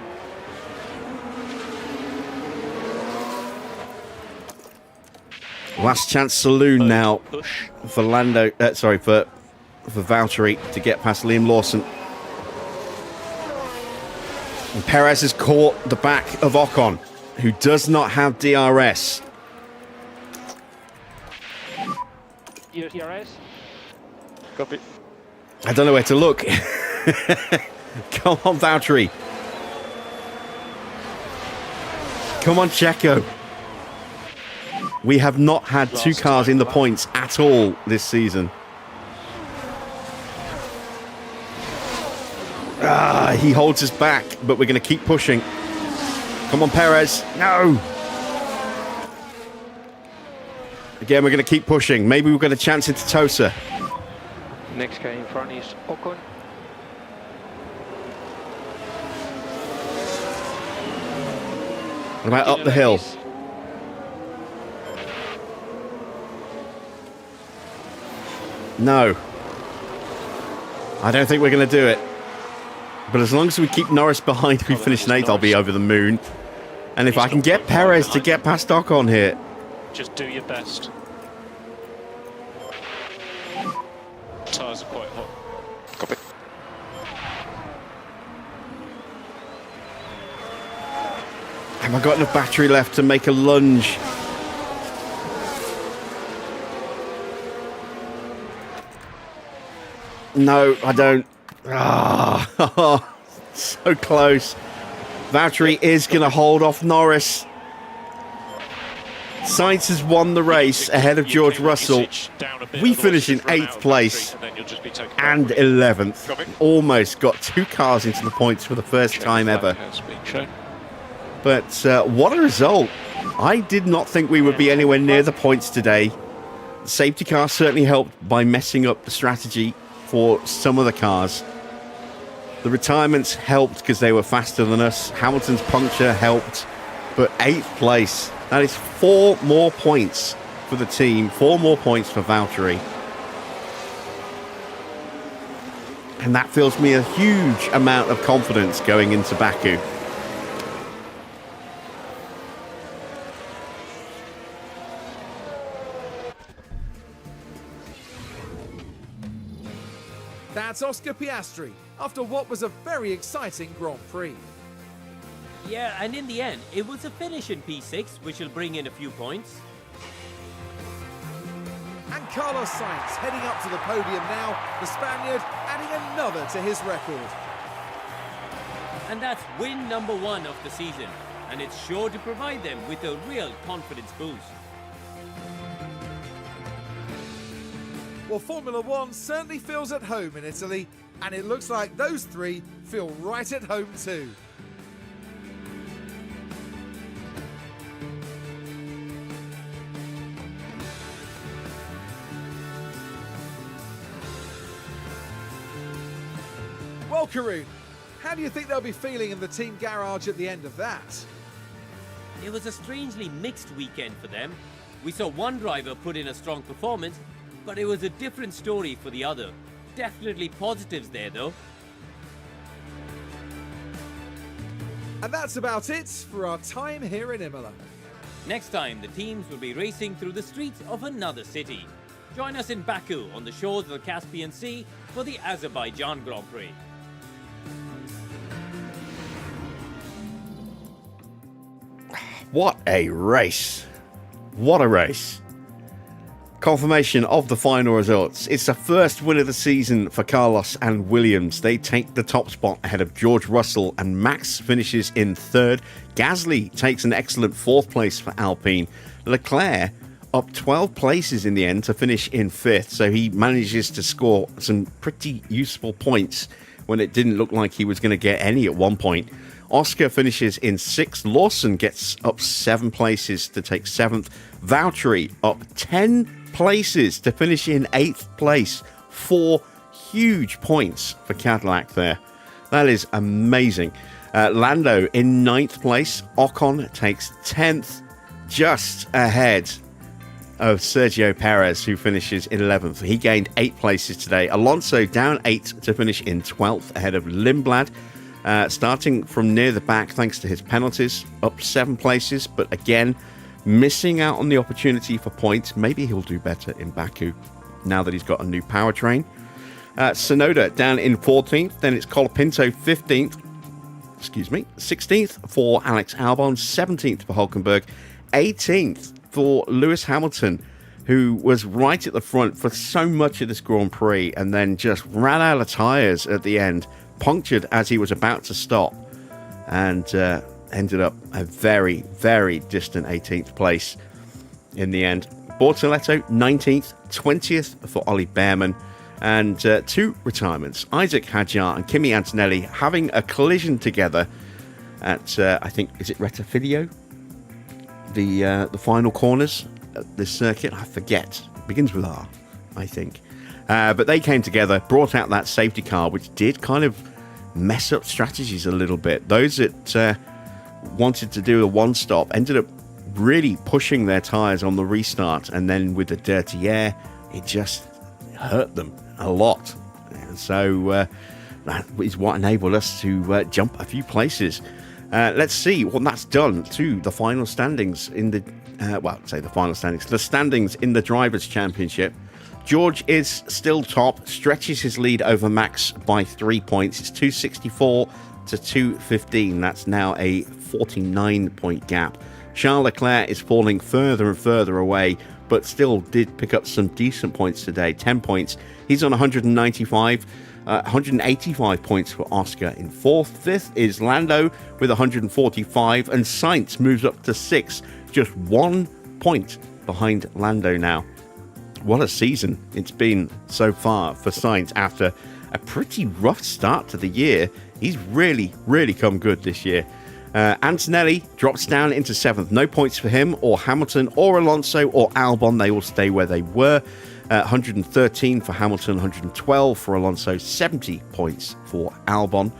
Last chance saloon now Push. for Lando. For Valtteri to get past Liam Lawson. And Perez has caught the back of Ocon, who does not have DRS. DRS. Copy. I don't know where to look. Come on, Valtteri. Come on, Checo. We have not had two Last cars time in the lap. points at all this season. He holds us back, but we're going to keep pushing. Come on, Perez. No. Again, we're going to keep pushing. Maybe we've got a chance into Tosa. Next guy in front is Ocon. What about up the hill? No. I don't think we're going to do it. But as long as we keep Norris behind, we finish in 8th, I'll be over the moon. And if He's I can not get quite far Perez to behind. get past Ocon here. Just do your best. Tyres are quite hot. Copy. Have I got enough battery left to make a lunge? No, I don't. Ah, so close. Valtteri is going to hold off Norris. Sainz has won the race ahead of George Russell. We finish in 8th place and 11th. Almost got two cars into the points for the first time ever. But what a result. I did not think we would be anywhere near the points today. The safety car certainly helped by messing up the strategy for some of the cars. The retirements helped because they were faster than us. Hamilton's puncture helped. But 8th place, that is 4 more points for the team, 4 more points for Valtteri. And that fills me a huge amount of confidence going into Baku. That's Oscar Piastri after what was a very exciting Grand Prix. Yeah, and in the end, it was a finish in P6, which will bring in a few points. And Carlos Sainz heading up to the podium now, the Spaniard adding another to his record. And that's win number 1 of the season, and it's sure to provide them with a real confidence boost. Well, Formula One certainly feels at home in Italy, and it looks like those three feel right at home too. Well, Karun, how do you think they'll be feeling in the team garage at the end of that? It was a strangely mixed weekend for them. We saw one driver put in a strong performance, but it was a different story for the other. Definitely positives there though. And that's about it for our time here in Imola. Next time, the teams will be racing through the streets of another city. Join us in Baku on the shores of the Caspian Sea for the Azerbaijan Grand Prix. What a race. What a race. Confirmation of the final results. It's the first win of the season for Carlos and Williams. They take the top spot ahead of George Russell, and Max finishes in third. Gasly takes an excellent fourth place for Alpine. Leclerc up 12 places in the end to finish in fifth, so he manages to score some pretty useful points when it didn't look like he was going to get any at one point. Oscar finishes in sixth. Lawson gets up 7 places to take seventh. Valtteri up 10 places to finish in 8th place. 4 huge points for Cadillac there. That is amazing. Lando in 9th place. Ocon takes 10th, just ahead of Sergio Perez, who finishes in 11th. He gained 8 places today. Alonso down 8 to finish in 12th, ahead of Lindblad. Starting from near the back thanks to his penalties, up 7 places, but again, missing out on the opportunity for points. Maybe he'll do better in Baku now that he's got a new powertrain. Tsunoda down in 14th, then it's Colapinto 15th, 16th for Alex Albon, 17th for Hulkenberg, 18th for Lewis Hamilton, who was right at the front for so much of this Grand Prix and then just ran out of tyres at the end, punctured as he was about to stop, and ended up a very, very distant 18th place in the end. Bortoletto 19th, 20th for Ollie Behrman, and 2 retirements. Isaac Hadjar and Kimi Antonelli having a collision together at, I think, is it Retifidio? The final corners at this circuit, I forget. It begins with R, I think. But they came together, brought out that safety car, which did kind of mess up strategies a little bit. Those that wanted to do a one-stop ended up really pushing their tyres on the restart, and then with the dirty air, it just hurt them a lot. And so that is what enabled us to jump a few places. Let's see what that's done to the final standings in the the standings in the Drivers' Championship. George is still top, stretches his lead over Max by 3 points. It's 264 to 215. That's now a 49-point gap. Charles Leclerc is falling further and further away, but still did pick up some decent points today, 10 points. He's on 195, 185 points for Oscar in fourth. Fifth is Lando with 145, and Sainz moves up to sixth, just 1 point behind Lando now. What a season it's been so far for Sainz after a pretty rough start to the year. He's really, really come good this year. Antonelli drops down into 7th. No points for him or Hamilton or Alonso or Albon. They will stay where they were. 113 for Hamilton, 112 for Alonso, 70 points for Albon.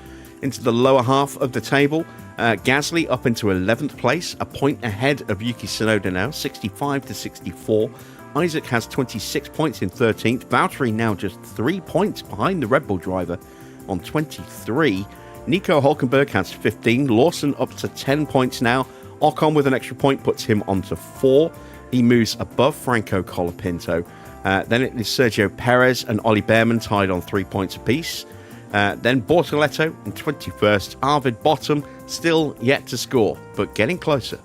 Into the lower half of the table, Gasly up into 11th place, a point ahead of Yuki Tsunoda now, 65 to 64. Isaac has 26 points in 13th. Valtteri now just 3 points behind the Red Bull driver on 23. Nico Hulkenberg has 15. Lawson up to 10 points now. Ocon with an extra point puts him onto 4. He moves above Franco Colapinto. Then it is Sergio Perez and Ollie Behrman tied on 3 points apiece. Then Bortoletto in 21st. Arvid Bottom still yet to score, but getting closer.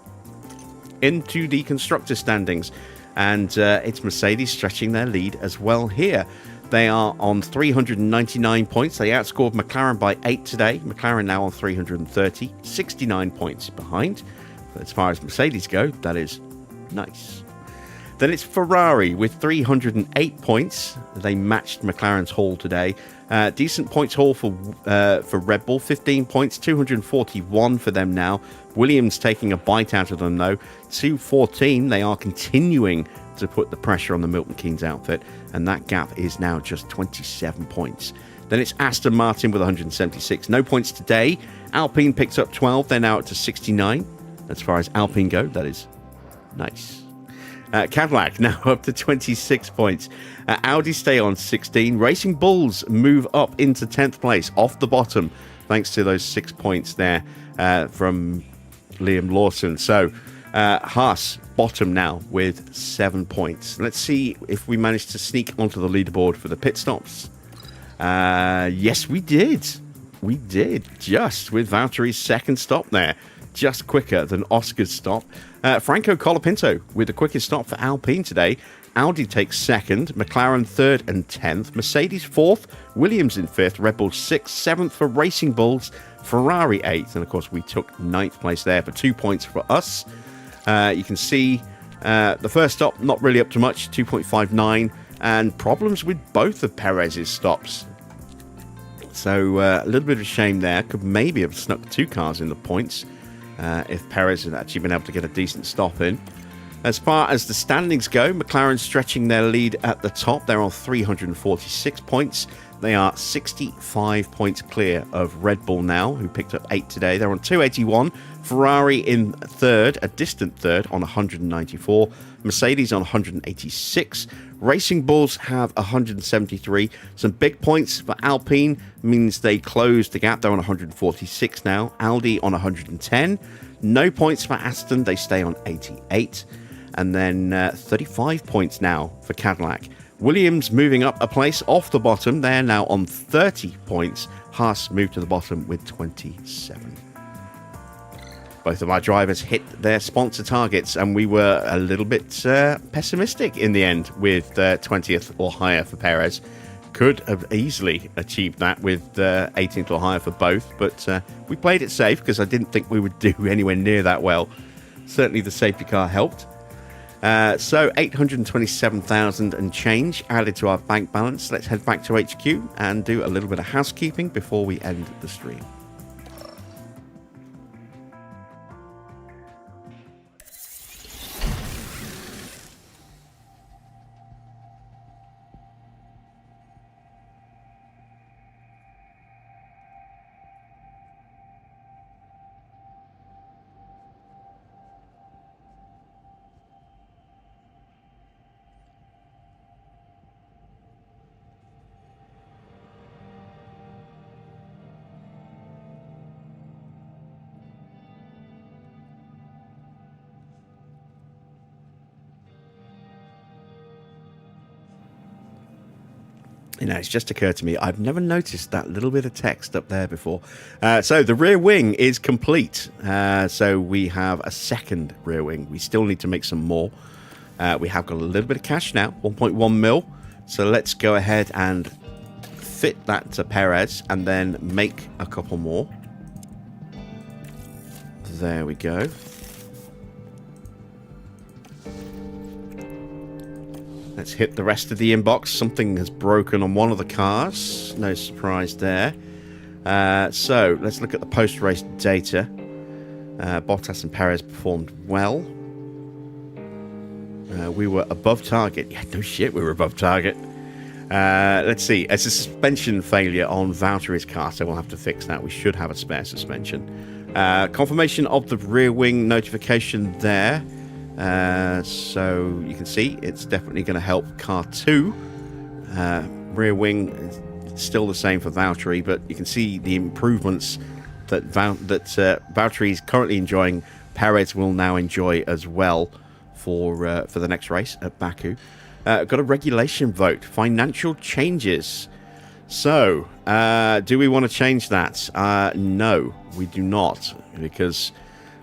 Into the constructor standings. And it's Mercedes stretching their lead as well here. They are on 399 points. They outscored McLaren by 8 today. McLaren now on 330, 69 points behind. But as far as Mercedes go, that is nice. Then it's Ferrari with 308 points. They matched McLaren's haul today. Decent points haul for Red Bull, 15 points, 241 for them now. Williams taking a bite out of them though, 214. They are continuing to put the pressure on the Milton Keynes outfit, and that gap is now just 27 points. Then it's Aston Martin with 176. No points today. Alpine picks up 12. They're now up to 69. As far as Alpine go, that is nice. Cadillac now up to 26 points. Audi stay on 16. Racing Bulls move up into 10th place off the bottom thanks to those 6 points there from Liam Lawson. So Haas bottom now with 7 points. Let's see if we managed to sneak onto the leaderboard for the pit stops. Yes, we did. We did, just with Valtteri's second stop there. Just quicker than Oscar's stop. Franco Colapinto with the quickest stop for Alpine today. Audi takes second, McLaren third and 10th, Mercedes fourth, Williams in fifth, Red Bull sixth, seventh for Racing Bulls, Ferrari eighth, and of course we took ninth place there for 2 points for us. You can see the first stop not really up to much, 2.59, and problems with both of Perez's stops. So a little bit of a shame there. Could maybe have snuck 2 cars in the points if Perez had actually been able to get a decent stop in. As far as the standings go, McLaren stretching their lead at the top. They're on 346 points. They are 65 points clear of Red Bull now, who picked up 8 today. They're on 281. Ferrari in third, a distant third, on 194. Mercedes on 186. Racing Bulls have 173. Some big points for Alpine means they closed the gap. They're on 146 now. Audi on 110. No points for Aston. They stay on 88. And then 35 points now for Cadillac. Williams moving up a place off the bottom. They're now on 30 points. Haas moved to the bottom with 27. Both of our drivers hit their sponsor targets, and we were a little bit pessimistic in the end with 20th or higher for Perez. Could have easily achieved that with 18th or higher for both, but we played it safe because I didn't think we would do anywhere near that well. Certainly the safety car helped. So 827,000 and change added to our bank balance. Let's head back to HQ and do a little bit of housekeeping before we end the stream. You know, it's just occurred to me, I've never noticed that little bit of text up there before. So the rear wing is complete. So we have a second rear wing. We still need to make some more. We have got a little bit of cash now, 1.1 mil. So let's go ahead and fit that to Perez and then make a couple more. There we go. Let's hit the rest of the inbox. Something has broken on one of the cars. No surprise there. So let's look at the post-race data. Bottas and Perez performed well. We were above target. Yeah, no shit, we were above target. Let's see. It's a suspension failure on Valtteri's car, so we'll have to fix that. We should have a spare suspension. Confirmation of the rear wing notification there. So you can see it's definitely going to help car 2. Rear wing is still the same for Valtteri, but you can see the improvements that Valtteri is currently enjoying. Perez will now enjoy as well for the next race at Baku. Got a regulation vote, financial changes. So do we want to change that? No, we do not, because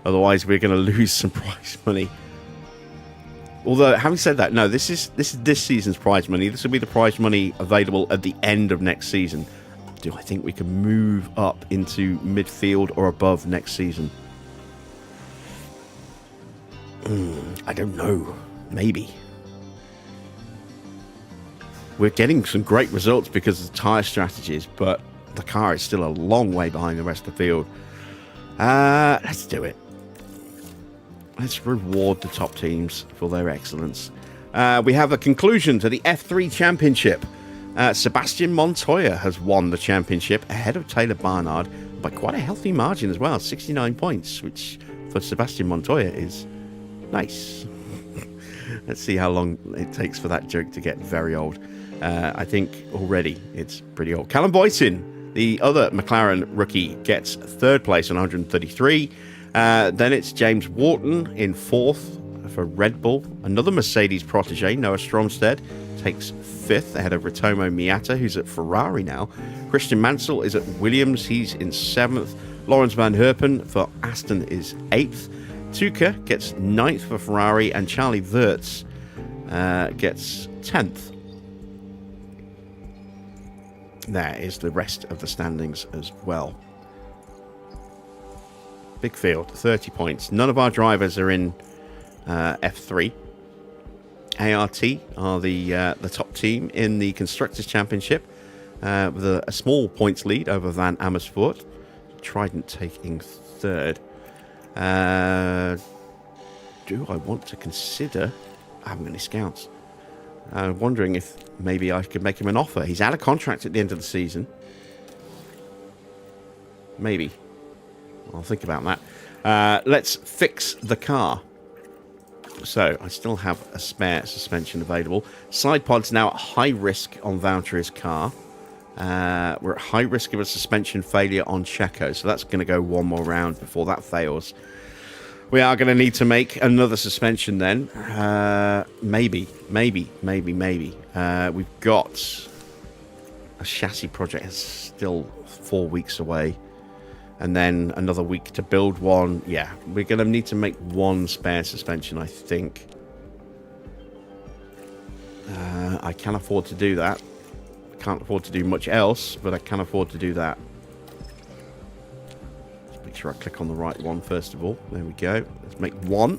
otherwise we're going to lose some prize money. Although, having said that, no, this is this season's prize money. This will be the prize money available at the end of next season. Do I think we can move up into midfield or above next season? I don't know. Maybe. We're getting some great results because of the tyre strategies, but the car is still a long way behind the rest of the field. Let's do it. Let's reward the top teams for their excellence. We have a conclusion to the F3 Championship. Sebastian Montoya has won the championship ahead of Taylor Barnard by quite a healthy margin as well, 69 points, which for Sebastian Montoya is nice. Let's see how long it takes for that joke to get very old. I think already it's pretty old. Callum Boyton, the other McLaren rookie, gets third place on 133. Then it's James Wharton in fourth for Red Bull. Another Mercedes protege, Noah Stromstead, takes fifth ahead of Ritomo Miata, who's at Ferrari now. Christian Mansell is at Williams. He's in seventh. Lawrence Van Herpen for Aston is eighth. Tuca gets ninth for Ferrari, and Charlie Wirtz gets 10th. There is the rest of the standings as well. Big field, 30 points. None of our drivers are in F3. ART are the top team in the Constructors' Championship with a small points lead over Van Amersfoort. Trident taking third. Do I want to consider... I haven't got any scouts. I'm wondering if maybe I could make him an offer. He's out of contract at the end of the season. Maybe. I'll think about that. Let's fix the car. So, I still have a spare suspension available. Side pod's now at high risk on Valtteri's car. We're at high risk of a suspension failure on Checo, so that's going to go one more round before that fails. We are going to need to make another suspension then. Maybe. We've got a chassis project that's still 4 weeks away. And then another week to build one. Yeah, we're going to need to make one spare suspension, I think. I can afford to do that. Can't afford to do much else, but I can afford to do that. Let's make sure I click on the right one first of all. There we go. Let's make one.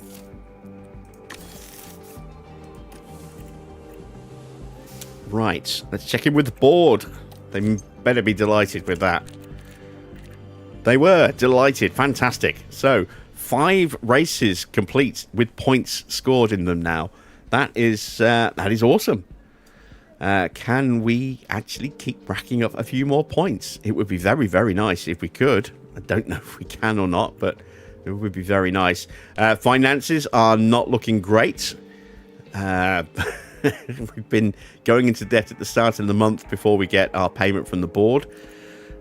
Right, let's check in with the board. They better be delighted with that. They were delighted. Fantastic. So, 5 races complete with points scored in them now. That is awesome. Can we actually keep racking up a few more points? It would be very, very nice if we could. I don't know if we can or not, but it would be very nice. Finances are not looking great. We've been going into debt at the start of the month before we get our payment from the board.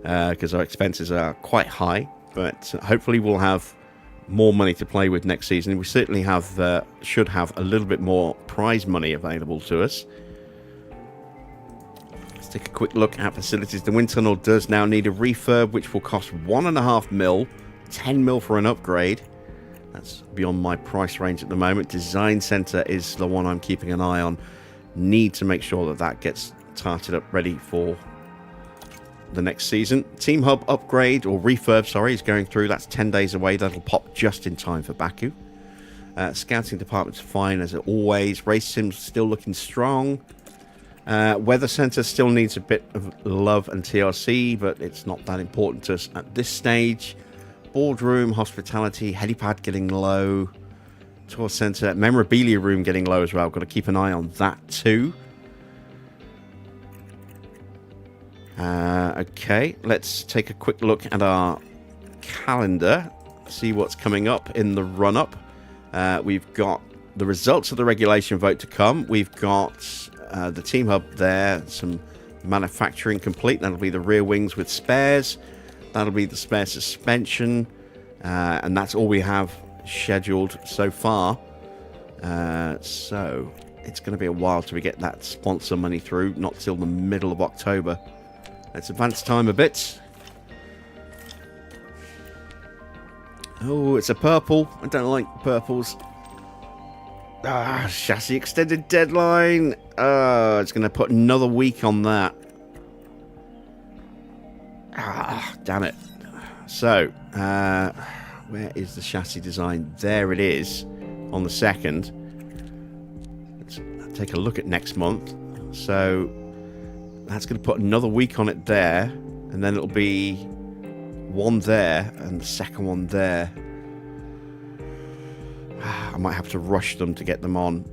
Because our expenses are quite high, but hopefully we'll have more money to play with next season. We certainly should have a little bit more prize money available to us. Let's take a quick look at facilities. The wind tunnel does now need a refurb, which will cost 1.5 mil, 10 mil for an upgrade. That's beyond my price range at the moment. Design Centre is the one I'm keeping an eye on. Need to make sure that gets tarted up ready for the next season. Team Hub upgrade, or refurb, sorry, is going through. That's 10 days away. That'll pop just in time for Baku. Scouting department's fine as always. Race Sim's still looking strong. Weather Centre still needs a bit of love and TLC, but it's not that important to us at this stage. Boardroom, hospitality, helipad getting low. Tour Centre, memorabilia room getting low as well. Got to keep an eye on that too. Okay, let's take a quick look at our calendar, see what's coming up in the run-up. We've got the results of the regulation vote to come. We've got the Team Hub there, some manufacturing complete. That'll be the rear wings with spares. That'll be the spare suspension. And that's all we have scheduled so far. So it's going to be a while till we get that sponsor money through, not till the middle of October. Let's advance time a bit. Oh, it's a purple. I don't like purples. Chassis extended deadline. It's going to put another week on that. Damn it. So, where is the chassis design? There it is on the 2nd. Let's take a look at next month. So, that's going to put another week on it there, and then it'll be one there and the second one there. I might have to rush them to get them on.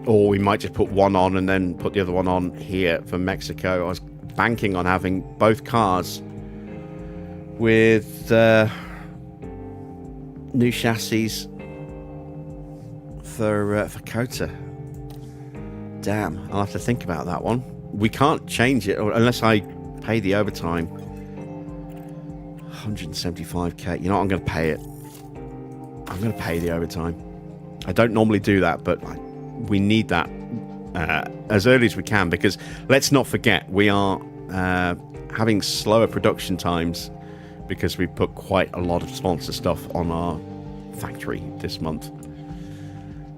or we might just put one on and then put the other one on here for Mexico. I was banking on having both cars with new chassis for COTA. Damn, I'll have to think about that one. We can't change it unless I pay the overtime. 175k. You know what? I'm going to pay it. I'm going to pay the overtime. I don't normally do that, but we need that as early as we can, because let's not forget we are having slower production times because we put quite a lot of sponsor stuff on our factory this month.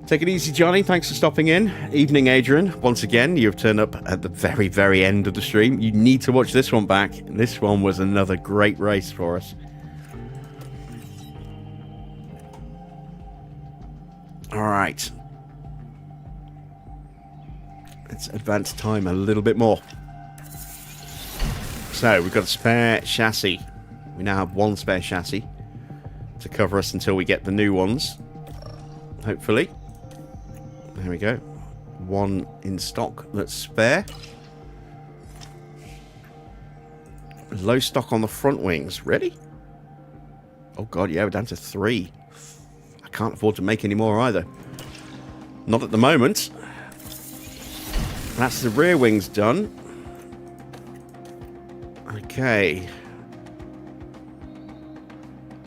Take it easy, Johnny. Thanks for stopping in. Evening, Adrian. Once again, you've turned up at the very, very end of the stream. You need to watch this one back. This one was another great race for us. All right. Let's advance time a little bit more. So, we've got a spare chassis. We now have one spare chassis to cover us until we get the new ones. Hopefully. There we go. One in stock that's spare. Low stock on the front wings. Really? Oh god, yeah, we're down to 3. I can't afford to make any more either. Not at the moment. That's the rear wings done. Okay.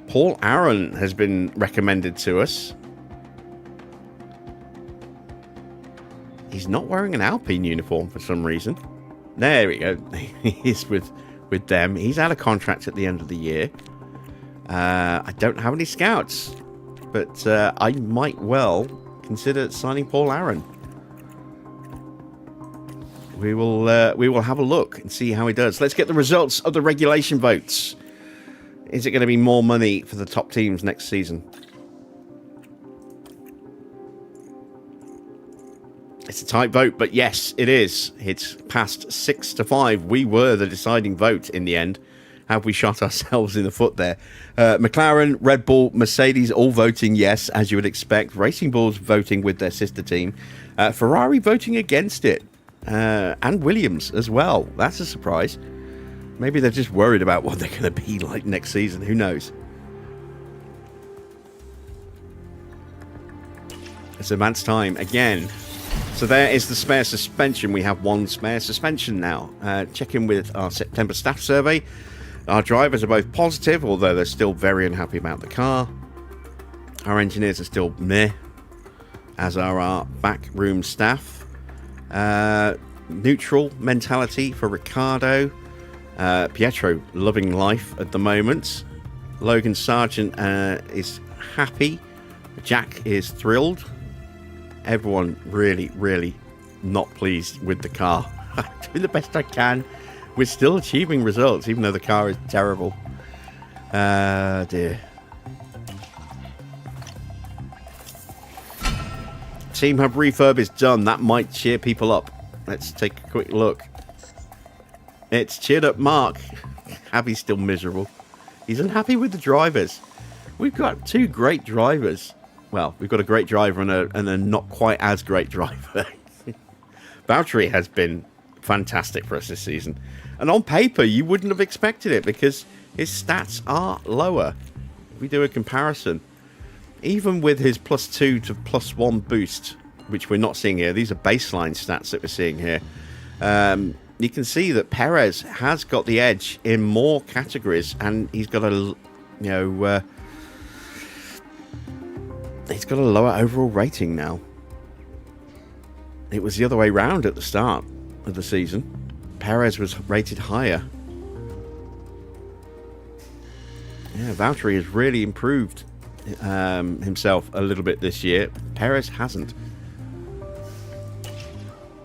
Paul Aaron has been recommended to us. He's not wearing an Alpine uniform for some reason. There we go. He's with them. He's out of contract at the end of the year. I don't have any scouts, but I might well consider signing Paul Aaron. We will have a look and see how he does. Let's get the results of the regulation votes. Is it going to be more money for the top teams next season? It's a tight vote, but yes, it is. It's passed 6-5. We were the deciding vote in the end. Have we shot ourselves in the foot there? McLaren, Red Bull, Mercedes all voting yes, as you would expect. Racing Bulls voting with their sister team. Ferrari voting against it. And Williams as well. That's a surprise. Maybe they're just worried about what they're going to be like next season. Who knows? It's advanced time again. So there is the spare suspension. We have one spare suspension now. Check in with our September staff survey. Our drivers are both positive, although they're still very unhappy about the car. Our engineers are still meh, as are our backroom staff. Neutral mentality for Ricardo. Pietro loving life at the moment. Logan Sargent is happy. Jack is thrilled. Everyone really, really not pleased with the car. I'm doing the best I can. We're still achieving results, even though the car is terrible. Dear. Team Hub refurb is done. That might cheer people up. Let's take a quick look. It's cheered up Mark. Abby's still miserable. He's unhappy with the drivers. We've got 2 great drivers. Well, we've got a great driver and a not quite as great driver. Valtteri has been fantastic for us this season. And on paper, you wouldn't have expected it because his stats are lower. If we do a comparison, even with his +2 to +1 boost, which we're not seeing here, these are baseline stats that we're seeing here. You can see that Perez has got the edge in more categories, and he's got a, he's got a lower overall rating now. It was the other way around at the start of the season. Perez was rated higher. Yeah, Valtteri has really improved himself a little bit this year. Perez hasn't.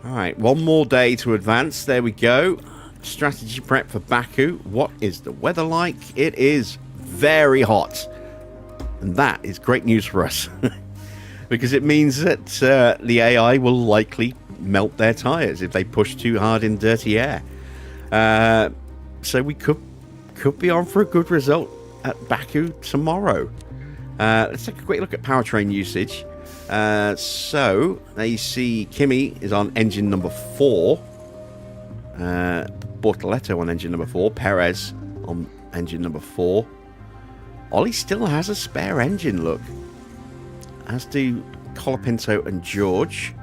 Alright, one more day to advance. There we go. Strategy prep for Baku. What is the weather like? It is very hot. And that is great news for us. Because it means that the AI will likely melt their tyres if they push too hard in dirty air. So we could be on for a good result at Baku tomorrow. Let's take a quick look at powertrain usage. So now you see Kimi is on engine number 4. Bortoletto on engine number 4. Perez on engine number 4. Ollie still has a spare engine, look. As do Colapinto and George.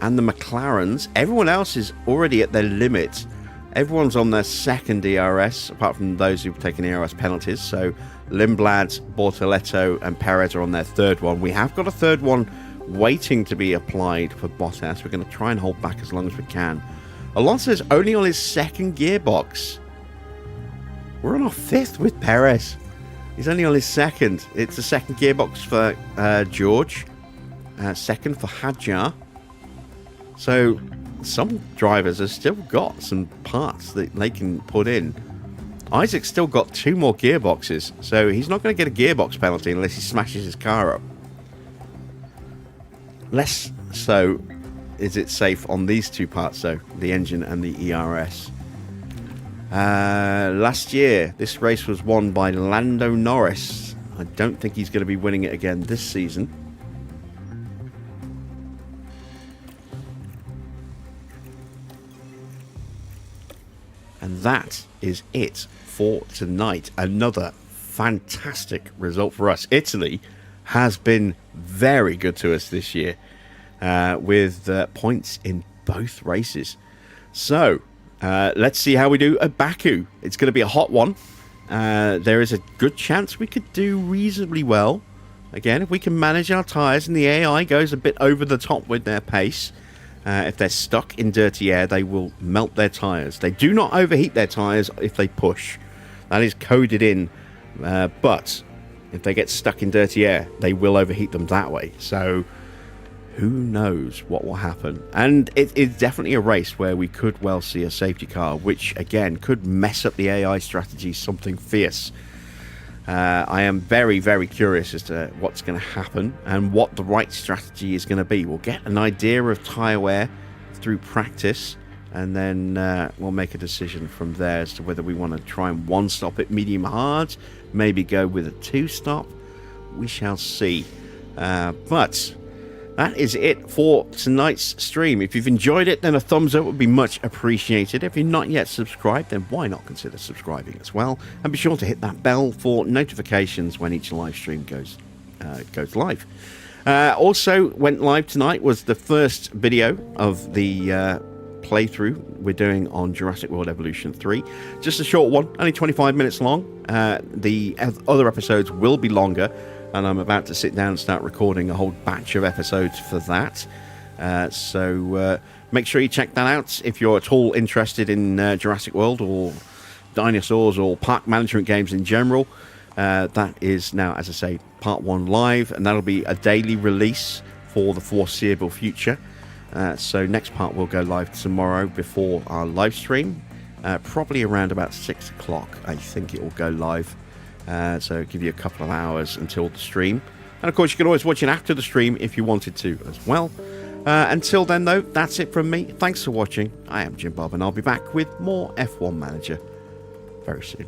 And the McLarens. Everyone else is already at their limit. Everyone's on their second ERS, apart from those who've taken ERS penalties. So Lindblad, Bortoletto and Perez are on their third one. We have got a third one waiting to be applied for Bottas. We're going to try and hold back as long as we can. Alonso's only on his second gearbox. We're on our 5th with Perez. He's only on his second. It's the second gearbox for George. Second for Hadjar. So some drivers have still got some parts that they can put in. Isaac's still got 2 more gearboxes, so he's not going to get a gearbox penalty unless he smashes his car up. Less so is it safe on these 2 parts, though, the engine and the ERS. Last year, this race was won by Lando Norris. I don't think he's going to be winning it again this season. And that is it for tonight. Another fantastic result for us. Italy has been very good to us this year with points in both races. So let's see how we do at Baku. It's going to be a hot one. There is a good chance we could do reasonably well. Again, if we can manage our tyres and the AI goes a bit over the top with their pace. If they're stuck in dirty air, they will melt their tyres. They do not overheat their tyres if they push. That is coded in. But if they get stuck in dirty air, they will overheat them that way. So who knows what will happen. And it is definitely a race where we could well see a safety car, which, again, could mess up the AI strategy something fierce. I am very, very curious as to what's going to happen and what the right strategy is going to be. We'll get an idea of tyre wear through practice, and then we'll make a decision from there as to whether we want to try and 1-stop it medium hard, maybe go with a 2-stop. We shall see. But that is it for tonight's stream. If you've enjoyed it, then a thumbs up would be much appreciated. If you're not yet subscribed, then why not consider subscribing as well? And be sure to hit that bell for notifications when each live stream goes live. Also went live tonight was the first video of the playthrough we're doing on Jurassic World Evolution 3. Just a short one, only 25 minutes long. The other episodes will be longer, and I'm about to sit down and start recording a whole batch of episodes for that. So make sure you check that out if you're at all interested in Jurassic World or dinosaurs or park management games in general. That is now, as I say, part 1 live, and that'll be a daily release for the foreseeable future. So next part will go live tomorrow before our live stream, probably around about 6 o'clock. I think it will go live. So give you a couple of hours until the stream. And of course, you can always watch it after the stream if you wanted to as well. Until then, though, that's it from me. Thanks for watching. I am Jim Bob, and I'll be back with more F1 Manager very soon.